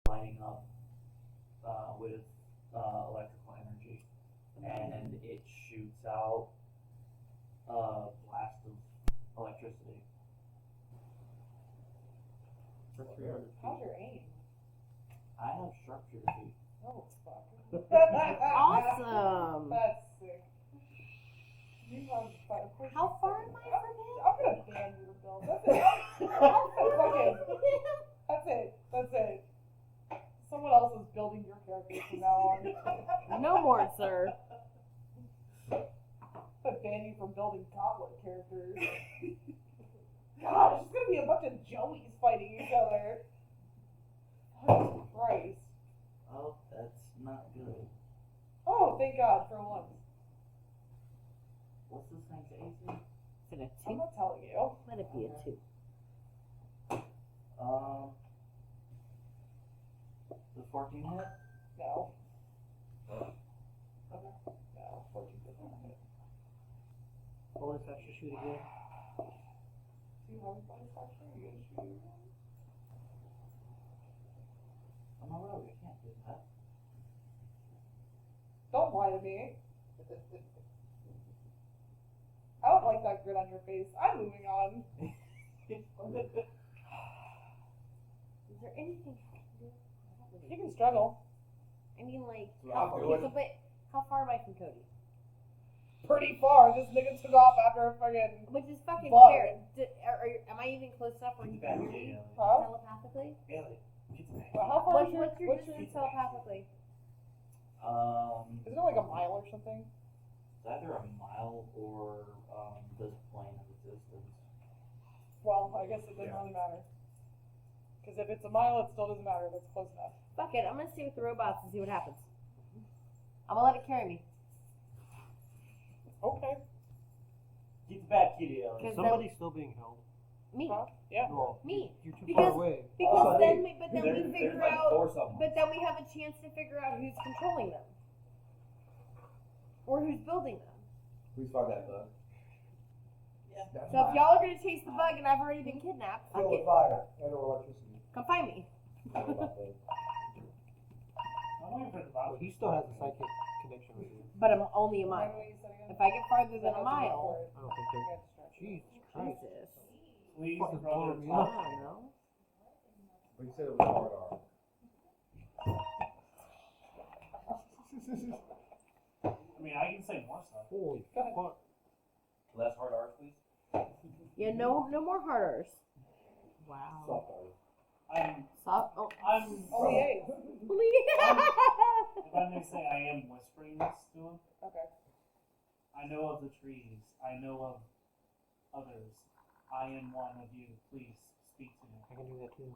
lighting up with electrical energy, and it shoots out a blast of electricity. For 300 feet. How's your aim? I have sharpshooter feet. Oh, fuck. Awesome. That's sick. You have How far am I from him? I'm gonna ban you to build. That's it. That's it. Someone else is building your characters from now on. No more, sir. I ban you from building goblet characters. God, it's gonna be a bunch of Joeys fighting each other. Oh, Christ. Oh, that's not good. Oh, thank God for once. What's this thing's AC? Is it a I'm 2? not telling you. Let it be a 2. Does 14 hit? No. Okay. No, 14 does not hit. Bonus action shoot again. Do you have a bonus action? Are you gonna shoot? I'm a rogue, I can't do that. Don't lie to me. I don't like that grin on your face. I'm moving on. Is there anything I can do? You can struggle. I mean, like, So how, I'm doing- but how far am I from Cody? Pretty far. This nigga took off after a fucking. Which is fucking Bug. fair. Am I even close enough where you can hear me Huh? telepathically? Well, how far is your, What's your distance telepathically? Isn't it like a mile or something? It's either a mile or this plane of existence. Well, I guess it doesn't really matter. Because if it's a mile, it still doesn't matter. That's close enough. Fuck it, I'm gonna stay with the robots and see what happens. I'm gonna let it carry me. Okay. Keep the bad kitty out. Because Somebody's still being held. Me. Huh? Yeah. Well, Me. you're too Because- far away. Because Oh, then they- we, but then there- we there's figure like out, 4 someone. but then we have a chance to figure out who's controlling them. Or who's building them. Please find that bug. So if y'all are gonna chase the bug and I've already been kidnapped, fuck it. fire and electricity. Come find me. I'm waiting for the Well, bottom. he still has a psychic connection with you. But I'm only a Remind mile. me what you said again? If I get farther than a I mile, I don't think got they're. distracted. Jesus Christ. Jesus. Please, Fucking brother. blowing me I up. don't know. But you said it was hard R. I mean, I can say more stuff. Holy Go ahead. fuck. Less hard R, please. Yeah, no more harders. Wow. Soft R. I'm, Stop. Oh. I'm, Only 8. if I may say, I am whispering this to him. Okay. I know of the trees. I know of others. I am one of you. Please speak to me. I can do that too.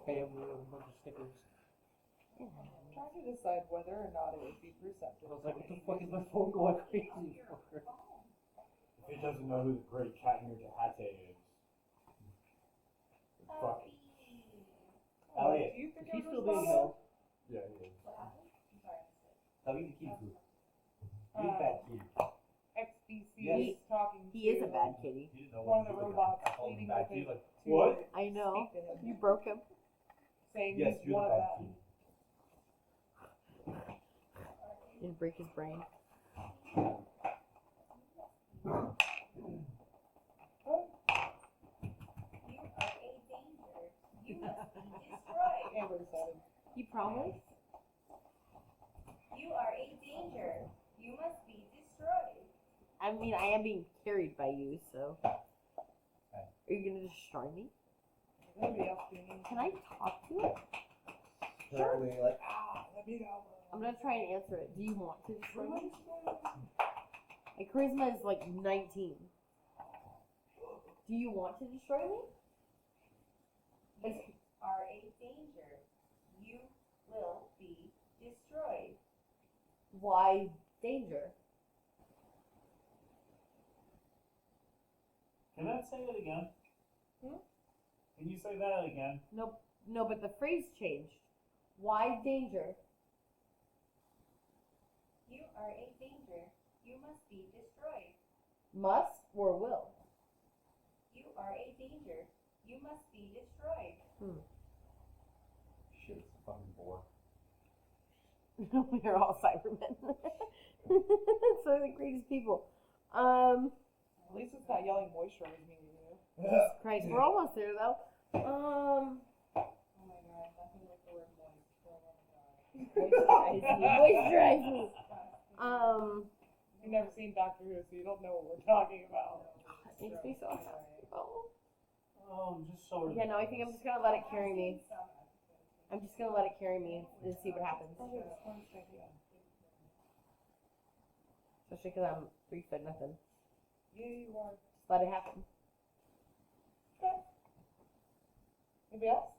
Spam me with a bunch of stickers. I'm trying to decide whether or not it would be perceptive. I was like, what the fuck is my phone going crazy for? If he doesn't know who the great cat near Jahate is. Fuck. Elliot. Do you think He's I still would being respond? held. Yeah, he is. Tell me the key food. Uh, He's bad kitty. XBC Yes. is talking to He is a bad kitty. He didn't know one of what the to do. robots I called him pleading bad with kitty. it Like, to what? I know. speak to him, You broke him. saying Yes, he's you're one the of bad them. kitty. Didn't break his brain. Amber decided. You promise? You are a danger. You must be destroyed. I mean, I am being carried by you, so. Are you gonna destroy me? Nobody else doing it. Can I talk to it? Apparently, like, Let me go. I'm gonna try and answer it. Do you want to destroy me? My charisma is like 19. Do you want to destroy me? You are a danger. You will be destroyed. Why danger? Can I say it again? Hmm? Can you say that again? No, but the phrase changed. Why danger? You are a danger. You must be destroyed. Must or will? You are a danger. You must be destroyed. shit, it's a fucking bore. We're all Cybermen. So the greatest people. At least it's not yelling moisturize me to you. Jesus Christ, we're almost there though. Oh my god, nothing like the word moist. Oh my god. Moisturize me. You've never seen Doctor Who, so you don't know what we're talking about. That makes me so happy. Oh. Oh, just sort of. Yeah, no, I think I'm just gonna let it carry me. I'm just gonna let it carry me and see what happens. Especially because I'm 3 foot nothing. Yeah, you are. Just let it happen. Okay. Anybody else?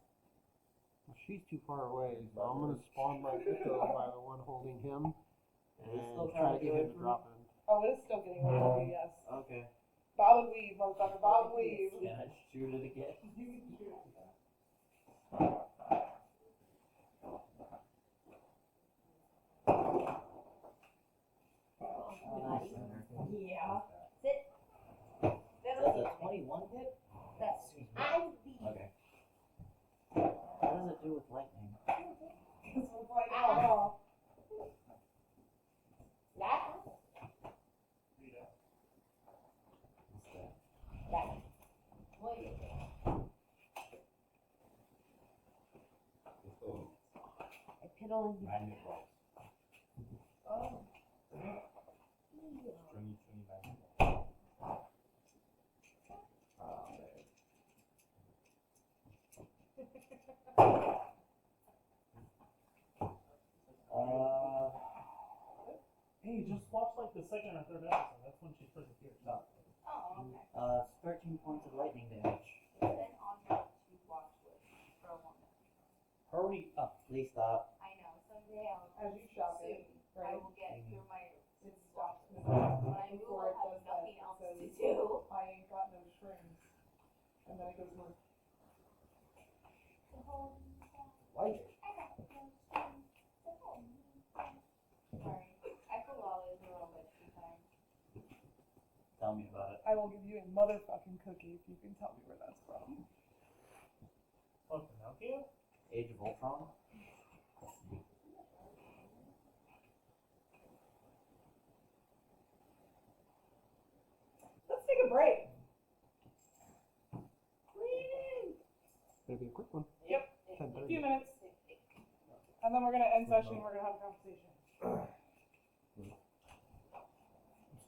Well, she's too far away, so I'm gonna spawn my echo by the one holding him and try to get him to drop him. Oh, it is still getting away from you, yes. Okay. Bob and weave, motherfucker. Bob and weave. Can I shoot it again? Nice center. Yeah. Sit. Does a 21 hit? That's Okay. What does it do with lightning? Because we're fighting all. That? That. What is it? I piddle and Magnet balls. Oh. Stringy magnet balls. Hey, just watch like the second or third episode. That's when she first appears. No. Oh, okay. It's 13 points of lightning damage. Then on track to watch with for a woman. Hurry up. Please stop. I know. Someday I'll. As you shop soon, it, I right? will get through my. It stops. When I move, Before I'll it have does nothing that, else it to says, do. I ain't got no strings. And then it goes more. Light. Sorry. I feel always a little bit sometimes. Tell me about it. I will give you a motherfucking cookie if you can tell me where that's from. Oh, Pinocchio? Age of Ultron? Let's take a break. It'll be a quick one. Yep. A 10:30. few minutes. And then we're going to end session and we're going to have a conversation. I'm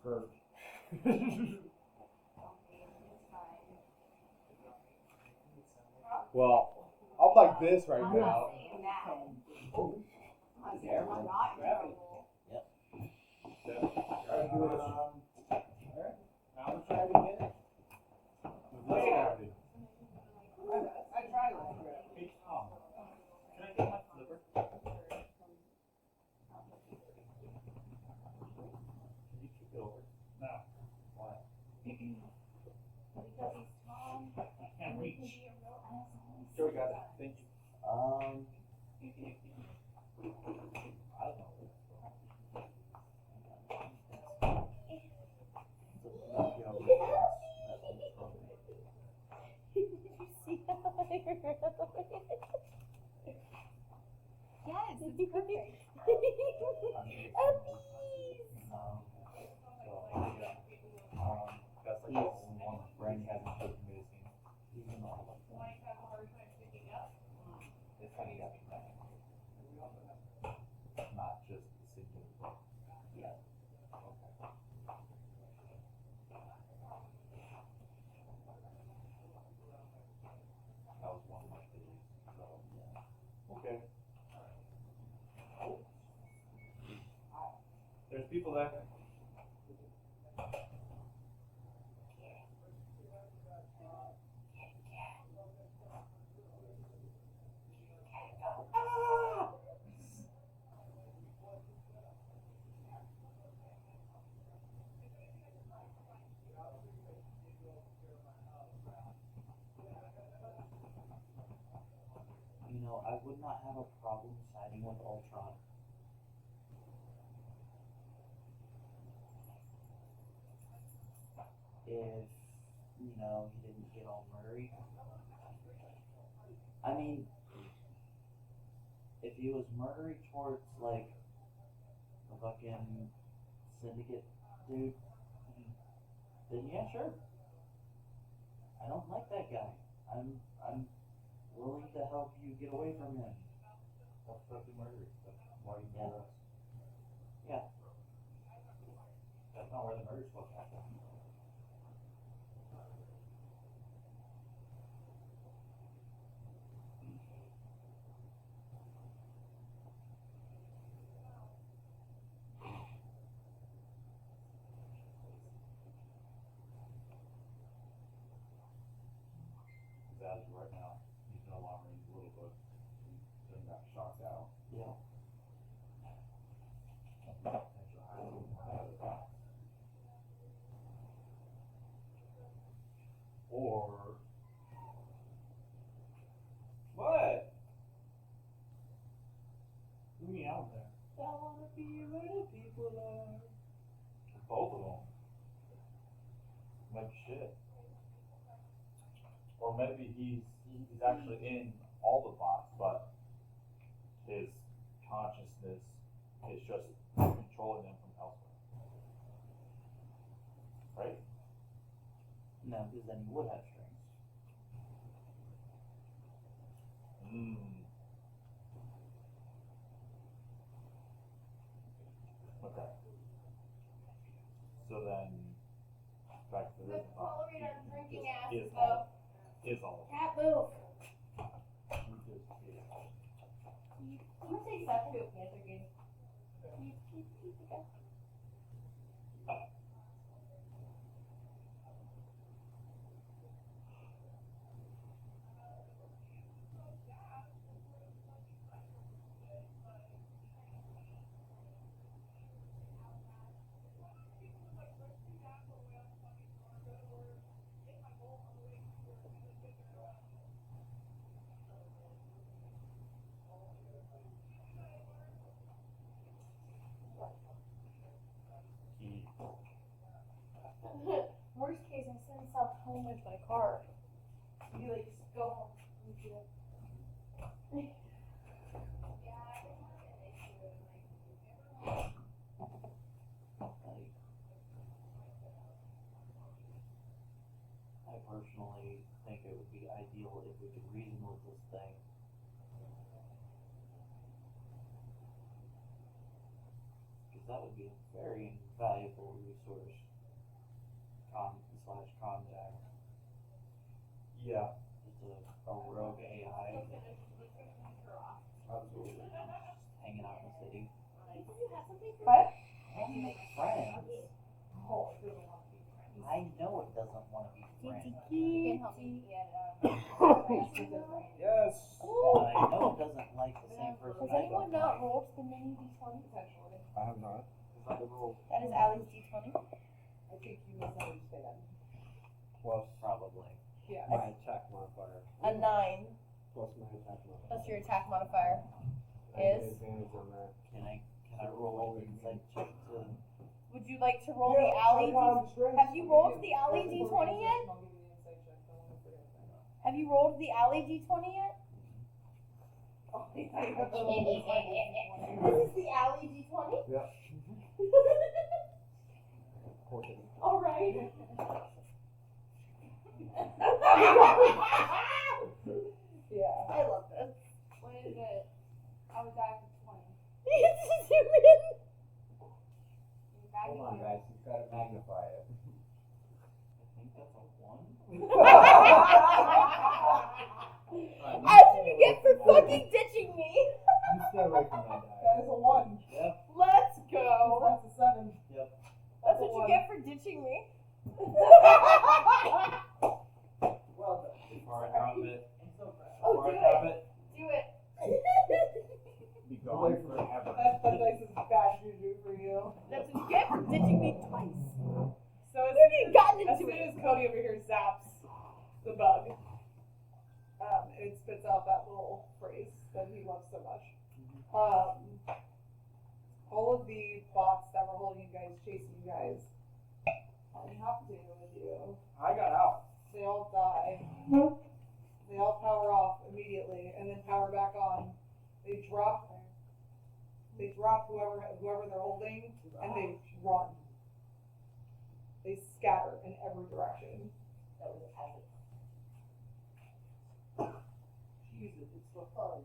scared. Well, I'm like this right I'm now. not saying that. I'm saying I'm not in trouble. Now we're trying to get it. I tried it. Hey, Tom. Can I get my flipper? Can you kick it over? No. Why? Because he's Tom. I can't reach. Sure, got it. Thank you. I don't know. Did you see how I ran away? Yes, it's perfect. That's like the only one Brandy hasn't taken me to see. Even though I like that. Not just the singular book. Yeah. Okay. That was one of my theories. So, yeah. Okay. There's people there. You know, I would not have a problem siding with Ultron. If, you know, he didn't get all murray. I mean, if he was murdery towards, like, the fucking syndicate dude, then yeah, sure. I don't like that guy. I'm willing to help you get away from him. That's fucking murder. That's why you do us. Yeah. Fire spellcaster. As of right now, he's no longer in the little book. He got shocked out. Yeah. Potential hiding one out of the box. Or what? Who me out there? I wanna be where the people are. Both of them. Maybe shit. Or maybe he's actually in all the bots, but his consciousness is just controlling them from elsewhere. Right? No, because then he would have strings. Okay. So then, back to this box. Drinking ass, Is though. all. Is all. Cat move. He just is. I'm gonna take that to a Panther game. Keep go. Worst case, I send South home with my car. You like just go home. You do it. I personally think it would be ideal if we could reason with this thing. Because that would be a very invaluable resource. Contact. Yeah. Just a rogue AI. Absolutely. Hanging out in the city. What? And make friends. I know it doesn't want to be friends. You can help me get Yes. And I know it doesn't like the same person. Has anyone not rolled the mini d20? I have not. That is Allie's d20. I think you misunderstand. Plus Probably. Yeah. my attack modifier. A 9 Plus my attack modifier. plus your attack modifier I get is. advantage on that. Can I roll an insight check to? Would you like to roll the Allie Have you rolled the Allie d20 yet? Have you rolled the Allie d20 yet? This is the Allie d20? Yeah. All right. Yeah. I love this. What is it? I was back at 20. Zoom in. Hold on, guys. You've got to magnify it. I think that's a 1. That's what you get for fucking ditching me. You stay away from that die. That is a 1. Yep. Let's go. That's a 7. Yep. That's what you get for ditching me. Well done. Before I drop it. Oh, Before I do drop it. it. Do it. Be gone forever. That dice is bad juju for you. That's what you get for ditching me twice. So as Have you gotten as into soon it? as Cody over here zaps the bug, it spits out that little phrase that he loves so much. All of the bots that were holding you guys, chasing you guys, have to with you. I got out. They all die. They all power off immediately and then power back on. They drop whoever they're holding and they run. They scatter in every direction. That was epic. Jesus, it's the fun.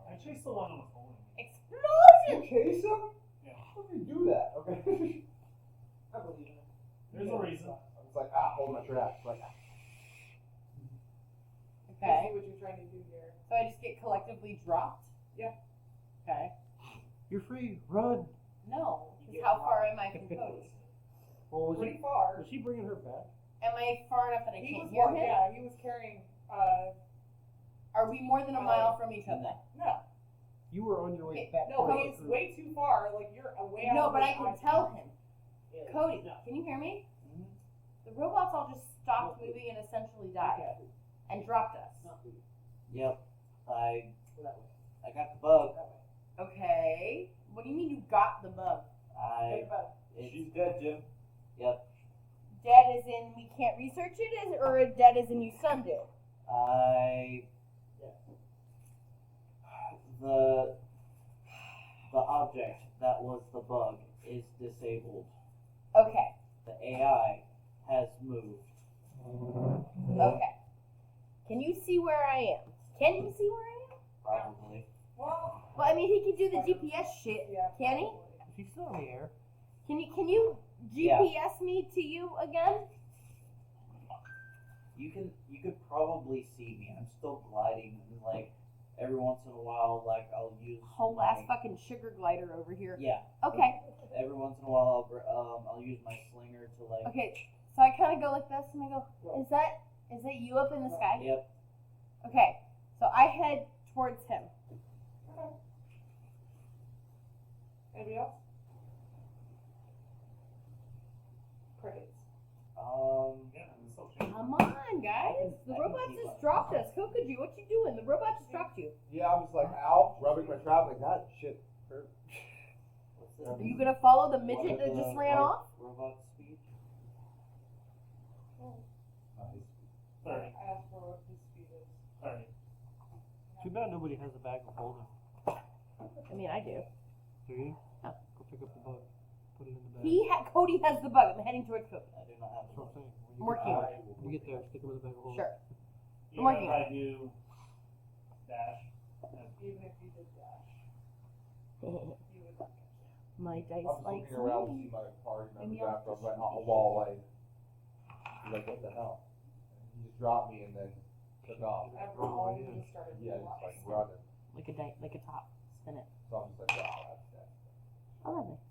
I chased the one that was holding me. Explosion! Chase him? Yeah. Look do you do that? Okay. I believe it. There's a reason. I'm just like, hold my tracks. Like, I Okay. see what you're trying to do here. So I just get collectively dropped? Yeah. Okay. You're free. Run. No, because how far am I from Cody? Well, was Pretty he, far. was he bringing her back? Am I far enough that I He can't was hear walking, him? yeah, he was carrying, Are we more than a mile from each other? no. You were on your way Okay, back. No, towards he's the crew. way too far, like you're way out No, of but his I can eyes. tell him. Cody, can you hear me? The robots all just stopped moving and essentially died. And dropped us. Yep. I got the bug. Okay. What do you mean you got the bug? She's dead, Jim. Yep. Dead as in we can't research it, or dead as in you stunned it? The object that was the bug is disabled. Okay. The AI has moved. Okay. Can you see where I am? Can you see where I am? Probably. Well, I mean, he can do the GPS shit, can he? He's still in the air. Can you GPS me to you again? You could probably see me. I'm still gliding, and like every once in a while, like I'll use Whole ass fucking sugar glider over here. Yeah. Okay. Every once in a while, I'll use my slinger to like. Okay. So I kind of go like this, and I go, is that you up in the sky? Yep. Okay. So I head towards him. anybody else? Crickets. Come on, guys. The robot just dropped us. Kokuji, what you doing? The robot just dropped you. yeah, I'm just like, ow, rubbing my trap like that. Shit. Hurt. Are you gonna follow the midget that just ran off? Robot speed. I asked for what his speed is. 30. Too bad nobody has a bag of holding. I mean, I do. Do you? Oh. Go pick up the bug. Put it in the bag. Cody has the bug. I'm heading towards Cody. I do not have. That's what I'm saying. I'm working on it. When you get there, stick him in the bag of holding. Sure. Even working if on I do dash. Even if you did dash, you would not catch it. My dice I was like looking around to see my party members after I was like, a wall like, what the hell? And he just dropped me and then took off. Everyone just started Yeah, doing just like lots. running. like a top. Spin it. So I'm just like, wow, that's that. Oh, lovely.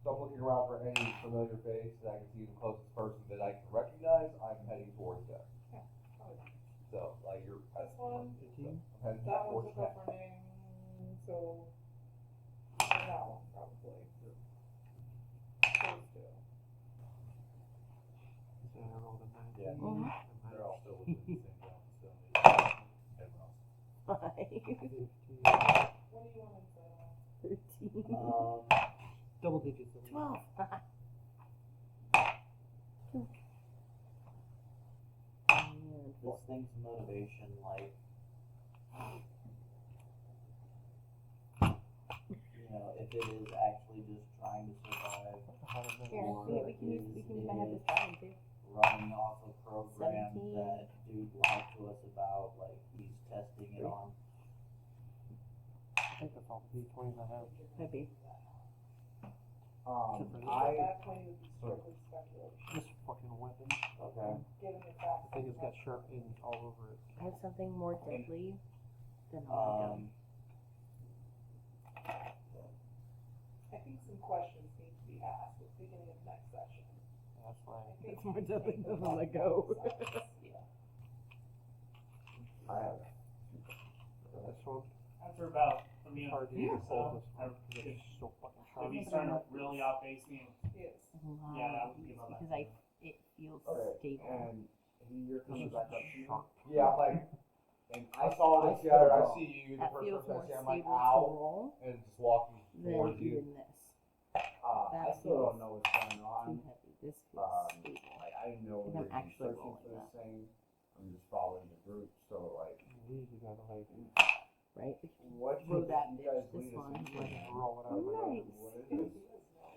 So I'm looking around for any familiar face that I can see the closest person that I can recognize. I'm heading towards them. So, like, you're This one, so I'm heading that one's towards a them. governing, so that one probably. Those two. So I rolled a 9. Yeah. Mhm. They're all still within the same realm, so everyone else. 5, 15. What do you want to say? 13, Double digits. 12. This thing's motivation, like, you know, if it is actually just trying to survive, Here, or we can have this button too. running off a program 17. that dude lied to us about, like he's testing it on. I think that's all the D20s I have. Could be. At that point, it would be strictly speculation, This fucking weapon. Okay. given the fact. The thing has got sharp ends all over it. I have something more deadly than all I think some questions need to be asked at the beginning of next session. That's why. It's more deadly than the let go. Yeah. I have This one. After about 3 Hard to or even so, hold this one because it's so fucking sharp. if he's starting to really outpace me, Yes. yeah, I would give up. because it feels Okay, stable. and you're coming back up to you. Yeah, I'm like, And I saw this guy, I see you, the That first feels person more I see, I'm like, stable to ow, roll and just walking than towards you. doing this. I still don't know what's going Too on. heavy. This feels stable. Like, I didn't know And we I'm were actually searching rolling for this that. thing. I'm just following the group. So, like, We usually gotta like Right? what do Throw you that think you guys bitch, this lead us one. into? like roll it out. Oh, my nice. What is this?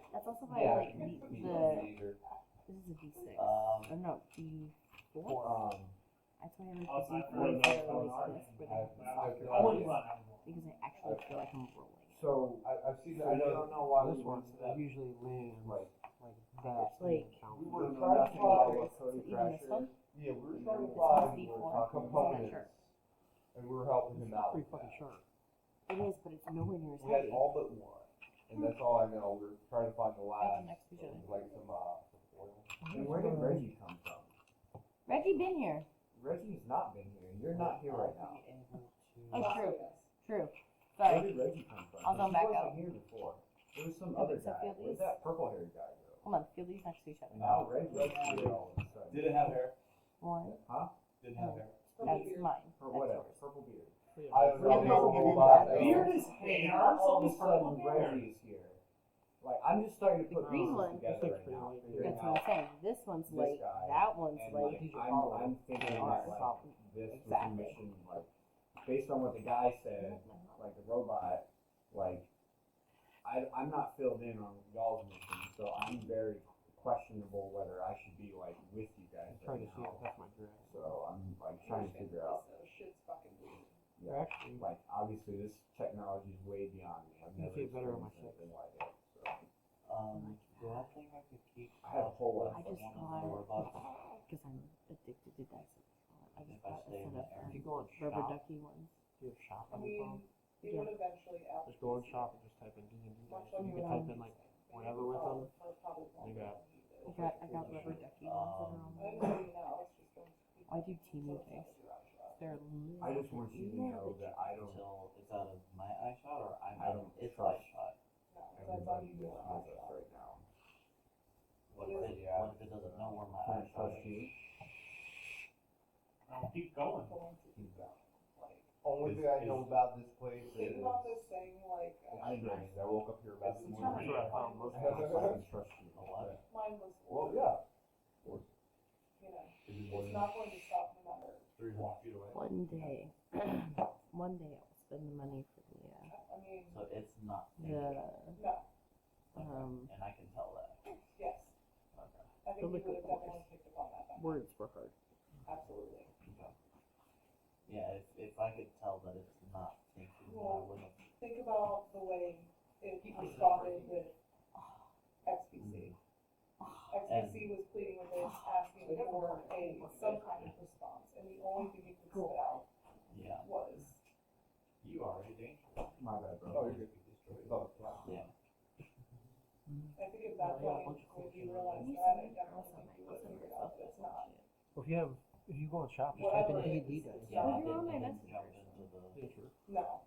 That's also why Yeah, I like me the neither. this is a D6. Um, Or no, D4. That's why I like Also, I the wouldn't D4 know what's instead going of on. this, where I- they- I wouldn't run. because I actually feel like I'm rolling. So, I've See, So I you don't know why This we one, went to they that. usually land Like, that. Like, count. we were Nothing trying to find matters. Cody So even this Crasher. one? Yeah, we were And trying to then this find one's D4. components, Sure. and we were helping him out. Pretty with fucking that. sharp. It is, but it's nowhere near as We had heavy. all but one, and that's all I know. We were trying to find the last, next we should. like some oil. And where did Reggie come from? Reggie been here. Reggie's not been here. You're not here right now. Oh, true. True. Where Sorry. did Reggie come from? I'll go He back wasn't out. here before. There was some Yeah, other but so guy. feel Where'd these. that purple haired guy go? Hold on, feel these next to each other. And now Reggie's here all of a sudden. Did it have hair? One. Huh? Didn't have hair. That's mine. Or That's whatever. yours. Purple beard. I don't know. And then- a whole and then lot. that. Beard is And hair. now all of a It's purple sudden hair. Reggie is here. Like, I'm just starting to The put green pieces one. together This looks right pretty now. light. Figuring That's what I'm out saying. This one's this late. guy, That one's and late. like, I'm thinking They that are. like this was a Exactly. mission, like based on what the guy said, like the robot, like I'm not filled in on y'all's mission, so I'm very questionable whether I should be like with you guys Trying right to see now. if that's my dress. So I'm like trying to figure out. Shit's fucking weird. Yeah, Actually, like obviously this technology is way beyond me. I've You never feel better on my experienced six. anything like it. So Do I think I could keep I had a whole lot I of just one of the got robots because I'm addicted to dice. I just if I got a stay in set the of area? if you go on rubber shop, ducky ones. do you have shop I on your mean, phone? it would eventually out. Just go on shop and just type in D&D Much dice. And you can type in like whatever with them. They got I got rubber ducky ones that are on I there. know you now, it's just going to be. I do teeny dice. They're I just want you to know that I don't. until it's out of my eye shot or I'm I out don't of its trust eye shot? everybody that's with us right now. What if it doesn't know where my eye Can't shot trust is? you. I'll keep going. Only thing I know about this place Think is about this thing, like, I agree. I woke up here about this It's morning. That's where I found most of I my can trust you. A what? mine was, well, yeah. you know, it's not going to stop no matter. 300 feet away. One day. One day I'll spend the money for I mean, So it's not the no, and I can tell that. yes. Okay. I think you would liquid have definitely picked up on that. words were hard. Absolutely. Yeah, if I could tell that it's not thinking, then I Well, wouldn't. think about the way it responded with XPC. XPC was pleading with this, asking for some kind of response, and the only thing it could spit out Yeah. was, You are a danger. My bad, bro. Oh, you're good. Oh, Yeah. I think at that point, when you realize that, I definitely think you would have figured out that it's not. Well, if you go on shop, just type in Whatever it D&D is, dice. Yeah, I you're on my didn't message jump into the. Yeah, true. No.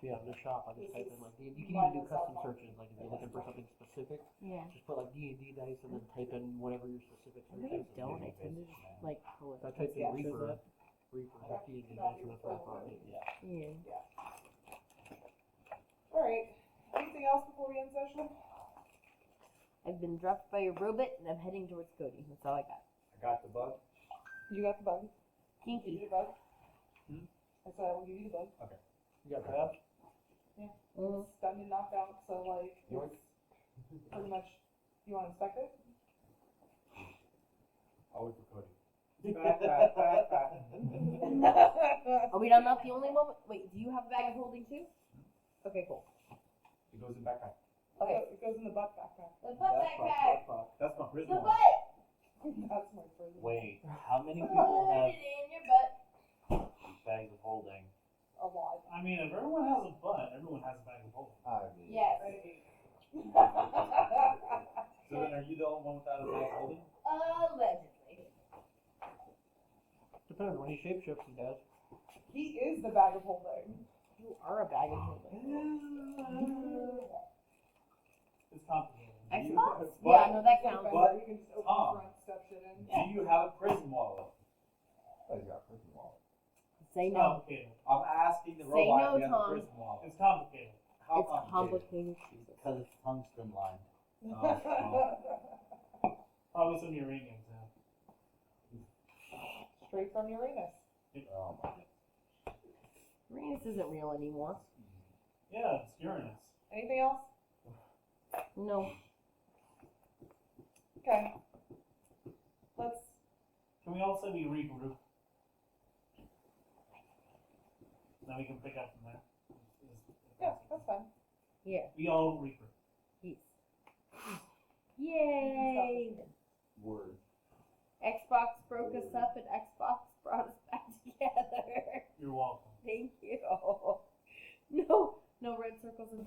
Yeah, in the shop, I just type in like D&D. You can Mine even do was custom not searches. Like if you're looking for something specific, Yeah. just put like D&D dice and then type in whatever your specific I search really is. don't. I tend to just like pull it. I typed in Yeah. Reaper, D&D dice, and that's what I found. Yeah. Yeah. Alright, anything else before we end session? I've been dropped by a robot and I'm heading towards Cody. That's all I got. I got the bug. You got the bug? Give Kinky. you the bug? I said I will give you the bug. You got that? Yeah. Mm. It's stunned and knocked out, so like, it's pretty much, you wanna inspect it? I'll wait for Cody. Are we not the only one? Wait, do you have a bag of holding too? Okay, cool. It goes in backpack. Okay. It goes in the butt backpack. The butt backpack. That's my The prison one. butt. That's my prison. Wait, how many people Put have it in your butt. bags of holding? A lot. I mean, if everyone has a butt, everyone has a bag of holding. Yes. So then are you the only one without a bag of holding? Allegedly. Depends. When he shapeshifts, he does. He is the bag of holding. You are a bag of holding. It's complicated. Xbox? But- Yeah, no, that counts. But, You can just open Tom, the front, stuff shit in. do you have a prison wallet? Oh, you got a prison wallet. Say It's no. complicated. I'm asking the Say robot no, if he has a Tom. prison wallet. It's complicated. How It's complicated. Because it's tungsten lined. Probably some uranium too. Straight from Uranus. Oh my. Uranus isn't real anymore. Yeah, it's Uranus. Anything else? No. Okay. Let's. Can we all say we regroup? Then we can pick up from there. Yeah, that's fine. Yeah. We all Reaper. Peace. Yay! Word. Xbox broke us up and Xbox brought us back together. You're welcome. Thank you. No red circles of death.